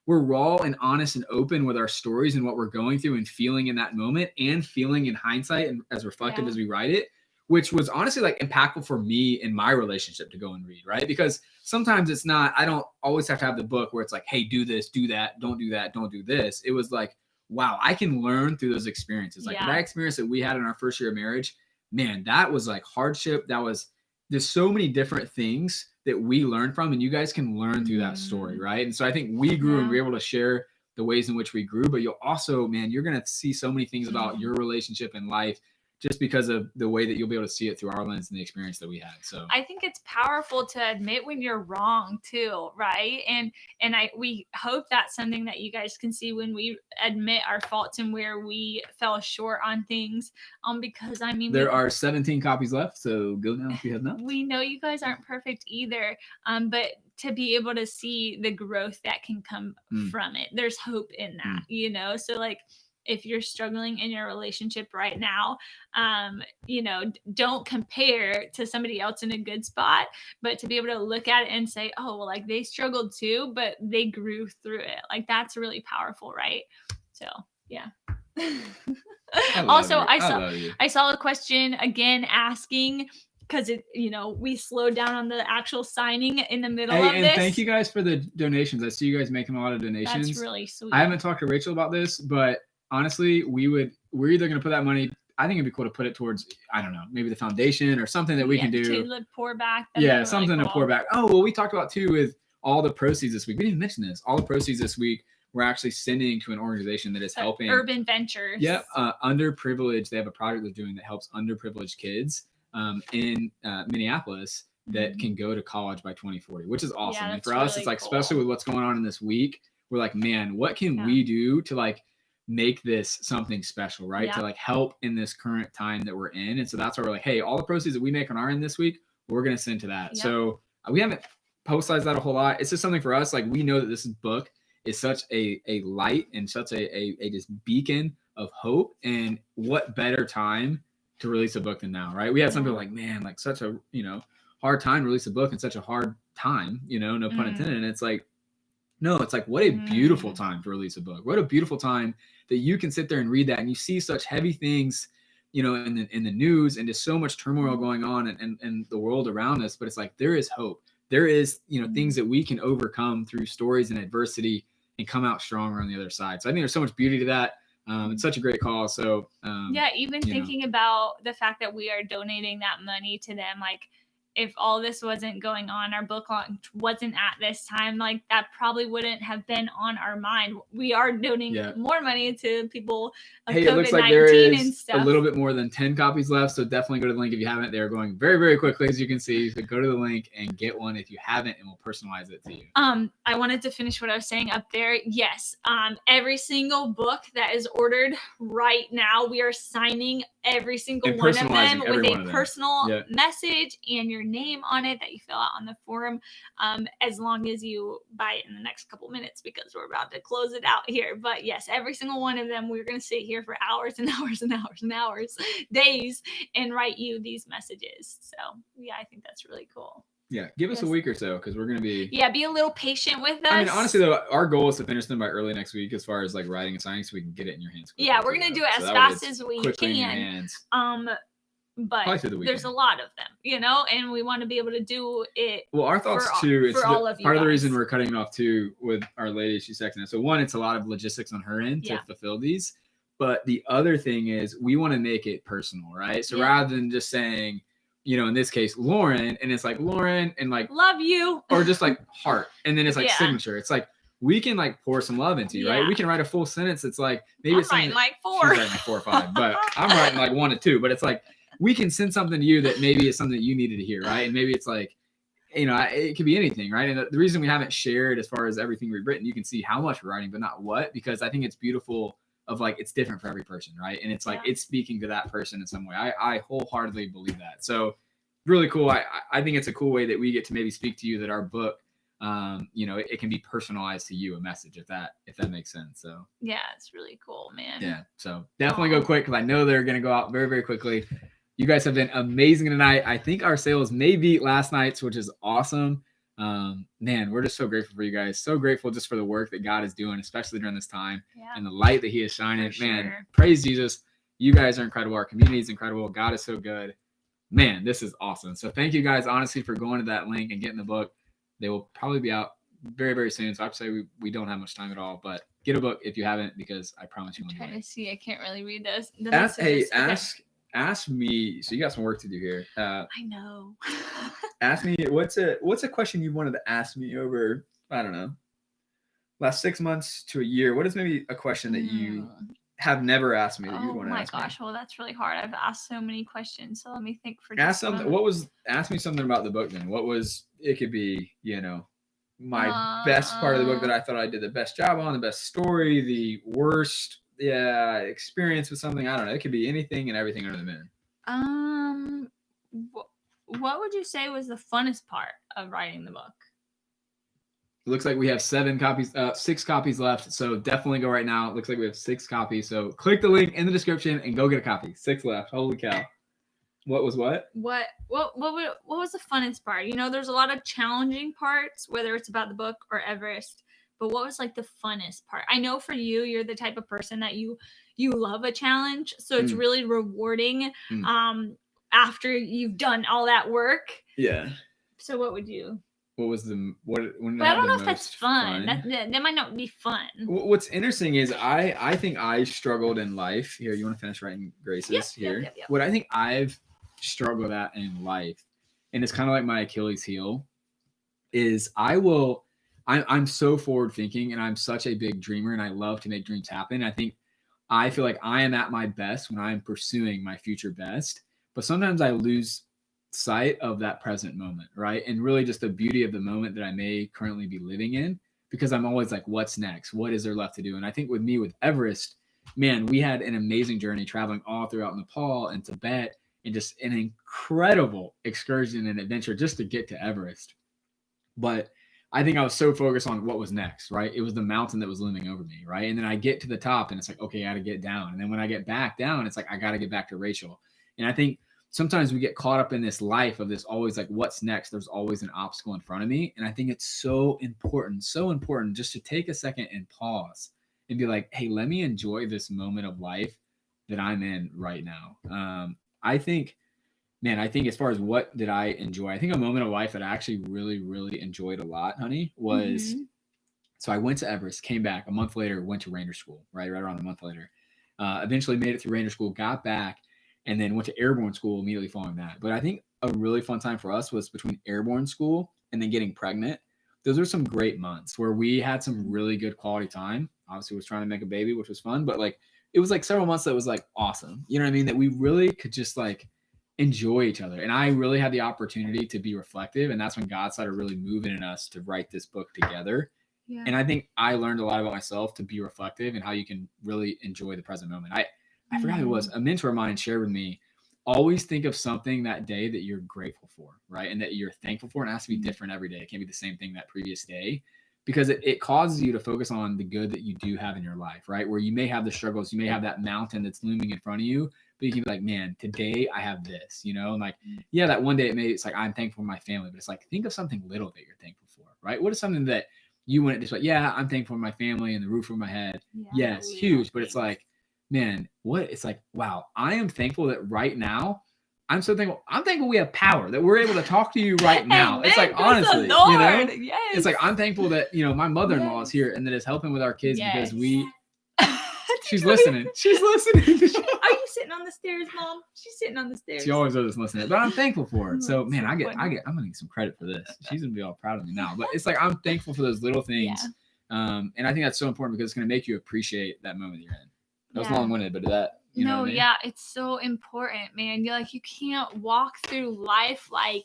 we're raw and honest and open with our stories and what we're going through and feeling in that moment and feeling in hindsight and as reflective as we write it, which was honestly like impactful for me in my relationship to go and read, right? Because sometimes it's not, I don't always have to have the book where it's like, hey, do this, do that, don't do that, don't do this. It was like, wow, I can learn through those experiences. Like that experience that we had in our first year of marriage, man, that was like hardship. There's so many different things that we learn from, and you guys can learn through that story, right? And so I think we grew and we were able to share the ways in which we grew, but you'll also, man, you're going to see so many things about your relationship and life just because of the way that you'll be able to see it through our lens and the experience that we had. So I think it's powerful to admit when you're wrong too, right? And we hope that's something that you guys can see when we admit our faults and where we fell short on things. Because I mean, there are 17 copies left, so go now if you have not. We know you guys aren't perfect either, but to be able to see the growth that can come from it, there's hope in that, you know? So like, if you're struggling in your relationship right now, you know, don't compare to somebody else in a good spot, but to be able to look at it and say, oh, well, like they struggled too, but they grew through it. Like that's really powerful, right? So, yeah. Also, I saw a question again asking, because it, you know, we slowed down on the actual signing in the middle of this. Thank you guys for the donations. I see you guys making a lot of donations. That's really sweet. I haven't talked to Rachel about this, but honestly, we're either going to put that money. I think it'd be cool to put it towards, I don't know, maybe the foundation or something that we can do. To pour back. Something to pour back. Oh, well, we talked about too with all the proceeds this week. We didn't mention this. All the proceeds this week, we're actually sending to an organization that is helping Urban Ventures. Yep. Underprivileged. They have a project they're doing that helps underprivileged kids in Minneapolis that can go to college by 2040, which is awesome. Yeah, and for that's us, really it's like, cool. especially with what's going on in this week, we're like, man, what can we do to like make this something special, right? To like help in this current time that we're in. And so that's why we're like, hey, all the proceeds that we make on our end this week, we're going to send to that. So we haven't publicized that a whole lot. It's just something for us. Like, we know that this book is such a light and such a just beacon of hope. And what better time to release a book than now, right? We had some people like, man, like such a, hard time to release a book in such a hard time, no pun intended. And it's like, no, it's like, what a beautiful time to release a book. What a beautiful time that you can sit there and read that, and you see such heavy things, in the news, and just so much turmoil going on in the world around us. But it's like, there is hope. There is, things that we can overcome through stories and adversity and come out stronger on the other side. So I think there's so much beauty to that. It's such a great call. So even thinking about the fact that we are donating that money to them, like, if all this wasn't going on, our book launch wasn't at this time, like, that probably wouldn't have been on our mind. We are donating more money to people of COVID-19 it looks like there is and stuff. a little bit more than 10 copies left. So definitely go to the link if you haven't. They're going very, very quickly, as you can see. So go to the link and get one if you haven't, and we'll personalize it to you. I wanted to finish what I was saying up there. Yes. Every single book that is ordered right now, we are signing every single one of them with a personal message and your name on it that you fill out on the forum, as long as you buy it in the next couple minutes, because we're about to close it out here. But yes, every single one of them, we're going to sit here for hours and hours and hours and hours, days, and write you these messages. So I think that's really cool. Yeah, give us a week or so, because we're going to be... be a little patient with us. I mean, honestly, though, our goal is to finish them by early next week, as far as like writing and signing, so we can get it in your hands quickly. Yeah, we're going to do it as fast as we can. But there's a lot of them, and we want to be able to do it. Well, our thoughts too, it's all of you part guys. Of the reason we're cutting it off too with our lady, she's texting us. So one, it's a lot of logistics on her end to fulfill these. But the other thing is, we want to make it personal, right? So rather than just saying, in this case, Lauren, and it's like Lauren and like love you, or just like heart, and then it's like signature. It's like, we can like pour some love into you, right? We can write a full sentence. It's like, maybe it's writing like 4. She's writing like 4 or 5, but I'm writing like 1 to 2. But it's like, we can send something to you that maybe is something that you needed to hear, right? And maybe it's like, it could be anything, right? And the reason we haven't shared as far as everything we've written, you can see how much we're writing, but not what, because I think it's beautiful of like, it's different for every person, right? And it's like, it's speaking to that person in some way. I wholeheartedly believe that. So really cool. I think it's a cool way that we get to maybe speak to you, that our book, it can be personalized to you, a message, if that makes sense. So it's really cool, man. Yeah. So definitely go quick, because I know they're going to go out very, very quickly. You guys have been amazing tonight. I think our sales may beat last night's, which is awesome. Man, we're just so grateful for you guys. So grateful just for the work that God is doing, especially during this time, and the light that he is shining. Man, praise Jesus. You guys are incredible. Our community is incredible. God is so good. Man, this is awesome. So thank you guys, honestly, for going to that link and getting the book. They will probably be out very, very soon. So I'd say we don't have much time at all, but get a book if you haven't, because I promise you won't. I'm trying to see. I can't really read this. Ask me. So you got some work to do here. I know. Ask me. What's a question you wanted to ask me over, I don't know, last 6 months to a year? What is maybe a question that you have never asked me that you want to ask me? Oh my gosh, well, that's really hard. I've asked so many questions, so let me think for ask something. Ask me something about the book then. It could be, my best part of the book that I thought I did the best job on, the best story, the worst experience with something. I don't know. It could be anything and everything under the moon. What would you say was the funnest part of writing the book? It looks like we have 6 copies left. So definitely go right now. It looks like we have 6 copies. So click the link in the description and go get a copy. 6 left. Holy cow. What was what? What was the funnest part? There's a lot of challenging parts, whether it's about the book or Everest. But what was like the funnest part? I know for you, you're the type of person that you love a challenge. So it's really rewarding after you've done all that work. Yeah. So what would you? What was but I don't know if that's fun. That might not be fun. What's interesting is I think I struggled in life. Here, you want to finish writing Grace's here? Yep. What I think I've struggled at in life, and it's kind of like my Achilles heel, is I will I'm so forward thinking, and I'm such a big dreamer, and I love to make dreams happen. I feel like I am at my best when I'm pursuing my future best, but sometimes I lose sight of that present moment, right? And really just the beauty of the moment that I may currently be living in, because I'm always like, what's next? What is there left to do? And I think with me, with Everest, man, we had an amazing journey traveling all throughout Nepal and Tibet, and just an incredible excursion and adventure just to get to Everest. But I think I was so focused on what was next, right? It was the mountain that was looming over me, right? And then I get to the top and it's like, okay, I got to get down. And then when I get back down, it's like, I got to get back to Rachel. And I think sometimes we get caught up in this life of this always like, what's next? There's always an obstacle in front of me. And I think it's so important just to take a second and pause and be like, hey, let me enjoy this moment of life that I'm in right now. I think as far as what did I enjoy, I think a moment of life that I actually really, really enjoyed a lot, honey, was so I went to Everest, came back a month later, went to Ranger School, right around a month later. Eventually made it through Ranger School, got back, and then went to Airborne School immediately following that. But I think a really fun time for us was between Airborne School and then getting pregnant. Those were some great months where we had some really good quality time. Obviously, was trying to make a baby, which was fun, but like it was like several months that was like awesome. You know what I mean? That we really could just like enjoy each other. And I really had the opportunity to be reflective. And that's when God started really moving in us to write this book together. Yeah. And I think I learned a lot about myself to be reflective and how you can really enjoy the present moment. I forgot who it was. A mentor of mine shared with me, always think of something that day that you're grateful for, right? And that you're thankful for. And it has to be different every day. It can't be the same thing that previous day, because it causes you to focus on the good that you do have in your life, right? Where you may have the struggles, you may have that mountain that's looming in front of you, but you can be like, man, today I have this, you know? And like, yeah, that one day it's like, I'm thankful for my family, but it's like, think of something little that you're thankful for, right? What is something that you wouldn't just like, yeah, I'm thankful for my family and the roof over my head. Yeah, yes, huge. But it's like, man, it's like, wow, I am thankful that right now, I'm so thankful. I'm thankful we have power, that we're able to talk to you right now. It's like, honestly, you know, it's like, I'm thankful that, you know, my mother-in-law is here and that is helping with our kids because she's listening. She's listening. Are you sitting on the stairs, Mom? She's sitting on the stairs. She always does listening, but I'm thankful for it. So, man, I'm gonna get some credit for this. She's gonna be all proud of me now. But it's like, I'm thankful for those little things. Yeah. And I think that's so important because it's gonna make you appreciate that moment that you're in. That was long-winded, but that. You know what I mean? Yeah, it's so important, man. You're like, you can't walk through life like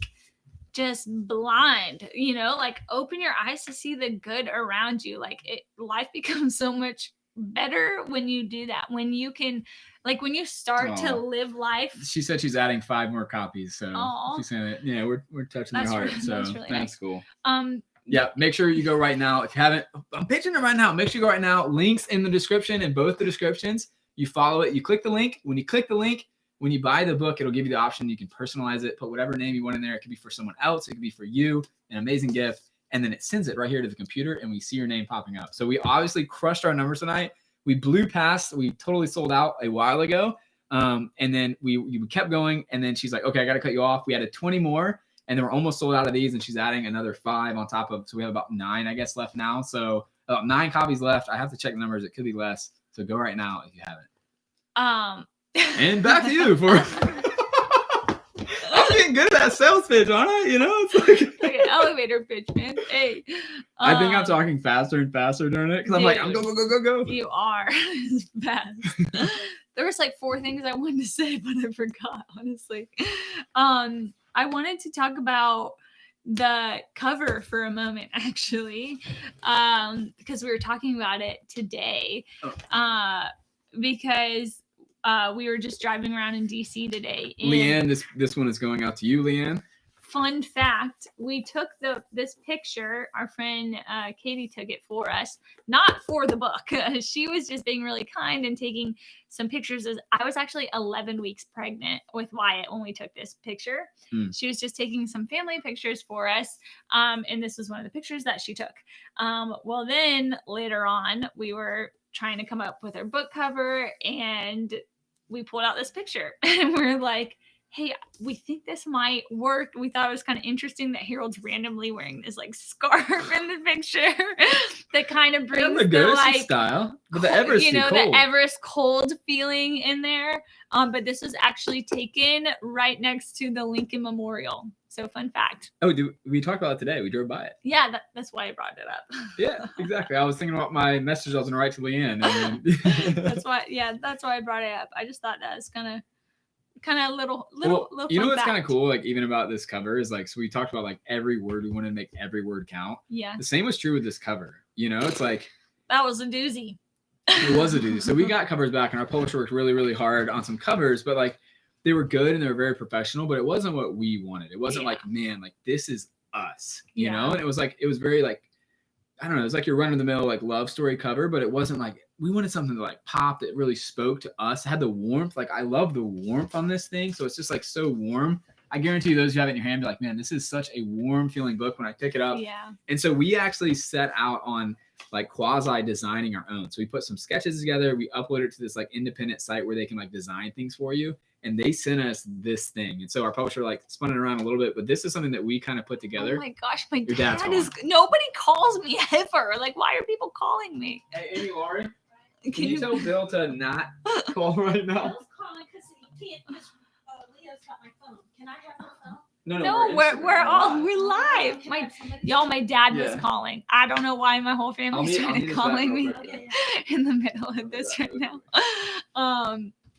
just blind, you know, like open your eyes to see the good around you. Like life becomes so much better when you do that. When you can, like when you start to live life. She said she's adding 5 more copies. So she's saying that, yeah, we're touching their heart. So that's really nice. Cool. Yeah, make sure you go right now. If you haven't, I'm pitching it right now. Make sure you go right now. Links in the description, in both the descriptions. You follow it. You click the link. When you click the link, when you buy the book, it'll give you the option. You can personalize it, put whatever name you want in there. It could be for someone else. It could be for you, an amazing gift. And then it sends it right here to the computer, and we see your name popping up. So we obviously crushed our numbers tonight. We blew past. We totally sold out a while ago. And then we kept going. And then she's like, okay, I got to cut you off. We added 20 more, and then we're almost sold out of these. And she's adding another 5 on top of. So we have about 9, I guess, left now. So about 9 copies left. I have to check the numbers. It could be less. So go right now if you haven't. And back to you for. I'm getting good at that sales pitch, aren't I? You know, it's like an elevator pitch, man. Hey, I think I'm talking faster and faster during it because I'm like, I'm go. You are fast. There was like 4 things I wanted to say, but I forgot. Honestly, I wanted to talk about the cover for a moment, actually, because we were talking about it today. Because we were just driving around in DC today. Leanne, this one is going out to you, Leanne. Fun fact, we took this picture, our friend Katie took it for us, not for the book. She was just being really kind and taking some pictures. I was actually 11 weeks pregnant with Wyatt when we took this picture. She was just taking some family pictures for us. And this was one of the pictures that she took. Well, then later on, we were trying to come up with our book cover, and we pulled out this picture, and we're like, hey, we think this might work. We thought it was kind of interesting that Harold's randomly wearing this like scarf in the picture that kind of brings the the ghost like style, but the Everest you know, too cold. the Everest cold feeling in there. But this was actually taken right next to the Lincoln Memorial. So fun fact. Oh, we talked about it today. We drove by it. Yeah, that's why I brought it up. Yeah, exactly. I was thinking about my message I was gonna write to Leanne. And then... that's why I brought it up. I just thought that was kind of little you know fun what's kind of fact. cool, like even about this cover is like, so we talked about like every word, we wanted to make every word count. Yeah. The same was true with this cover. You know, it's like that was a doozy. It was a doozy. So we got covers back, and our publisher worked really, really hard on some covers, but like they were good and they were very professional, but it wasn't what we wanted. It wasn't like, man, like this is us, you know? And it was very like, I don't know, it was like your run of the mill like love story cover, but it wasn't like, we wanted something to like pop that really spoke to us. It had the warmth. Like I love the warmth on this thing. So it's just like so warm. I guarantee those who have it in your hand be like, man, this is such a warm feeling book when I pick it up. Yeah. And so we actually set out on like quasi designing our own. So we put some sketches together. We uploaded it to this like independent site where they can like design things for you. And they sent us this thing. And so our publisher like spun it around a little bit, but this is something that we kind of put together. Oh my gosh, my Your dad dad's is, nobody calls me ever. Like, why are people calling me? Hey, Amy Laurie, can you tell Bill to not call right now? Bill's calling because he can't just, Leo's got my phone. Can I have her phone? No, we're live. My dad was calling. I don't know why my whole family's trying to calling me in the middle of this right now.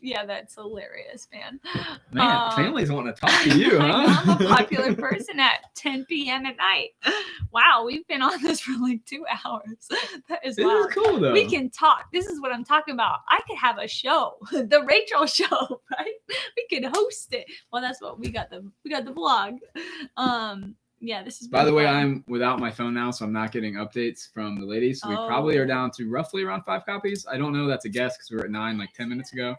Yeah, that's hilarious, man. Man, families want to talk to you, huh? I'm a popular person at 10 p.m. at night. Wow, we've been on this for like 2 hours. That is wild. This is cool, though. We can talk. This is what I'm talking about. I could have a show, the Rachel Show, right? We could host it. Well, that's what we got the vlog. Yeah, this is. By the way, fun. I'm without my phone now, so I'm not getting updates from the ladies. So we probably are down to roughly around 5 copies. I don't know. That's a guess because we were at 9 like 10 minutes ago.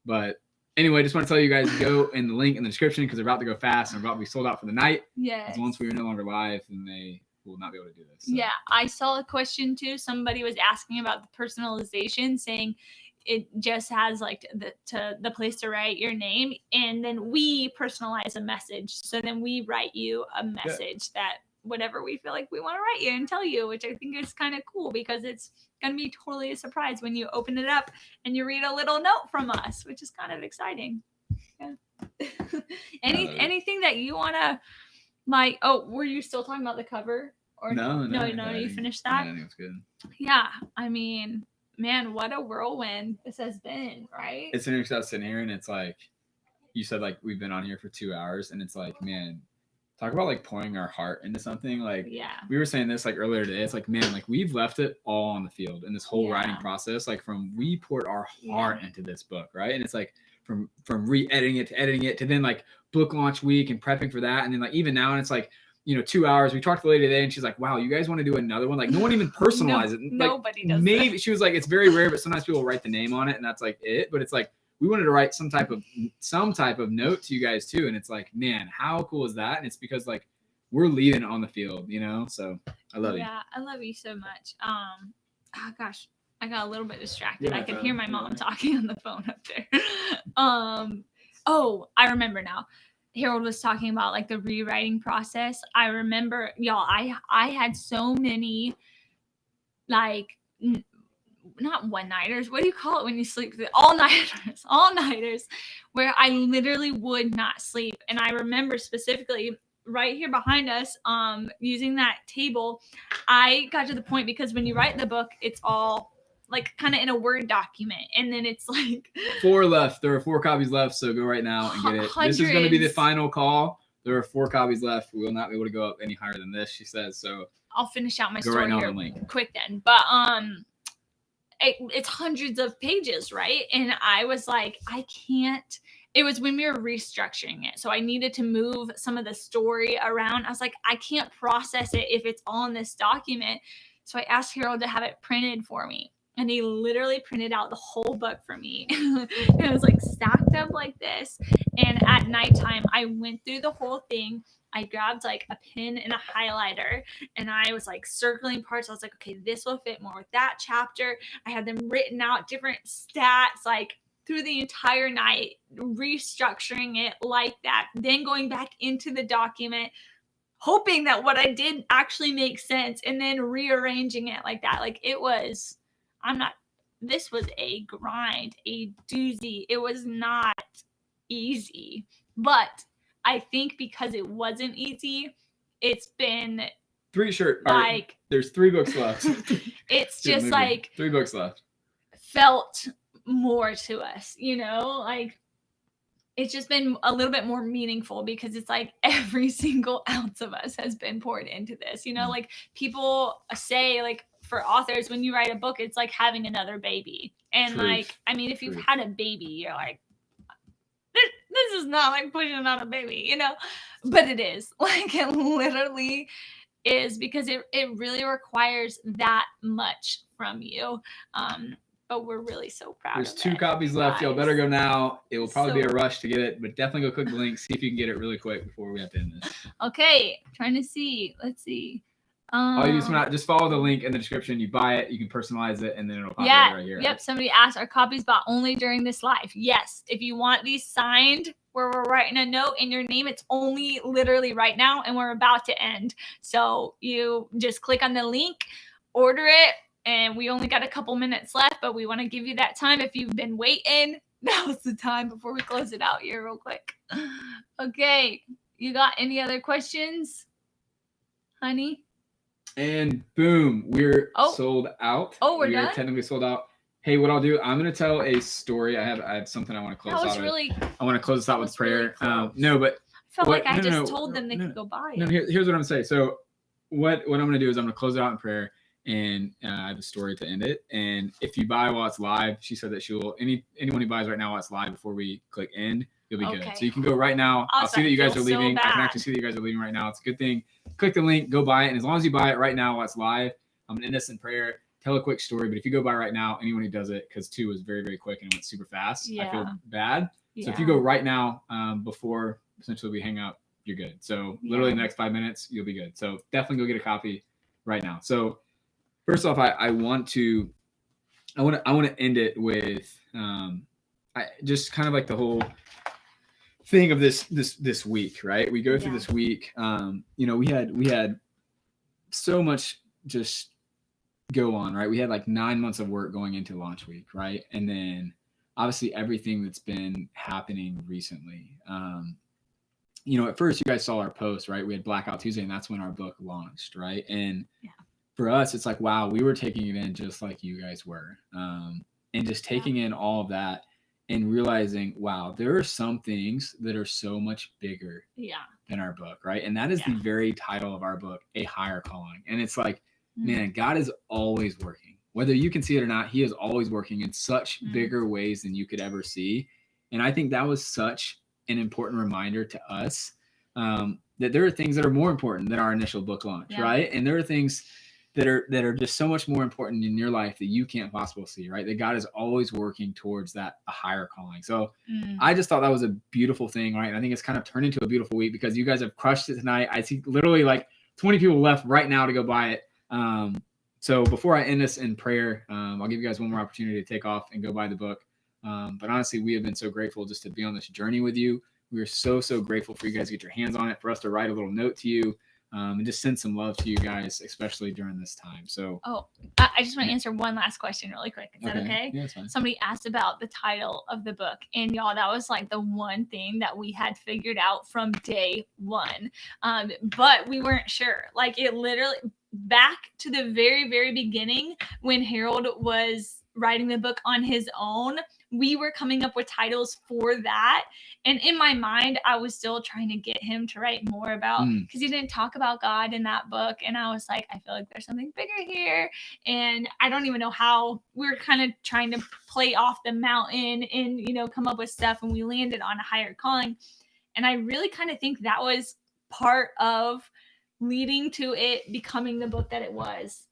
But anyway, just want to tell you guys to go in the link in the description because they're about to go fast and about to be sold out for the night. Yes. Once we are no longer live, then they will not be able to do this. So. Yeah, I saw a question too. Somebody was asking about the personalization, saying it just has like the place to write your name, and then we personalize a message. So then we write you a message that whatever we feel like we want to write you and tell you, which I think is kind of cool because it's gonna be totally a surprise when you open it up and you read a little note from us, which is kind of exciting. Yeah. Anything that you wanna like? Oh, were you still talking about the cover? Or no, you finished that? Yeah, I think it's good. Yeah, I mean, man, what a whirlwind this has been, right? It's interesting sitting here, and it's like you said, like we've been on here for 2 hours, and it's like, man, talk about like pouring our heart into something. Like we were saying this like earlier today. It's like, man, like we've left it all on the field in this whole writing process. Like we poured our heart into this book, right? And it's like from re-editing it to editing it to then like book launch week and prepping for that, and then like even now, and it's like. 2 hours. We talked to the lady today and she's like, wow, you guys want to do another one? Like no one even personalizes it. Like, nobody does maybe that. She was like, it's very rare, but sometimes people write the name on it and that's like it. But it's like, we wanted to write some type of note to you guys too. And it's like, man, how cool is that? And it's because like, we're leaving it on the field, so I love you. Yeah, I love you so much. Oh gosh, I got a little bit distracted. I could hear my mom talking on the phone up there. Oh, I remember now. Harold was talking about like the rewriting process. I remember, y'all, I had so many like not one-nighters. What do you call it when you sleep? All-nighters where I literally would not sleep. And I remember specifically right here behind us, using that table, I got to the point because when you write the book, it's all like kind of in a Word document, and then it's like 4 left. There are 4 copies left, so go right now and get it. Hundreds. This is going to be the final call. There are 4 copies left. We will not be able to go up any higher than this, she says. So I'll finish out my go story right now here on the link. quick then. But it's hundreds of pages, right? And I was like, I can't. It was when we were restructuring it, so I needed to move some of the story around. I was like, I can't process it if it's all in this document. So I asked Harold to have it printed for me. And he literally printed out the whole book for me. It was like stacked up like this. And at nighttime, I went through the whole thing. I grabbed like a pen and a highlighter and I was like circling parts. I was like, okay, this will fit more with that chapter. I had them written out, different stats. Like through the entire night, restructuring it like that, then going back into the document, hoping that what I did actually makes sense, and then rearranging it like that. Like this was a grind, a doozy. It was not easy, but I think because it wasn't easy, it's been there's 3 books left. It's just like 3 books left. Felt more to us, like it's just been a little bit more meaningful because it's like every single ounce of us has been poured into this, like people say, like, for authors, when you write a book, it's like having another baby. And Truth. like, I mean, if you've had a baby, you're like, this is not like pushing out a baby, but it is. Like, it literally is, because it really requires that much from you. But we're really so proud. There's 2 copies left. Y'all better go now. It will probably be a rush to get it, but definitely go click the link. See if you can get it really quick before we have to end this. Okay, trying to see. Let's see. All you do is just follow the link in the description. You buy it, you can personalize it, and then it'll pop up right here. Yep. Somebody asked, are copies bought only during this live? Yes. If you want these signed, where we're writing a note in your name, it's only literally right now, and we're about to end. So you just click on the link, order it, and we only got a couple minutes left, but we want to give you that time. If you've been waiting, now's the time before we close it out here real quick. Okay. You got any other questions, honey? And boom, we're sold out. We're done? Technically sold out. Hey, what I'll do, I'm going to tell a story. I have something I want to close out with. I want to close this out with prayer. No, but I felt like I just told them they could go buy it. No, here's what I'm going to say. So what I'm going to do is I'm going to close it out in prayer, and I have a story to end it. And if you buy while it's live, she said that she will, anyone who buys right now while it's live before we click end, you'll be good. So you can go right now. I'll see that you guys are leaving. I can actually see that you guys are leaving right now. It's a good thing. Click the link, go buy it. And as long as you buy it right now while it's live, I'm going to end this in prayer. Tell a quick story, but if you go by right now, anyone who does it, because 2 was very, very quick and it went super fast, I feel bad. So if you go right now, before essentially we hang up, you're good. So literally in the next 5 minutes, you'll be good. So definitely go get a copy right now. So first off, I want to end it with just kind of like the whole thing of this week, right? We go through this week. We had so much just go on, right? We had like 9 months of work going into launch week, right? And then obviously everything that's been happening recently. At first you guys saw our post, right? We had Blackout Tuesday, and that's when our book launched, right? And for us, it's like, wow, we were taking it in just like you guys were. And just taking in all of that and realizing, wow, there are some things that are so much bigger than our book, right? And that is the very title of our book, A Higher Calling. And it's like, man, God is always working. Whether you can see it or not, he is always working in such bigger ways than you could ever see. And I think that was such an important reminder to us that there are things that are more important than our initial book launch, right? And there are things that are just so much more important in your life that you can't possibly see, right? That God is always working towards a higher calling. So I just thought that was a beautiful thing, right? And I think it's kind of turned into a beautiful week because you guys have crushed it tonight. I see literally like 20 people left right now to go buy it. So before I end this in prayer, I'll give you guys one more opportunity to take off and go buy the book. But honestly, we have been so grateful just to be on this journey with you. We are so, so grateful for you guys to get your hands on it, for us to write a little note to you, and just send some love to you guys, especially during this time. So, I just want to answer one last question really quick. Is that okay? Yeah, it's fine. Somebody asked about the title of the book, and y'all, that was like the one thing that we had figured out from day one. But we weren't sure. Like, it literally, back to the very, very beginning when Harold was writing the book on his own, we were coming up with titles for that. And in my mind, I was still trying to get him to write more about, because he didn't talk about God in that book. And I was like, I feel like there's something bigger here. And I don't even know how. We were kind of trying to play off the mountain and, come up with stuff. And we landed on a higher calling. And I really kind of think that was part of leading to it becoming the book that it was,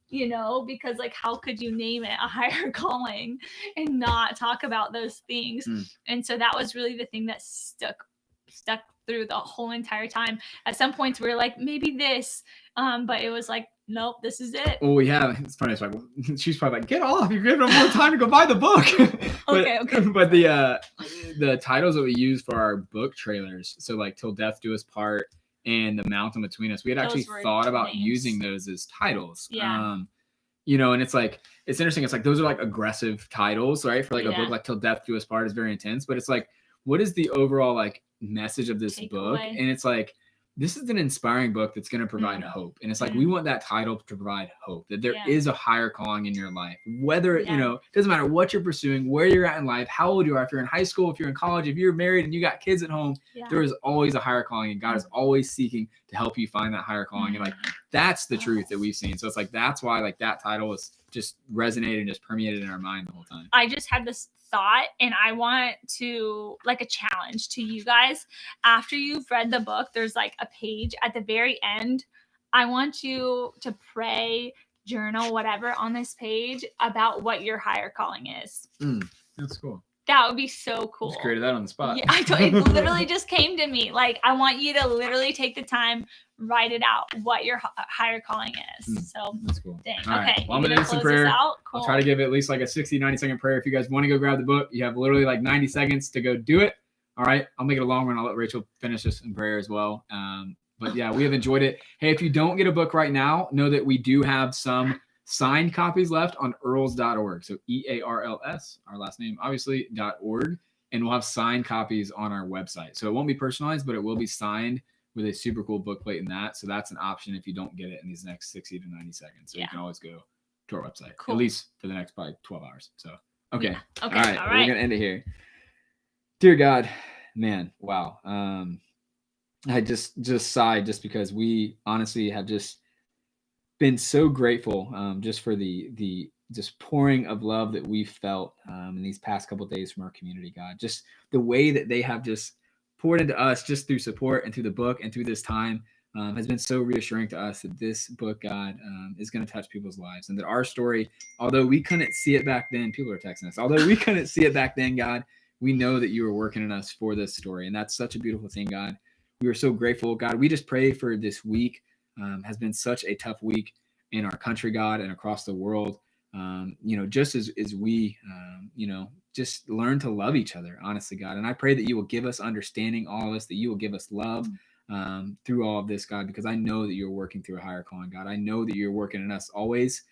because like, how could you name it A Higher Calling and not talk about those things? And so that was really the thing that stuck through the whole entire time. At some points we were like, maybe this, but it was like, nope, this is it. Well, we have. It's funny. It's like she's probably like, "Get off! You're giving them more time to go buy the book." But, Okay. But the titles that we use for our book trailers, so like "Till Death Do Us Part" and "The Mountain Between Us," we had actually Those were thought about names. using those as titles. Yeah. You know, and it's like it's interesting. It's like those are like aggressive titles, right? For like a book like "Till Death Do Us Part" is very intense, but it's like, what is the overall like message of this book? Takeaway. And it's like, this is an inspiring book that's going to provide hope. And it's like, we want that title to provide hope, that there is a higher calling in your life, whether, you know, it doesn't matter what you're pursuing, where you're at in life, how old you are, if you're in high school, if you're in college, if you're married and you got kids at home, there is always a higher calling, and God is always seeking to help you find that higher calling. And like, that's the truth that we've seen. So it's like, that's why like that title is just resonated and just permeated in our mind the whole time. I just had this thought, and I want to like a challenge to you guys. After you've read the book, there's like a page at the very end. I want you to pray, journal, whatever on this page about what your higher calling is. That's cool. That would be so cool. Just created that on the spot. Yeah, it literally just came to me. Like, I want you to literally take the time, write it out, what your higher calling is. So that's cool. Dang. All right. Okay. Well, I'm going to do some prayer. Cool. I'll try to give at least like a 60, 90-second prayer. If you guys want to go grab the book, you have literally like 90 seconds to go do it. All right. I'll make it a long one. I'll let Rachel finish this in prayer as well. But yeah, we have enjoyed it. Hey, if you don't get a book right now, know that we do have some signed copies left on earls.org. So EARLS, our last name, obviously, .org. And we'll have signed copies on our website. So it won't be personalized, but it will be signed with a super cool bookplate in that. So that's an option if you don't get it in these next 60 to 90 seconds. So you can always go to our website, at least for the next probably 12 hours. So, okay. Yeah. Okay. All right. All We're right. going to end it here. Dear God, man, wow. I just sighed just because we honestly have just been so grateful just for the just pouring of love that we felt in these past couple of days from our community, God. Just the way that they have just poured into us just through support and through the book and through this time has been so reassuring to us that this book, God, is going to touch people's lives, and that our story, although we couldn't see it back then, people are texting us, although we couldn't see it back then, God, we know that you are working in us for this story. And that's such a beautiful thing, God. We are so grateful, God. We just pray for this week. Has been such a tough week in our country, God, and across the world. Just as we, just learn to love each other, honestly, God. And I pray that you will give us understanding, all of us, that you will give us love through all of this, God, because I know that you're working through a higher calling, God. I know that you're working in us always.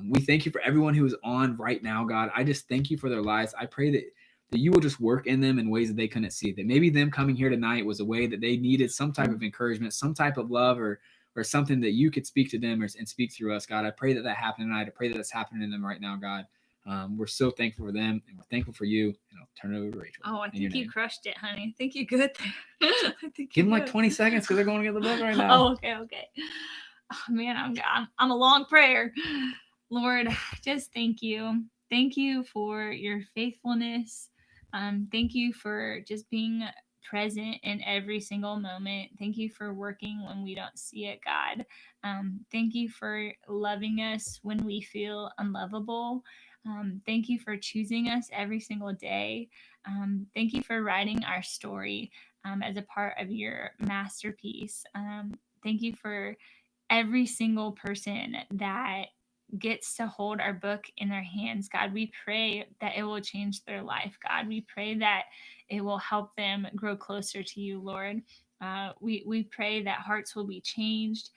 We thank you for everyone who is on right now, God. I just thank you for their lives. I pray that you will just work in them in ways that they couldn't see, that maybe them coming here tonight was a way that they needed some type of encouragement, some type of love, or something that you could speak to them and speak through us, God. I pray that happened tonight. I pray that that's happening in them right now, God. We're so thankful for them, and we're thankful for you. And I'll turn it over to Rachel. Oh, I think you crushed it, honey. I think you're good there. Give them like 20 seconds because they're going to get the book right now. Oh, okay. Oh, man, I'm a long prayer. Lord, just thank you. Thank you for your faithfulness. Thank you for just being present in every single moment. Thank you for working when we don't see it, God. Thank you for loving us when we feel unlovable. Thank you for choosing us every single day. Thank you for writing our story as a part of your masterpiece. Thank you for every single person that gets to hold our book in their hands. God, we pray that it will change their life. God, we pray that it will help them grow closer to you, Lord. We pray that hearts will be changed.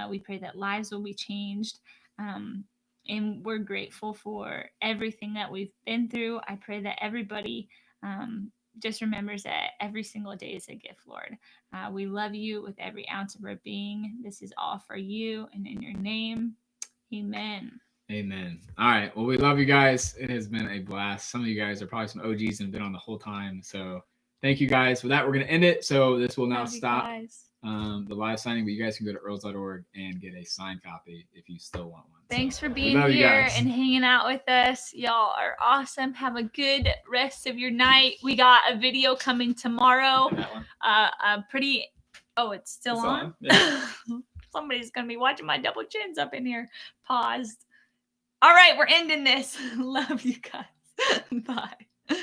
We pray that lives will be changed. And we're grateful for everything that we've been through. I pray that everybody just remembers that every single day is a gift, Lord. We love you with every ounce of our being. This is all for you and in your name. Amen. Amen. All right. Well, we love you guys. It has been a blast. Some of you guys are probably some OGs and have been on the whole time. So thank you guys. For that, we're going to end it. So this will now stop the live signing, but you guys can go to earls.org and get a signed copy if you still want one. Thanks for being here and hanging out with us. Y'all are awesome. Have a good rest of your night. We got a video coming tomorrow. It's still on? Yeah. Somebody's going to be watching my double chins up in here. Paused. All right, we're ending this. Love you guys. Bye.